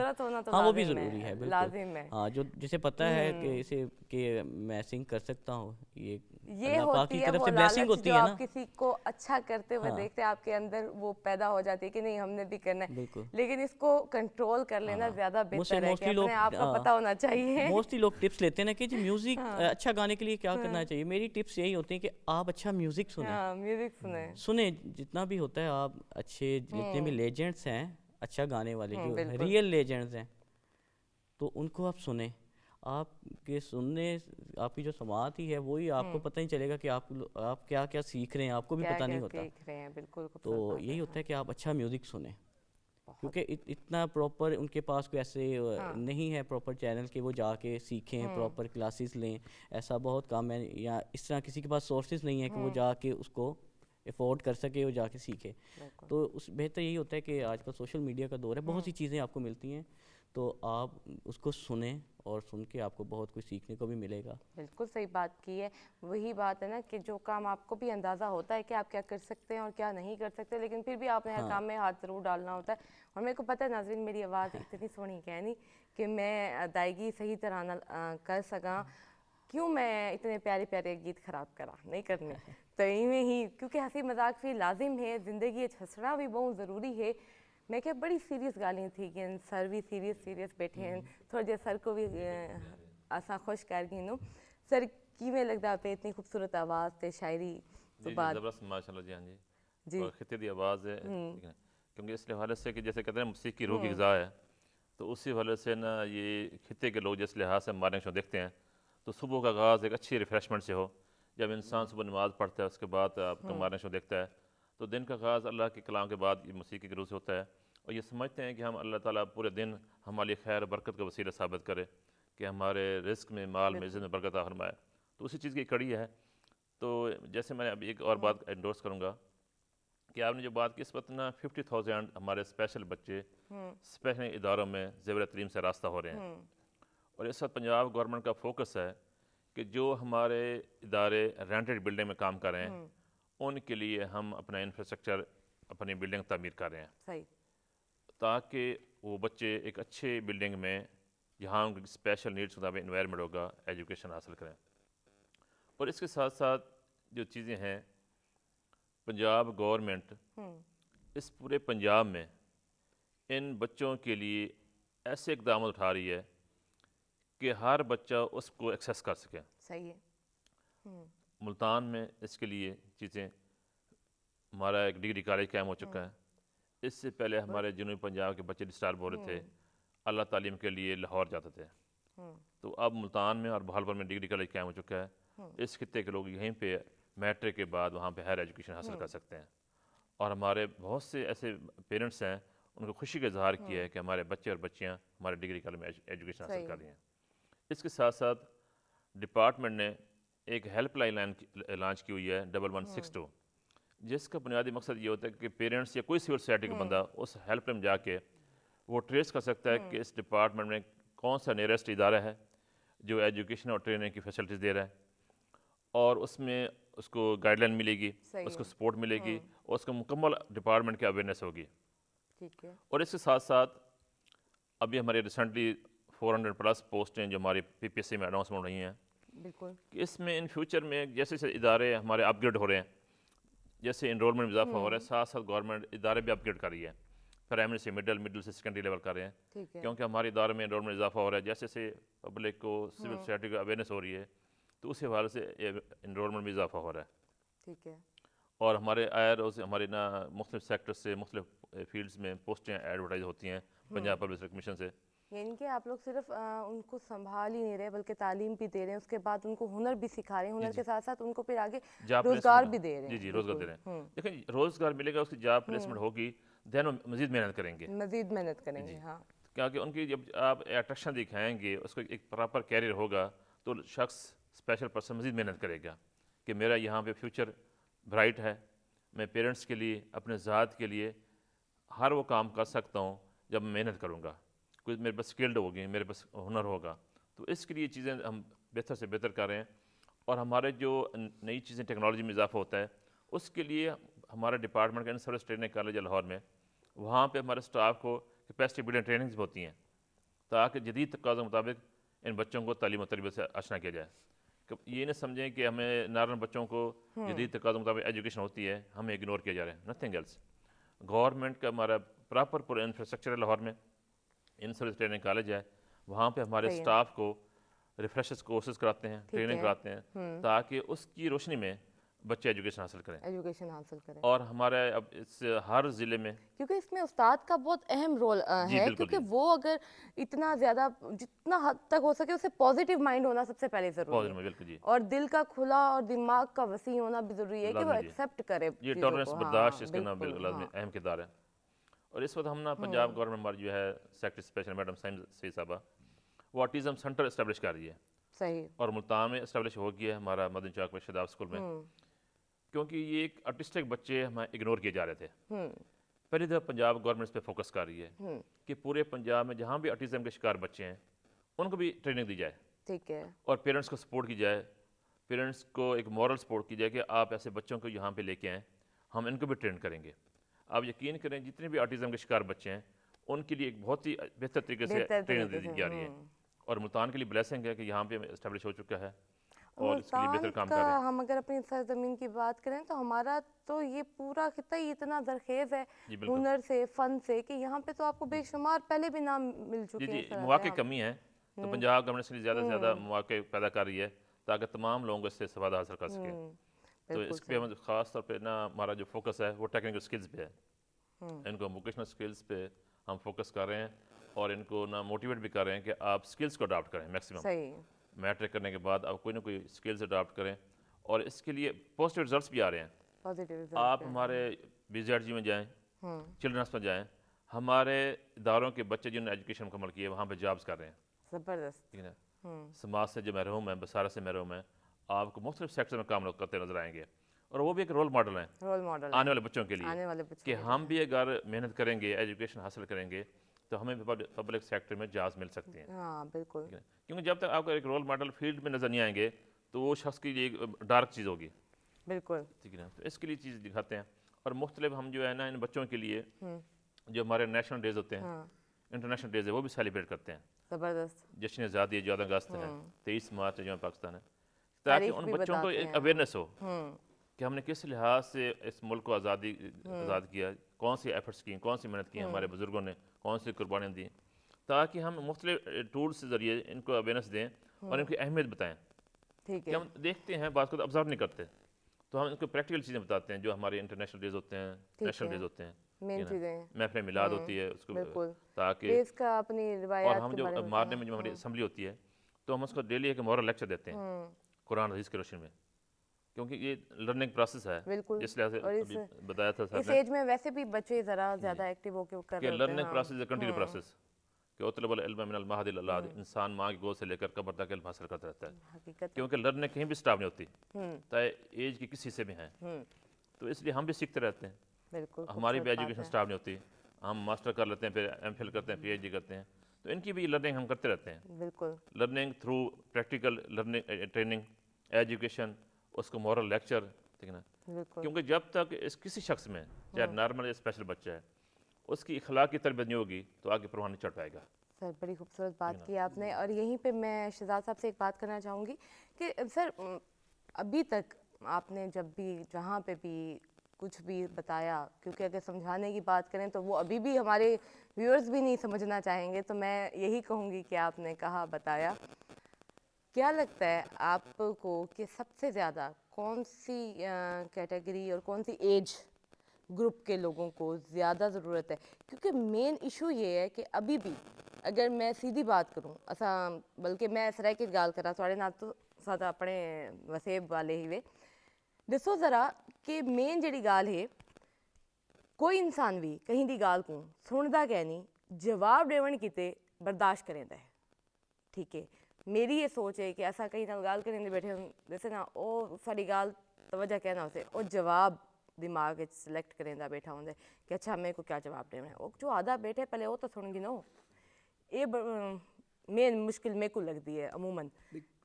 हाँ वो भी ज़रूरी है, बिल्कुल। हाँ जो जिसे पता है कि इसे कि मैं सिंग कर सकता हूँ, ये
یہ
اللہ پاک
ہوتی
کی
ہے
طرف
وہ
سے بلیسنگ
لالچ
ہوتی
جو
ہے
آپ
نا.
کسی کو اچھا کرتے ہوئے دیکھتے ہیں، آپ کے اندر وہ پیدا ہو جاتی ہے کہ نہیں ہم نے بھی کرنا ہے،
بالکل.
لیکن اس کو کنٹرول کر لینا زیادہ
مجھ سے
بہتر ہے کہ
موسٹلی لوگ
اپنے آپ کا پتہ ہونا چاہیے.
موسٹلی لوگ ٹپس لیتے ہیں نا کہ جی میوزک اچھا گانے کے لیے کیا کرنا چاہیے. میری ٹپس یہی ہوتی ہیں کہ آپ اچھا میوزک سنیں.
ہاں میوزک
سنیں جتنا بھی ہوتا ہے. آپ اچھے جتنے بھی لیجنڈس ہیں اچھا گانے والے جو
بالکل.
ریئل لیجنڈس ہیں تو ان کو آپ سنیں. آپ کے سننے آپ کی جو سماعت ہی ہے وہی آپ کو پتہ نہیں چلے گا کہ آپ کیا کیا سیکھ رہے ہیں، آپ کو بھی پتہ نہیں ہوتا.
دیکھ رہے ہیں بالکل.
تو یہی ہوتا ہے کہ آپ اچھا میوزک سنیں، کیونکہ اتنا پراپر ان کے پاس کوئی ایسے نہیں ہے پراپر چینل کہ وہ جا کے سیکھیں، پراپر کلاسز لیں. ایسا بہت کم ہے، یا اس طرح کسی کے پاس سورسز نہیں ہے کہ وہ جا کے اس کو افورڈ کر سکے اور جا کے سیکھے. تو اس بہتر یہی ہوتا ہے کہ آج کل سوشل میڈیا کا دور ہے، بہت سی چیزیں آپ کو ملتی ہیں، تو آپ اس کو سنیں اور سن کے آپ کو بہت کچھ سیکھنے کو بھی ملے گا.
بالکل صحیح بات کی ہے. وہی بات ہے نا کہ جو کام آپ کو بھی اندازہ ہوتا ہے کہ آپ کیا کر سکتے ہیں اور کیا نہیں کر سکتے، لیکن پھر بھی آپ نے ہر کام میں ہاتھ ضرور ڈالنا ہوتا ہے. اور میرے کو پتہ ہے ناظرین میری آواز اتنی سونی ہے نہیں کہ میں ادائیگی صحیح طرح نہ کر سکاں. کیوں میں اتنے پیارے پیارے گیت خراب کرا نہیں کرنے تو ایویں ہی، کیونکہ ہنسی مذاق بھی لازم ہے، زندگی ہنسنا بھی بہت ضروری ہے. میں کہ بڑی سیریس گالیاں تھی کہ سر بھی سیریس بیٹھے ہیں، تھوڑا جہا سر کو بھی آسان خوش کر گئی نو. سر کیویں لگتا آپ اتنی خوبصورت آواز تے شاعری تو
جی
بعد
زبردست ماشاء اللہ. جی ہاں جی. اور خطے دی آواز ہے کیونکہ اس حوالے سے کہ جیسے کہتے ہیں موسیقی روح کی غذا ہے، تو اسی حوالے سے نا یہ خطے کے لوگ جس لحاظ سے مارننگ شو دیکھتے ہیں تو صبح کا آغاز ایک اچھی ریفریشمنٹ سے ہو. جب انسان صبح نماز پڑھتا ہے اس کے بعد آپ کا مارننگ شو دیکھتا ہے تو دن کا آغاز اللہ کے کلام کے بعد یہ موسیقی کے روح سے ہوتا ہے. اور یہ سمجھتے ہیں کہ ہم اللہ تعالیٰ پورے دن ہماری خیر و برکت کا وسیلہ ثابت کرے، کہ ہمارے رزق میں، مال میں، عزت میں برکت عطا فرمائے. تو اسی چیز کی کڑی ہے. تو جیسے میں ابھی ایک اور بات انڈورس کروں گا کہ آپ نے جو بات کی اس وقت نا 50,000 ہمارے اسپیشل بچے اسپیشل اداروں میں زیور تعلیم سے راستہ ہو رہے ہیں. اور اس وقت پنجاب گورنمنٹ کا فوکس ہے کہ جو ہمارے ادارے رینٹڈ بلڈنگ میں کام کر رہے ہیں ان کے لیے ہم اپنا انفراسٹرکچر، اپنی بلڈنگ تعمیر کر رہے ہیں
صحیح،
تاکہ وہ بچے ایک اچھے بلڈنگ میں جہاں ان کی اسپیشل نیڈس مطابق انوائرمنٹ ہوگا ایجوکیشن حاصل کریں. اور اس کے ساتھ ساتھ جو چیزیں ہیں پنجاب گورنمنٹ اس پورے پنجاب میں ان بچوں کے لیے ایسے اقدامات اٹھا رہی ہے کہ ہر بچہ اس کو ایکسیس کر سکے.
صحیح ہے.
ملتان میں اس کے لیے چیزیں، ہمارا ایک ڈگری کالج قائم ہو چکا ہے. اس سے پہلے ہمارے جنوبی پنجاب کے بچے ڈسٹار بول رہے تھے اعلیٰ تعلیم کے لیے لاہور جاتے تھے. تو اب ملتان میں اور بہاولپور میں ڈگری کالج قائم ہو چکا ہے. اس خطے کے لوگ یہیں پہ میٹرک کے بعد وہاں پہ ہائر ایجوکیشن حاصل کر سکتے ہیں. اور ہمارے بہت سے ایسے پیرنٹس ہیں ان کو خوشی کا اظہار کیا ہے کہ ہمارے بچے اور بچیاں ہمارے ڈگری کالج میں ایجوکیشن حاصل کر رہی ہیں. اس کے ساتھ ساتھ ڈپارٹمنٹ نے ایک ہیلپ لائن لانچ کی ہوئی ہے 1162، جس کا بنیادی مقصد یہ ہوتا ہے کہ پیرنٹس یا کوئی سول سوسائٹی کا بندہ اس ہیلپ لائن میں جا کے وہ ٹریس کر سکتا ہے کہ اس ڈپارٹمنٹ میں کون سا نیئرسٹ ادارہ ہے جو ایجوکیشن اور ٹریننگ کی فیسلٹیز دے رہا ہے، اور اس میں اس کو گائیڈ لائن ملے گی، اس کو سپورٹ ملے گی، اور اس کو مکمل ڈپارٹمنٹ کی اویئرنیس ہوگی.
ٹھیک ہے.
اور اس کے ساتھ ساتھ ابھی ہمارے ریسنٹلی 400+ پوسٹیں جو ہماری پی پی ایس سی میں اناؤنسمنٹ ہو رہی ہیں
بالکل.
کہ اس میں ان فیوچر میں جیسے جیسے ادارے ہمارے اپ گریڈ ہو رہے ہیں، جیسے انرولمنٹ میں اضافہ ہو رہا ہے، ساتھ ساتھ گورنمنٹ ادارے بھی اپ گریڈ کر رہی ہے. پرائمری سے مڈل سے سیکنڈری لیول کر رہے ہیں،
ٹھیک ہے.
کیونکہ ہمارے ادارے میں انرولمنٹ اضافہ ہو رہا ہے. جیسے جیسے پبلک کو سول سوسائٹی کو اویئرنیس ہو رہی ہے تو اس حوالے سے انرولمنٹ میں اضافہ ہو رہا ہے.
ٹھیک ہے.
اور ہمارے آئر ہمارے نا مختلف سیکٹر سے مختلف فیلڈز میں پوسٹیں ایڈورٹائز ہوتی ہیں پنجاب پبلک سروس کمیشن سے.
یعنی کہ آپ لوگ صرف ان کو سنبھال ہی نہیں رہے بلکہ تعلیم بھی دے رہے ہیں، اس کے بعد ان کو ہنر بھی سکھا رہے ہیں، ہنر کے ساتھ ساتھ ان کو پھر آگے روزگار بھی دے رہے ہیں.
جی روزگار دے رہے ہیں. دیکھیں روزگار ملے گا، اس کی جاب پلیسمنٹ ہوگی، دین وہ مزید محنت کریں گے،
مزید محنت کریں گے. ہاں
کیونکہ ان کی جب آپ اٹریکشن دکھائیں گے، اس کو ایک پراپر کیریئر ہوگا تو شخص اسپیشل پرسن مزید محنت کرے گا کہ میرا یہاں پہ فیوچر برائٹ ہے. میں پیرنٹس کے لیے، اپنے ذات کے لیے ہر وہ کام کر سکتا ہوں جب میں محنت کروں گا، کوئی میرے پاس اسکلڈ ہوگی، میرے پاس ہنر ہوگا. تو اس کے لیے چیزیں ہم بہتر سے بہتر کر رہے ہیں. اور ہمارے جو نئی چیزیں ٹیکنالوجی میں اضافہ ہوتا ہے اس کے لیے ہمارا ڈپارٹمنٹ کا ان سروس ٹریننگ کالج لاہور میں، وہاں پہ ہمارے اسٹاف کو کیپیسٹی بلڈنگ ٹریننگز ہوتی ہیں تاکہ جدید تقاضوں کے مطابق ان بچوں کو تعلیم و تربیت سے آشنا کیا جائے. کہ یہ نہ سمجھیں کہ ہمیں نارمل بچوں کو جدید تقاضوں کے مطابق ایجوکیشن ہوتی ہے، ہمیں اگنور کیا جا رہا ہے، نتھنگ ایلس. گورنمنٹ کا ہمارا پراپر پورا انفراسٹرکچر ہے لاہور میں، ان سروس ٹریننگ کالج ہے، وہاں پہ ہمارے اسٹاف کو ریفریشرس کورسز کراتے ہیں، ٹریننگ کراتے ہیں، تاکہ اس کی روشنی میں بچے ایجوکیشن حاصل کریں.
ایجوکیشن حاصل کریں.
اور ہمارے اب اس ہر ضلع میں
کیونکہ اس میں استاد کا بہت اہم رول ہے، کیونکہ وہ اگر اتنا زیادہ جتنا حد تک ہو سکے اسے پازیٹیو مائنڈ ہونا سب سے پہلے ضروری ہے،
بالکل جی،
اور دل کا کھلا اور دماغ کا وسیع ہونا بھی ضروری ہے کہ وہ ایکسیپٹ کرے
یہ ٹالرنس برداشت اس کا نام بالکل اہم کردار ہے. اور اس وقت ہم نا پنجاب گورنمنٹ ہماری جو ہے سیکٹری اسپیشل میڈم سعید صاحبہ وہ آٹیزم سینٹر اسٹیبلش کر رہی ہے،
صحیح،
اور ملتان میں اسٹیبلش ہو گیا ہے ہمارا مدن چوک میں شاداب اسکول میں، کیونکہ یہ ایک آرٹسٹک بچے ہمیں اگنور کیے جا رہے تھے. پہلی دفعہ پنجاب گورنمنٹ اس پہ فوکس کر رہی ہے کہ پورے پنجاب میں جہاں بھی آٹیزم کے شکار بچے ہیں ان کو بھی ٹریننگ دی جائے،
ٹھیک ہے،
اور پیرنٹس کو سپورٹ کی جائے، پیرنٹس کو ایک مورل سپورٹ کی جائے کہ آپ ایسے بچوں کو یہاں پہ لے کے آئیں، ہم ان کو بھی ٹرین کریں گے. آپ یقین کریں جتنے بھی آٹیزم کے شکار بچے ہیں ان کے لیے ایک بہت ہی بہتر طریقے سے ٹریننگ دی جا رہی ہے، اور ملتان کے لیے بلیسنگ ہے کہ یہاں پہ اسٹیبلش ہو چکا ہے اور اس کے لیے بہتر کام کر رہے ہیں.
ہم اگر اپنی سرزمین کی بات کریں تو ہمارا تو یہ پورا خطہ ہی اتنا زرخیز ہے ہنر سے، فن سے، کہ یہاں پہ تو آپ کو بے شمار پہلے بھی نام مل چکے ہیں.
جی مواقع کمی ہے تو پنجاب گورنمنٹ سے زیادہ سے زیادہ مواقع پیدا کر رہی ہے تاکہ تمام لوگ اس سے استفادہ حاصل کر سکیں. تو اس پہ ہم خاص طور پہ نا ہمارا جو فوکس ہے وہ ٹیکنیکل سکلز پہ ہے، ان کو ووکیشنل سکلز پہ ہم فوکس کر رہے ہیں، اور ان کو نا موٹیویٹ بھی کر رہے ہیں کہ آپ سکلز کو اڈاپٹ کریں میکسیمم.
صحیح،
میٹرک کرنے کے بعد آپ کوئی نہ کوئی سکلز اڈاپٹ کریں، اور اس کے لیے پازیٹیو رزلٹس بھی آ رہے ہیں.
پازیٹیو
آپ ہمارے BZG میں جائیں، چلڈرنس میں جائیں، ہمارے اداروں کے بچے جنہوں نے ایجوکیشن مکمل کی ہے وہاں پہ جابس کر رہے ہیں.
زبردست،
ٹھیک ہے نا، سماج سے جو محروم ہیں، بسارت سے محروم ہیں، آپ کو مختلف سیکٹر میں کام کرتے نظر آئیں گے، اور وہ بھی ایک رول ماڈل ہیں
رول ماڈل
آنے والے بچوں کے
آنے
لیے
والے بچوں
کہ ہم بھی اگر محنت کریں گے، ایجوکیشن حاصل کریں گے تو ہمیں پبلک سیکٹر میں جابس مل سکتی ہیں.
ہاں بالکل،
کیونکہ جب تک آپ کو ایک رول ماڈل فیلڈ میں نظر نہیں آئیں گے تو وہ شخص کی ایک ڈارک چیز ہوگی.
بالکل،
ٹھیک ہے نا، تو اس کے لیے چیز دکھاتے ہیں. اور مختلف ہم جو ہے نا ان بچوں کے لیے جو ہمارے نیشنل ڈیز ہوتے ہیں، انٹرنیشنل ڈیز ہے، وہ بھی سیلیبریٹ کرتے ہیں.
زبردست،
جشن آزادی ہے 14 اگست ہے، 23 مارچ ہے جمہوریہ پاکستان ہے، تاکہ ان بچوں کو ایک اویئرنیس ہو کہ ہم نے کس لحاظ سے اس ملک کو آزاد کیا، کون سی ایفرٹس کی، کون سی محنت کی ہمارے بزرگوں نے، کون سی قربانیاں دی، تاکہ ہم مختلف ٹولس کے ذریعے ان کو اویئرنیس دیں اور ان کی اہمیت بتائیں.
ٹھیک
کہ
ہے،
ہم دیکھتے ہیں بعض کو آبزرو نہیں کرتے، تو ہم ان کو پریکٹیکل چیزیں بتاتے ہیں جو ہمارے انٹرنیشنل ڈیز ہوتے ہیں، نیشنل ڈیز ہوتے ہیں،
مین چیزیں،
محفل میلاد ہوتی ہے اس کو،
بالکل،
تاکہ
اس کا اپنی
اور
روایات
ہم
کے
جو
بارے میں
مارنے میں جو ہماری اسمبلی ہوتی ہے تو ہم اس کو ڈیلی ایک مورل لیکچر دیتے ہیں قرآن حدیث کے روشنی میں، کیونکہ یہ لرننگ پروسیس ہے.
بالکل،
جس لحاظ سے
اور
ابھی بتایا تھا
اس
سر نے
ایج میں ویسے بھی بچے ذرا زیادہ ایکٹیو ہو کے کر
کہ
رہے ہوتے
لرننگ
ہیں.
Process is a continue process, کہ اطلب العلم من المہد الی اللحد، انسان ماں کی گود سے لے کر قبر تک علم حاصل کرتا رہتا ہے،
حقیقت،
کیونکہ لرننگ کہیں بھی سٹاپ نہیں ہوتی، چاہے ایج کے کسی حصے میں ہیں. تو اس لیے ہم بھی سیکھتے رہتے ہیں،
بالکل،
ہماری بھی ایجوکیشن سٹاپ نہیں ہوتی، ہم ماسٹر کر لیتے ہیں، پھر MPhil کرتے ہیں، PhD کرتے ہیں، تو ان کی بھی لرننگ ہم کرتے رہتے ہیں.
بالکل،
learning through practical learning training, education, اس کو مورل لیکچر، ٹھیک ہے نا،
بالکل،
کیونکہ جب تک اس کسی شخص میں چاہے نارمل یا اسپیشل بچہ ہے اس کی اخلاقی تربیت نہیں ہوگی تو آگے پروان نہیں چڑھ پائے گا.
سر بڑی خوبصورت بات کی آپ نے. اور یہیں پہ میں شہزاد صاحب سے ایک بات کرنا چاہوں گی کہ سر ابھی تک آپ نے جب بھی جہاں پہ بھی کچھ بھی بتایا، کیونکہ اگر سمجھانے کی بات کریں تو وہ ابھی بھی ہمارے ویورز بھی نہیں سمجھنا چاہیں گے، تو میں یہی کہوں گی کہ آپ نے کہا، بتایا. کیا لگتا ہے آپ کو کہ سب سے زیادہ کون سی کیٹیگری اور کون سی ایج گروپ کے لوگوں کو زیادہ ضرورت ہے؟ کیونکہ مین ایشو یہ ہے کہ ابھی بھی اگر میں سیدھی بات کروں بلکہ میں اس رہ کی گال کرا تھوڑے نال تو ساتھ اپنے وسیب والے ہی وے دسو ذرا کہ مین جڑی گال ہے کوئی انسان بھی کہیں دی گال کو سندا کہ نہیں، جواب دیون کیتے برداشت کریں ہے. ٹھیک ہے، میری یہ سوچ ہے کہ ایسا کہیں نال گال کریں دے بیٹھے ہوں جیسے نا او ساری گال توجہ کہنا اسے او جواب دماغ سلیکٹ کریں دا بیٹھا ہوں کہ اچھا میرے کو کیا جواب دینا ہے. وہ جو آدھا بیٹھے پہلے وہ تو سن گی نو، یہ مین مشکل میرے کو لگتی ہے عموماً.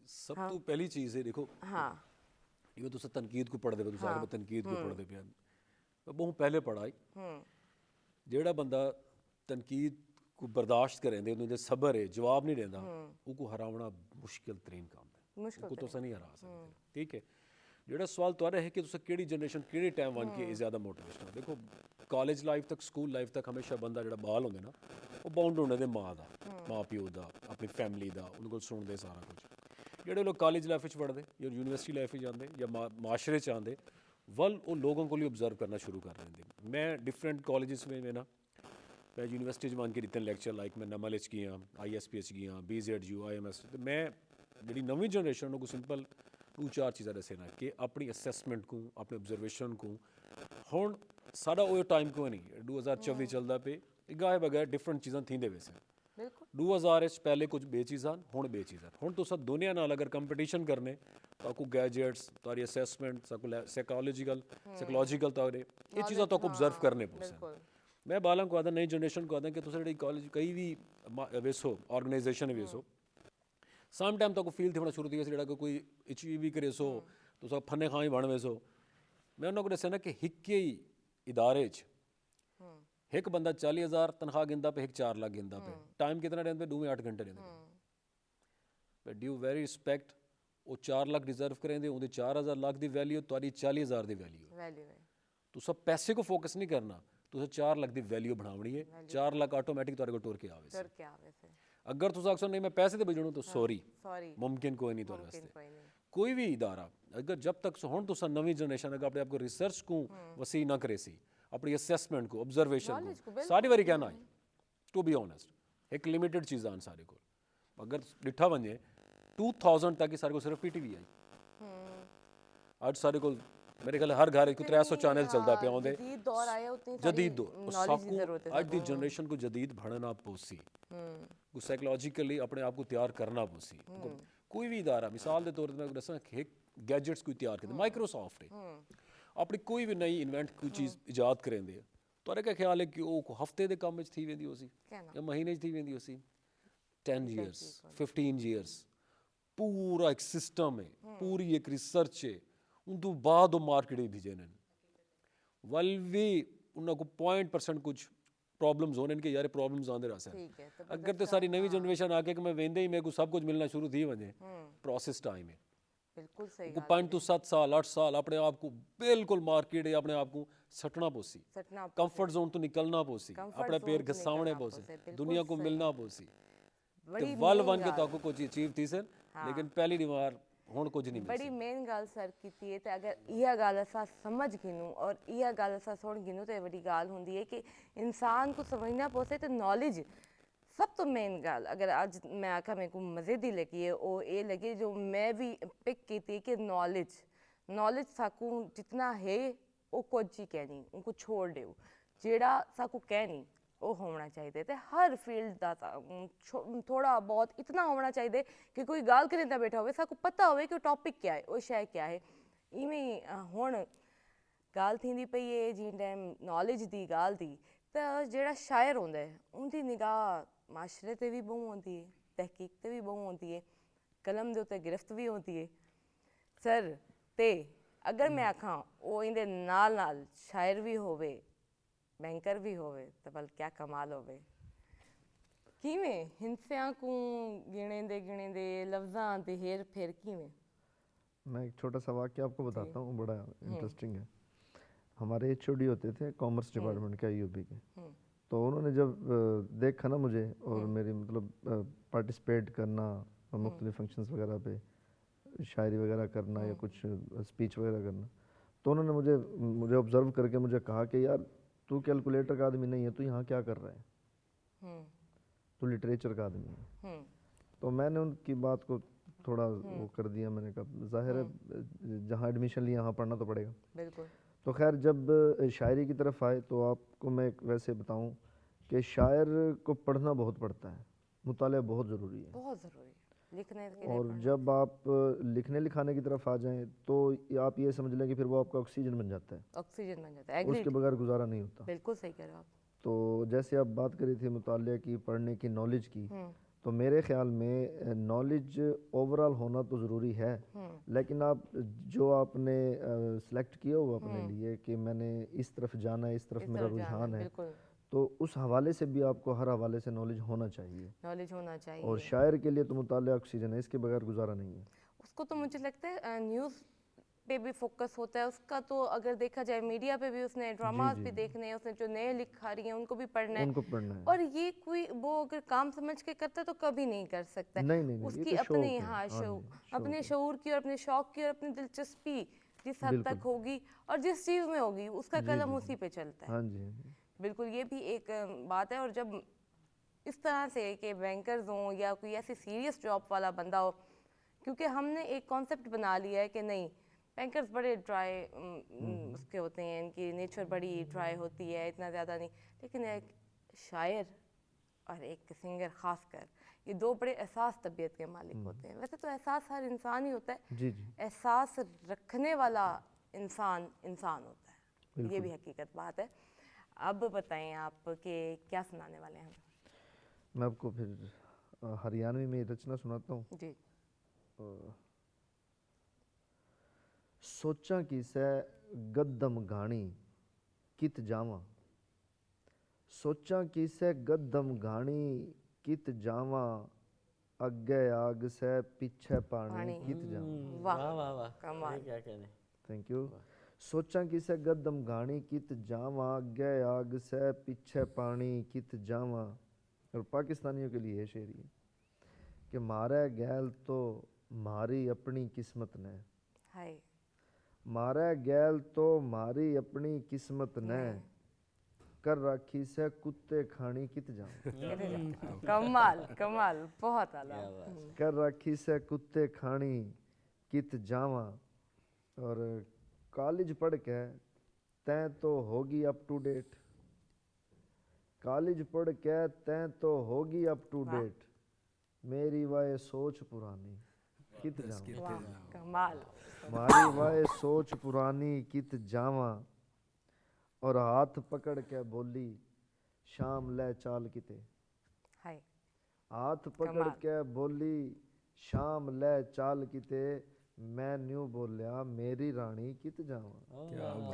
سب تو پہلی چیز ہے دیکھو،
ہاں
یہ تو تنقید کو پڑھ دے تو آگے تنقید کو پڑھ دے پیا بہت پہلے پڑھائی جیڑا بندہ تنقید کو برداشت کریں دے انہوں نے صبر ہے، جواب نہیں دینا، وہ کو ہراونا مشکل ترین کام ہے.
ਮੁਸ਼ਕਿਲ
को तुस नहीं हरा सकते। ठीक है, ਜਿਹੜਾ ਸਵਾਲ ਤੁਹਾਡਾ ਹੈ ਕਿ ਤੁਸੀਂ ਕਿਹੜੀ ਜਨਰੇਸ਼ਨ ਕਿਹੜੇ ਟਾਈਮ ਬਣ ਕੇ ਇਹ ਜ਼ਿਆਦਾ ਮੋਟੀਵੇਸ਼ਨ ਹੈ। ਦੇਖੋ ਕਾਲਜ ਲਾਈਫ ਤੱਕ, ਸਕੂਲ ਲਾਈਫ ਤੱਕ ਹਮੇਸ਼ਾ ਬੰਦਾ ਜਿਹੜਾ ਬਾਲ ਹੁੰਦੇ ਨਾ, ਉਹ ਬਾਉਂਡ ਹੁੰਦੇ ਦੇ ਮਾਂ ਦਾ, ਮਾਂ ਪਿਓ ਦਾ, ਆਪਣੀ ਫੈਮਿਲੀ ਦਾ, ਉਹਨਾਂ ਕੋਲ ਸੁਣਦੇ ਸਾਰਾ ਕੁਝ। ਜਿਹੜੇ ਲੋਕ ਕਾਲਜ ਲਾਈਫ ਵਿੱਚ ਪੜ੍ਹਦੇ ਜਾਂ ਯੂਨੀਵਰਸਿਟੀ ਲਾਈਫ ਵਿੱਚ ਜਾਂਦੇ ਜਾਂ ਮਾਸ਼ਰੇ 'ਚ ਆਉਂਦੇ ਵੱਲ, ਉਹ ਲੋਕਾਂ ਕੋਲ ਹੀ ਓਬਜ਼ਰਵ ਕਰਨਾ ਸ਼ੁਰੂ ਕਰ ਦਿੰਦੇ। ਮੈਂ ਡਿਫਰੈਂਟ ਕਾਲਜਸ में ना, मैं यूनिवर्सिटी मान के रिटन लैक्चर लाइक मैं नमल गया, ISP गया, BZU, IMS, तो मैं जी नवी जनरेशन को सिंपल 2-4 चीज़ा दसे ना कि अपनी असैसमेंट को, अपने ऑब्जरवेशन को, हुण साडा वो टाइम कोई नहीं 2024 चलता पे गाए बगैर डिफरेंट चीज़ां थी दे वैसे
ਬਿਲਕੁਲ
2000 पहले कुछ बे चीज़ां हुण बे चीज़ां। हुण तुस दुनिया नाल अगर कंपटीशन करने ताकू गैजेट्स, तारी असैसमेंट, साइकोलॉजिकल तारे ये चीज़ां तक ऑब्जर्व करने पोसे। मैं बालां को आदा नई जनरेशन को आदा कि तुस जेह्ड़ी कॉलेज कई भी वेसो ऑर्गेनाइजेशन वेसो सम टाइम तक फील थोड़ा शुरू थी जेह्ड़ा कोई अचीव भी करे सो तुस फन्ने खां ही बन वेसो। मैं उन्होंने को दस्सेआ ना कि हिक ही इदारे च एक बंदा 40,000 तनख्वाह गिनदा पे, एक 4 लाख गिनदा पे, टाइम कितना रहंदा पे, 2-8 घंटे रहंदे पे। ड्यू वेरी रिस्पैक्ट, वो 4 लाख डिजर्व करेंदे, उनके 4,000 लाख की वैल्यू, तुम्हारी 40,000 की वैल्यू।
ਵੈਲਿਊ ਹੈ।
तो सब पैसे को फोकस नहीं करना, तुसें 4 लाख की वैल्यू बनावनी है, 4 लाख ऑटोमैटिक तुहाडे को टुर के आवे।
ਤੁਰ ਕੇ ਆਵੇ ਸੇ
अगर तुस आखो नहीं मैं पैसे ते भेजणो तो सॉरी,
ਸੌਰੀ
मुमकिन कोई नहीं तुहाडे
मुमकिन
वास्ते।
कोई नहीं।
कोई भी इदारा अगर जब तक हुण तुस नवी जनरेशन अगर अपने आप को रिसर्च को वसी ना करे सी, अपनी असेसमेंट को, ऑब्जर्वेशन को सारी बारी कहना है टू बी ऑनेस्ट, एक लिमिटेड चीज़ आन सारे को। अगर डिठा वने 2000 तक ही सारे को सिर्फ PTV आई। आज सारे को मेरे ख्याल हर घर को 300 चैनल चलता पे आउंदे।
ਜਦੀਦ ਦੌਰ ਆਇਆ ਉਤਨੀ
जदीद दो और
knowledge ਦੀ ਜ਼ਰੂरਤ
सबको
ਹੈ।
आज दी जनरेशन को जदीद बढ़ना पोसी, को साइकोलॉजिकली अपने आप को तैयार करना पोसी। कोई भी इदारा मिसाल के तौर पर मैं दसा एक गैजेट्स कोई तैयार करते, माइक्रोसॉफ्ट है अपनी कोई भी नई इन्वेंट कोई चीज़ इजाद करेंदे, तुहाडा क्या ख्याल है कि वो हफ्ते के काम थी वेंदी होसी
कहना।
या महीने थी वेंदी होसी? 10 years 15 years पूरा एक सिस्टम है, पूरी एक रिसर्च है, उन तो बाद वो मार्केट भेजे ने वल भी उनको 0% कुछ प्रॉब्लम्स होने इनके यार प्रॉब्लम्स आंदे रह
ठीक है, तो
अगर तो सारी नवी जनरेशन आके कि मैं वेंदे ही मेरे को सब कुछ मिलना शुरू थी वने प्रोसेस टाइम है।
ਬਿਲਕੁਲ ਸਹੀ
को 5 to 7 साल 8 साल अपने आप को बिल्कुल मार्केट है अपने आप को सटना पोसी,
सटना
कंफर्ट जोन तो निकलना पोसी,
Comfort
अपने
zone
पैर
तो
घसावने
निकलना
पोसी,
पोसे, बिल्कुल
दुनिया को
सही।
मिलना पोसी।
बड़ी
ते वल
main
बन के
गल।
ताको कुछ अचीव थी सर, लेकिन पहली दीवार हुण कुछ नहीं मिल
बड़ी मेन गल सर कीती है। तो अगर यह गल असां समझ गिनूं और यह गल असां सुन गिनूं तो बड़ी गल हुंदी है कि इंसान को समझना पोसे तो नॉलेज सब तो मेन गल। अगर अज मैं आखा मेरे को मज़े दी लगी है वो ये लगे जो मैं भी पिक की कि नॉलेज साकू जितना है वो कुछ ही कहनी उनको छोड़ दो, जेड़ा साकू कहनी वो होना चाहिए। तो हर फील्ड का थोड़ा बहुत इतना होना चाहिए कि कोई गाल करेंदा बैठा हो साकू पता हो कि टॉपिक क्या है, वो शय क्या है। इवें हुण गाल थींदी पई है जिन टाइम नॉलेज दी गाल दी, तो जेड़ा शायर होंदा है उनकी निगाह माशरे ते भी बहु होंदी है, तहकीक ते भी बहु होंदी है, कलम दे उत्ते गिरफ्त भी होती है सर। ते अगर मैं आखां वो इंदे नाल नाल शायर भी होवे, बैंकर भी होवे तो बल क्या कमाल होवे। किवें हिंसियां को गिणेंदे लफ्ज़ां ते हेर फेर किवें।
मैं एक छोटा सा वाक्य आपको बताता हूँ, बड़ा इंटरेस्टिंग है। हमारे HOD होते थे कॉमर्स डिपार्टमेंट के IUB के, तो उन्होंने जब देखा ना मुझे और मेरी मतलब पार्टिसिपेट करना और मुख्तलिफ फंक्शंस वगैरह पे शायरी वगैरह करना या कुछ स्पीच वगैरह करना, तो उन्होंने मुझे ऑब्ज़र्व करके मुझे कहा कि यार तू कैलकुलेटर का आदमी नहीं है, तू यहाँ क्या कर रहा है, तू लिटरेचर का आदमी है। तो मैंने उनकी बात को थोड़ा वो कर दिया, मैंने कहा जाहिर है जहाँ एडमिशन लिया यहाँ पढ़ना तो पड़ेगा।
बिल्कुल।
तो खैर जब शायरी की तरफ आए तो आपको मैं वैसे बताऊं कि शायर को पढ़ना बहुत पड़ता है, मुतालिया बहुत ज़रूरी है,
बहुत ज़रूरी है लिखने के लिए
और जब आप लिखने लिखाने की तरफ आ जाएं तो आप ये समझ लें कि फिर वो आपका ऑक्सीजन बन जाता है,
ऑक्सीजन बन जाता है।
उसके
एग्रीड,
बगैर गुजारा नहीं होता।
बिल्कुल सही कह रहे हो आप।
तो जैसे आप बात करी थी मुतालिया की, पढ़ने की, नॉलेज की, तो मेरे ख्याल में नॉलेज ओवरऑल होना तो ज़रूरी है, लेकिन आप जो आपने सेलेक्ट किया हुआ अपने लिए कि मैंने इस तरफ जाना है, इस तरफ मेरा रुझान है,
बिल्कुल
तो उस हवाले से भी आपको हर हवाले से नॉलेज होना चाहिए।
नॉलेज होना चाहिए।
और शायर के लिए तो मुतालिया ऑक्सीजन है, इसके बगैर गुजारा नहीं है।
उसको उसको तो मुझे लगता है न्यूज़ पे भी फोकस होता है उसका, तो अगर देखा जाए मीडिया पे भी उसने ड्रामास भी देखने हैं, उसने जो नए लिखा रही हैं उनको भी पढ़ना है,
उनको पढ़ना है।
और ये कोई वो अगर काम समझ के करता है तो कभी नहीं कर सकता है।
नहीं, नहीं, नहीं, ये
उसकी
तो
अपनी
शौक है।
हाँ
हाँ जी,
अपने शऊर की और अपने शौक की और अपनी दिलचस्पी जिस हद तक होगी और जिस चीज़ में होगी उसका कलम उसी पे चलता है।
हाँ जी, हाँ जी।
बिल्कुल, ये भी एक बात है। और जब इस तरह से कि बैंकर्स हों या कोई ऐसी सीरियस जॉब वाला बंदा हो, क्योंकि हमने एक कॉन्सेप्ट बना लिया है कि नहीं बैंकर्स बड़े ड्राई उसके होते हैं, इनकी नेचर बड़ी ड्राई होती है, इतना ज़्यादा नहीं। लेकिन एक शायर और एक सिंगर खासकर, ये दो बड़े एहसास तबीयत के मालिक होते हैं। वैसे तो एहसास हर इंसान ही होता है,
जी जी,
एहसास रखने वाला इंसान इंसान होता है, ये भी हकीकत बात है। अब बताएं आप कि क्या सुनाने वाले हैं
मैं आपको फिर हरियाणवी में रचना सुनाता हूँ।
जी।
सोचा कि सै गद्दम घाणी कित जावां, सोचा कि सै गद्दम घाणी कित जावां, अग्गे आग से पीछे पानी कित जावां।
वाह
वाह वाह वाह,
कमाल।
ये क्या कहने।
Thank you. सोचा कि सै गद्दम घाणी कित जावां, अग्गे आग से पीछे पानी कित जावां। और पाकिस्तानियों के लिए ये शेर है कि मारे गैल तो मारी अपनी किस्मत ने,
हाय
मारे गैल तो मारी अपनी किस्मत ने, कर राखी से कुत्ते खानी कित जाऊं।
कमाल कमाल, बहुत आला।
कर राखी से कुत्ते खानी कित जावा। और कॉलेज पढ़ के तैं तो होगी अप टू डेट, कॉलेज पढ़ के तैं तो होगी अप टू डेट, मेरी वाए सोच पुरानी कित जावा।
वाह कमाल।
मारी वाए सोच पुरानी कित जावा। और हाथ पकड़ के बोली शाम ले चाल किते,
हाय
हाथ पकड़ के बोली शाम ले चाल किते, मैं न्यू बोलिया मेरी रानी कित जावा।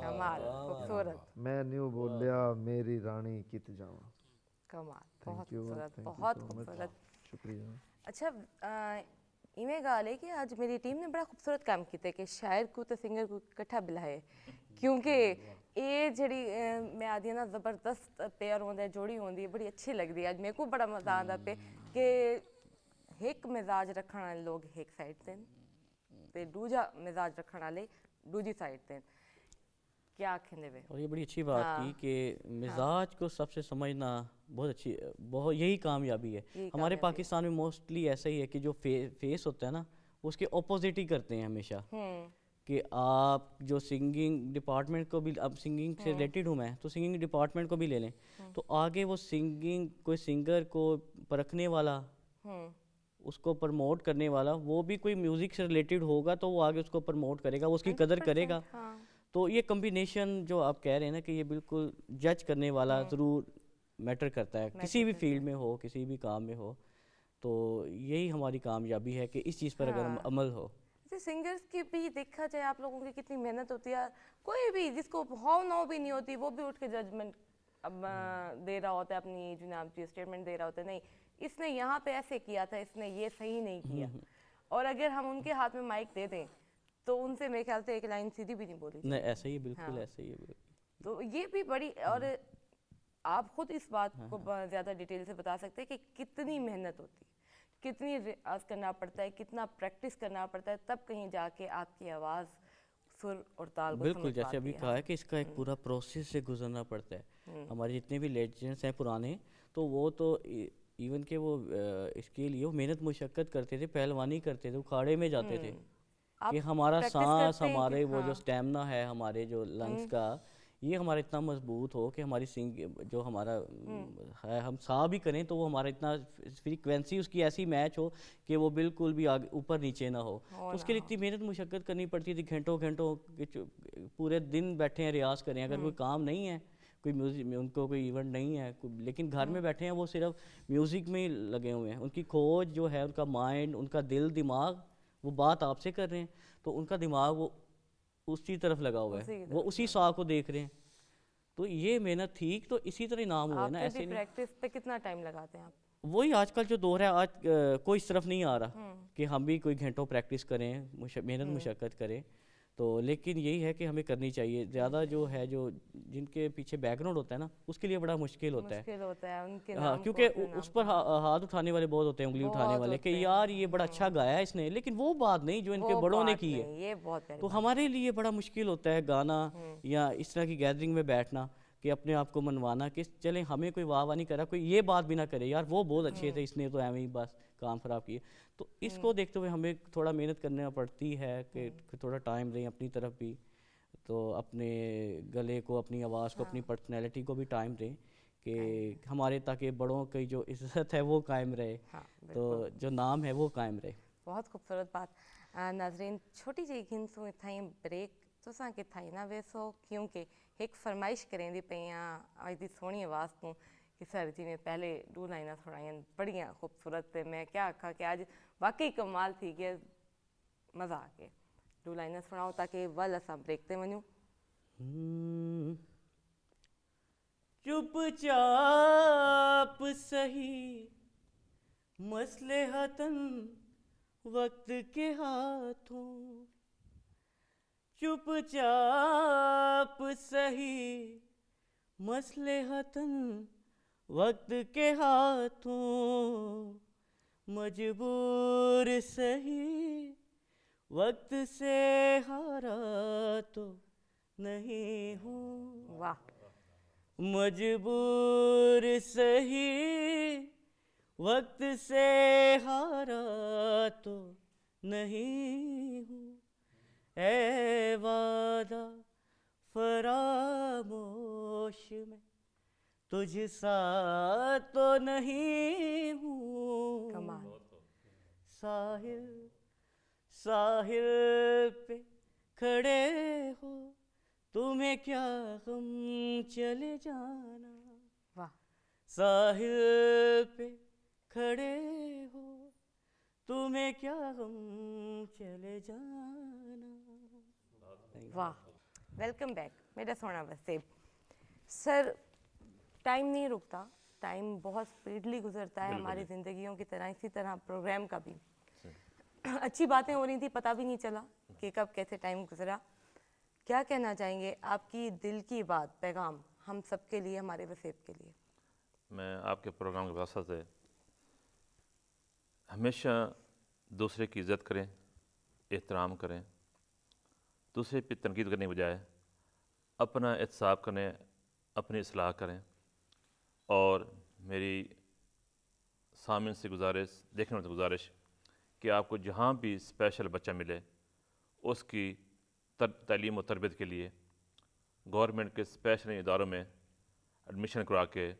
कमाल, खूबसूरत,
मैं न्यू बोलिया मेरी रानी कित जावा।
कमाल, बहुत
you,
खूबसूरत,
thank you
बहुत
so much.
खूबसूरत।
शुक्रिया।
अच्छा इवें गाल है कि आज मेरी टीम ने बड़ा खूबसूरत काम किया कि शायर को तो सिंगर को इकट्ठा बिलाए, क्योंकि ये जड़ी मैं आदि ना ज़बरदस्त पेयर होंदा है, जोड़ी होंदी है, बड़ी अच्छी लगती है। आज मेरे को बड़ा मज़ा आता पे कि एक मिजाज रखने वाले लोग एक साइड ते ते दूजा मिजाज रखने वाले दूजी साइड ते। क्या आखेंगे वे?
और ये बड़ी अच्छी बात की कि मिजाज को सबसे समझना बहुत अच्छी, बहुत यही कामयाबी है। हमारे पाकिस्तान में मोस्टली ऐसा ही है कि जो फेस होता है ना उसके ऑपोजिट ही करते हैं हमेशा, कि आप जो सिंगिंग डिपार्टमेंट को भी, अब सिंगिंग से रिलेटेड हूँ मैं, तो सिंगिंग डिपार्टमेंट को भी ले लें तो आगे वो सिंगिंग कोई सिंगर को परखने वाला, उसको प्रमोट करने वाला, वो भी कोई म्यूज़िक से रिलेटेड होगा तो वो आगे उसको प्रमोट करेगा, वो उसकी कदर करेगा। तो ये कम्बिनेशन जो आप कह रहे हैं ना कि ये बिल्कुल जज करने वाला ज़रूर मैटर करता है, किसी भी फील्ड में हो, किसी भी काम में हो। तो यही हमारी कामयाबी है कि इस चीज़ पर अगर हम अमल हो।
जैसे सिंगर्स की भी देखा जाए, आप लोगों की कितनी मेहनत होती है, कोई भी जिसको हो नो भी नहीं होती वो भी उठ के जजमेंट अब दे रहा होता है, अपनी जनाब जी स्टेटमेंट दे रहा होता है, नहीं इसने यहाँ पे ऐसे किया था, इसने ये सही नहीं किया। और अगर हम उनके हाथ में माइक दे दें तो उनसे मेरे ख्याल से एक लाइन सीधी भी नहीं बोली।
नहीं ऐसा ही, बिल्कुल ऐसा ही है।
तो ये भी बड़ी, और आप खुद इस बात को ज़्यादा डिटेल से बता सकते हैं कि कितनी मेहनत होती है, कितनी रियाज करना पड़ता है, कितना प्रैक्टिस करना पड़ता है, तब कहीं जाके आपकी आवाज़ सुर और ताल को
बिल्कुल जैसे अभी कहा है कि इसका एक पूरा प्रोसेस से गुजरना पड़ता है। हमारे जितने भी लेजेंड्स हैं पुराने, तो वो तो इवन के वो इसके लिए वो मेहनत मुशक्क़त करते थे, पहलवानी करते थे, उखाड़े में जाते थे कि हमारा सांस, हमारे वो जो स्टेमिना है, हमारे जो लंग्स का, ये हमारा इतना मजबूत हो कि हमारी जो हमारा है, हम सा भी करें तो वो हमारा इतना फ्रीक्वेंसी उसकी ऐसी मैच हो कि वो बिल्कुल भी आगे ऊपर नीचे ना हो। तो उसके लिए इतनी मेहनत मुशक्क़त करनी पड़ती थी, घंटों घंटों पूरे दिन बैठे हैं रियाज़ करें। अगर कोई काम नहीं है, कोई म्यूज़िक में उनको कोई इवेंट नहीं है, लेकिन घर में बैठे हैं, वो सिर्फ म्यूज़िक में ही लगे हुए हैं, उनकी खोज जो है, उनका माइंड, उनका दिल दिमाग, वो बात आपसे कर रहे हैं तो उनका दिमाग वो उसी तरफ लगा हुआ है, वो उसी सा को देख रहे हैं। तो ये मेहनत थी, तो इसी तरह नाम हुआ है ना। ऐसे
प्रैक्टिस पे कितना टाइम लगाते हैं आप?
वही आजकल जो दौर है आज कोई इस तरफ नहीं आ रहा कि हम भी कोई घंटों प्रैक्टिस करें, मेहनत मुशक्क़त करें। तो लेकिन यही है कि हमें करनी चाहिए। ज़्यादा जो है जो जिनके पीछे बैकग्राउंड होता है ना, उसके लिए बड़ा मुश्किल होता है।
मुश्किल होता है उनके
हाँ,
नाम को
क्योंकि
अपने नाम
उस पर हाथ उठाने वाले बहुत होते हैं, उंगली उठाने
बहुत
वाले कि
होते हैं।
यार ये बड़ा अच्छा गाया है इसने, लेकिन वो बात नहीं जो इनके
वो
बड़ों ने
बात
की है।
नहीं, ये बहुत प्यारी
तो
बात।
हमारे लिए बड़ा मुश्किल होता है गाना या इस तरह की गैदरिंग में बैठना कि अपने आप को मनवाना कि चलें हमें कोई वाह वाह नहीं करा, कोई ये बात भी ना करे यार वो बहुत अच्छे थे, इसने तो एवं ही बस काम ख़राब किए। तो इसको देखते हुए हमें थोड़ा मेहनत करना पड़ती है कि थोड़ा टाइम दें अपनी तरफ भी, तो अपने गले को, अपनी आवाज़ को, अपनी पर्सनैलिटी को भी टाइम दें कि हमारे ताकि बड़ों की जो इज़्ज़त है वो कायम रहे,
हाँ,
तो जो नाम है वो कायम रहे।
बहुत खूबसूरत बात। नाज़रीन छोटी जी गिनसूं इथाई ब्रेक तुसां किथाई ना वेसो क्योंकि एक फरमाइश करेंदी पईयां आज दी सोहनी आवाज़ तूं कि सर जी ने पहले 2 लाइनां सुनाइयां बड़ियां खूबसूरत ते मैं क्या आखा कि आज वाकई कमाल थी गया, मज़ा आ गया। 2 लाइनां सुनाओ ताकि वल असां ब्रेक ते वञूं।
चुपचाप सही मसलहतन वक्त के हाथों, चुपचाप सही मसलहतन वक्त के हाथों, मजबूर सही वक्त से हारा तो नहीं हूँ,
वाह,
मजबूर सही वक्त से हारा तो नहीं हूँ, ऐ वादा फरामोश में तुझसा तो नहीं हूँ,
कमाल।
साहिल साहिल पे खड़े हो तुम्हें क्या गम चले जाना,
वाह,
साहिल पे खड़े हो तुम्हें क्या गम चले जाना।
वाह, वेलकम बैक मेरा सोना वसीब। सर टाइम नहीं रुकता, टाइम बहुत स्पीडली गुजरता है हमारी ज़िंदगियों की तरह, इसी तरह प्रोग्राम का भी। अच्छी बातें हो रही थी, पता भी नहीं चला कि कब कैसे टाइम गुजरा। क्या कहना चाहेंगे, आपकी दिल की बात, पैगाम हम सब के लिए, हमारे वसीब के लिए?
मैं आपके प्रोग्राम के वजह से हमेशा दूसरे की इज़्ज़त करें, एहतराम करें, दूसरे पे तनकीद करने के बजाय अपना एहतसाब करें, अपनी इस्लाह करें। और मेरी सामिन से गुजारिश, देखने वाले से गुजारिश कि आपको जहाँ भी स्पेशल बच्चा मिले उसकी तालीम और तरबियत के लिए गवर्नमेंट के स्पेशल इदारों में एडमिशन करवा के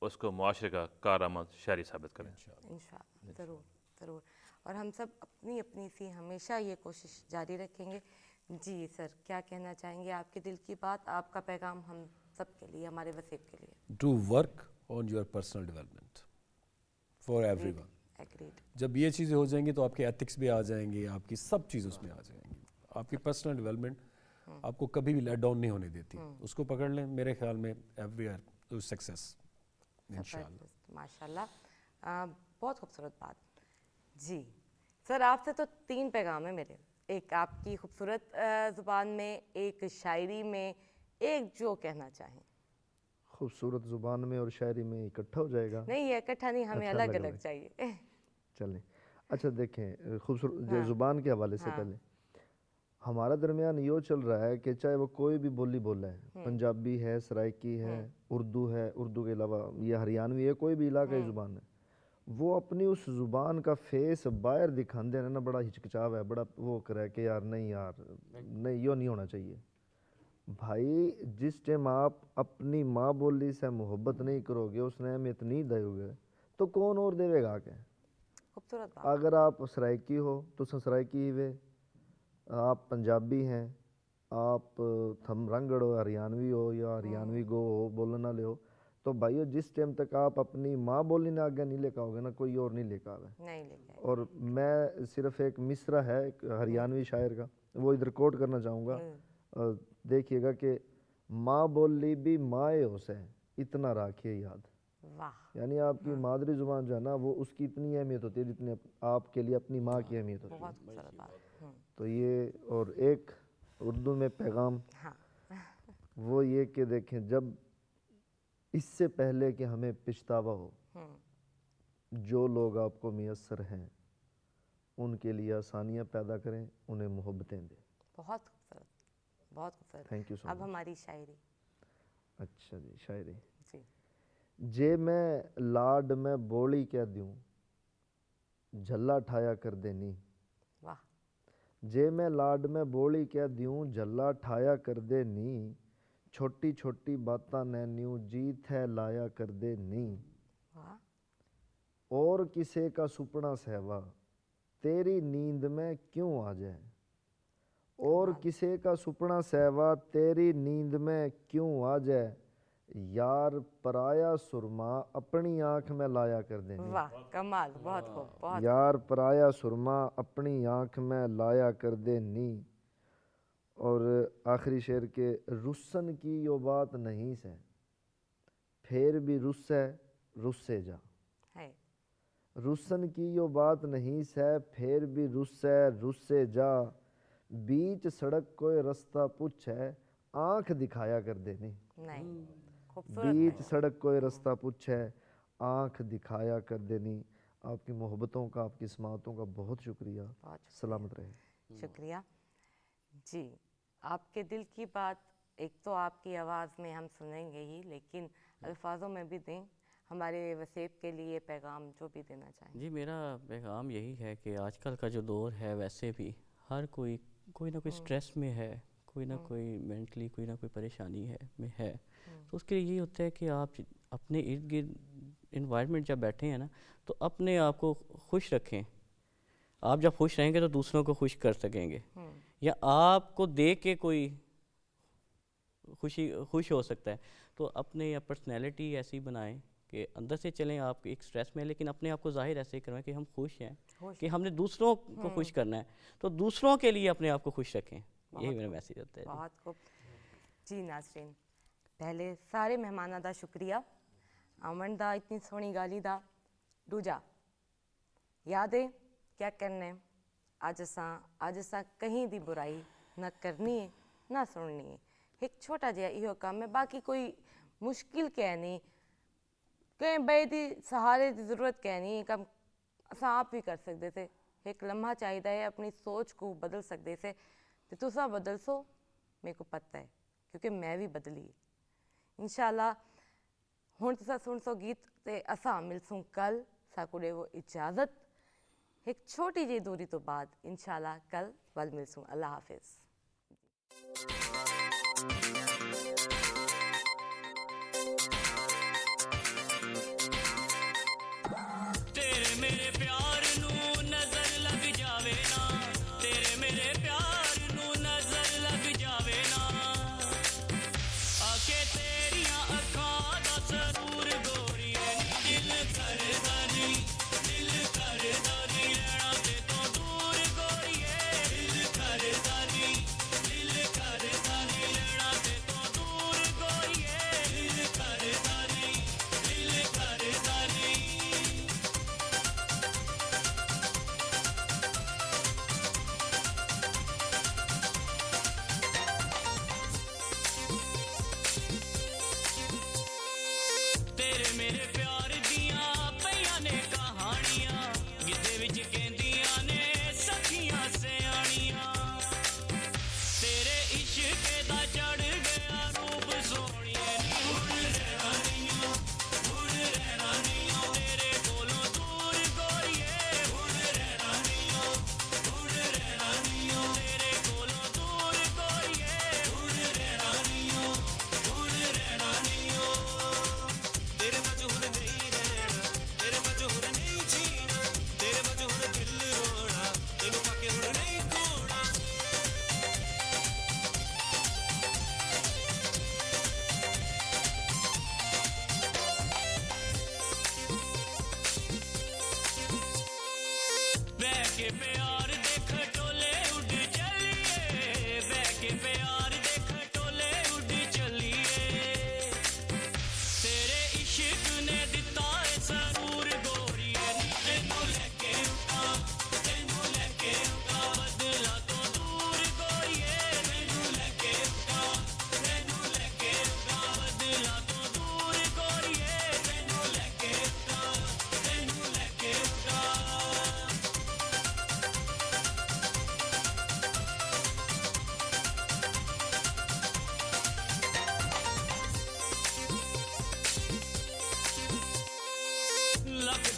उसको मुआशरे का कारआमद शहरी साबित करें।
इंशाअल्लाह, ज़रूर ज़रूर। और हम सब अपनी अपनी सी हमेशा ये कोशिश जारी रखेंगे। जी सर, क्या कहना चाहेंगे, आपके दिल की बात, आपका पैगाम हम सब के लिए, हमारे वसीब के लिए?
To work on your personal development for everyone.
Agreed.
जब ये चीज़ें हो जाएंगी तो आपके एथिक्स भी आ जाएंगे, आपकी सब चीज़ उसमें आ जाएंगी। आपकी पर्सनल डेवलपमेंट आपको कभी भी लेट डाउन नहीं होने देती, उसको पकड़ लें, मेरे ख्याल में एवरीवेयर सक्सेस इंशाल्लाह।
माशाल्लाह, बहुत खूबसूरत बात। जी सर, आपसे तो 3 पैगाम है मेरे, एक आपकी खूबसूरत ज़ुबान में, एक शायरी में, एक जो कहना चाहें।
खूबसूरत ज़ुबान में और शायरी में इकट्ठा हो जाएगा?
नहीं, ये इकट्ठा नहीं, हमें
अच्छा,
अलग
अलग
अलग
अलग।
चाहिए।
चलें। अच्छा देखें, खूबसूरत
हाँ,
ज़ुबान के हवाले से
हाँ।
पहले हमारा दरमियान यो चल रहा है कि चाहे वो कोई भी बोली बोला है, पंजाबी है, सराइकी है, उर्दू है, उर्दू के अलावा ये हरियाणवी है, कोई भी इलाकाई ज़ुबान है, वो अपनी उस ज़ुबान का फेस बाहर दिखाते हैं ना, बड़ा हिचकिचाव है, बड़ा वो करे कि यार नहीं यार, नहीं यो नहीं होना चाहिए। भाई जिस टाइम आप अपनी माँ बोली से मोहब्बत नहीं करोगे, उसने अहमियत नहीं दोगे, तो कौन और देवेगा आके?
खूबसूरत बात।
अगर आप सराइकी हो तो सराइकी ही वे, आप पंजाबी हैं, आप थम रंगड़ हो, हरियाणवी हो या हरियाणवी गो हो, बोलने वाले हो, तो भाइयों जिस टाइम तक आप अपनी माँ बोली ने आगे नहीं लेकर आओगे ना, कोई और नहीं लेकर आवे।
नहीं लेके आए।
और मैं सिर्फ एक मिसरा है एक हरियाणवी शायर का, वो इधर कोट करना चाहूँगा। देखिएगा कि माँ बोली भी माए हो से, इतना राखिए याद।
वाह
यानी आपकी मादरी ज़ुबान जो है ना वो उसकी इतनी अहमियत होती है जितनी आपके लिए अपनी माँ की अहमियत होती है।
बहुत खूबसूरत बात।
तो ये, और एक उर्दू में पैगाम
हाँ
वो ये कि देखें, जब इससे पहले कि हमें पछतावा हो, जो लोग आपको मियस्सर हैं उनके लिए आसानियाँ पैदा करें, उन्हें मोहब्बतें दें।
बहुत खूबसूरत, बहुत खूबसूरत।
थैंक यू सो
अब
मच।
हमारी शायरी।
अच्छा जी, शायरी।
जी
जे मैं लाड में बोली क्या दूं, झल्ला ठाया कर देनी।
वाह
जे मैं लाड में बोली क्या दूं, झल्ला ठाया कर देनी। छोटी छोटी बातां ने न्यू जीत है लाया कर देनी।
वाह
और किसे का सुपना सहवा, तेरी नींद में क्यों आ जाए। और किसे का सुपना सहवा, तेरी नींद में क्यों आ जाए। यार पराया सुरमा अपनी आंख में लाया कर देनी।
वाह कमाल, बहुत खूब, बहुत
यार पराया सुरमा अपनी आंख में लाया कर देनी। और आखिरी शेर के, रुस्सन की यो बात नहीं से, फिर भी रुस्से जा।
है।
रुस्सन की यो बात नहीं से, फिर भी रुस्से जा। बीच सड़क कोई रास्ता पूछे, आंख दिखाया कर देनी।
नहीं खूबसूरत
बीच
है।
सड़क कोई रास्ता पूछे, आंख दिखाया कर देनी। आपकी मोहब्बतों का, आपकी समातों का बहुत शुक्रिया।
बहुत
सलामत रहे।
शुक्रिया जी। आपके दिल की बात एक तो आपकी आवाज़ में हम सुनेंगे ही, लेकिन अल्फाजों में भी दें हमारे वसेब के लिए पैगाम जो भी देना चाहें।
जी मेरा पैगाम यही है कि आजकल का जो दौर है वैसे भी हर कोई ना कोई स्ट्रेस में है, कोई ना कोई मेंटली कोई ना कोई परेशानी है। तो उसके लिए यही होता है कि आप अपने इर्द गिर्द इन्वायरमेंट जब बैठे हैं ना, तो अपने आप को खुश रखें। आप जब खुश रहेंगे तो दूसरों को खुश कर सकेंगे, या आपको देख के कोई खुश हो सकता है। तो अपने या पर्सनैलिटी ऐसी बनाएं कि अंदर से चलें आप एक स्ट्रेस में, लेकिन अपने आप को जाहिर ऐसे ही करवाएं कि हम खुश हैं, कि हमने दूसरों को खुश करना है, तो दूसरों के लिए अपने आप को खुश रखें। यही मेरा मैसेज होता है।
बहुत खूब जी। नाज़रीन, पहले सारे मेहमानां दा शुक्रिया, आमन दा, इतनी सोहनी गाली दा। दूजा याद है क्या करना है, अज असां कहीं दी बुराई ना करनी है ना सुननी है। एक छोटा जिहा इहो काम है, बाकी कोई मुश्किल कै नहीं, कहीं बे दी सहारे की ज़रूरत कै नहीं। कम असां आप भी कर सकते थे। एक लम्हा चाहिए है, अपनी सोच को बदल सकते थे। तो तुसा बदल सो, मेरे को पता है, क्योंकि मैं भी बदली। इंशाल्लाह हुण तुसा सुन सो गीत, ते असां मिलसूं कल। साकू देवो इजाज़त, एक छोटी जी दूरी तो बाद इंशाल्लाह कल वल मिलसूं। अल्लाह हाफिज़।
तेरे मेरे प्यार नू नजर लग जावे ना, तेरे मेरे प्यार नू नजर लग जावे ना, आके तेरियां अखां दा सरूर गोरीए नी, दिल करदा नी रहना ते तो दूर गोरीए, दिल करदा नी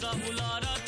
ਦਾ ਹੁਲਾਰਾ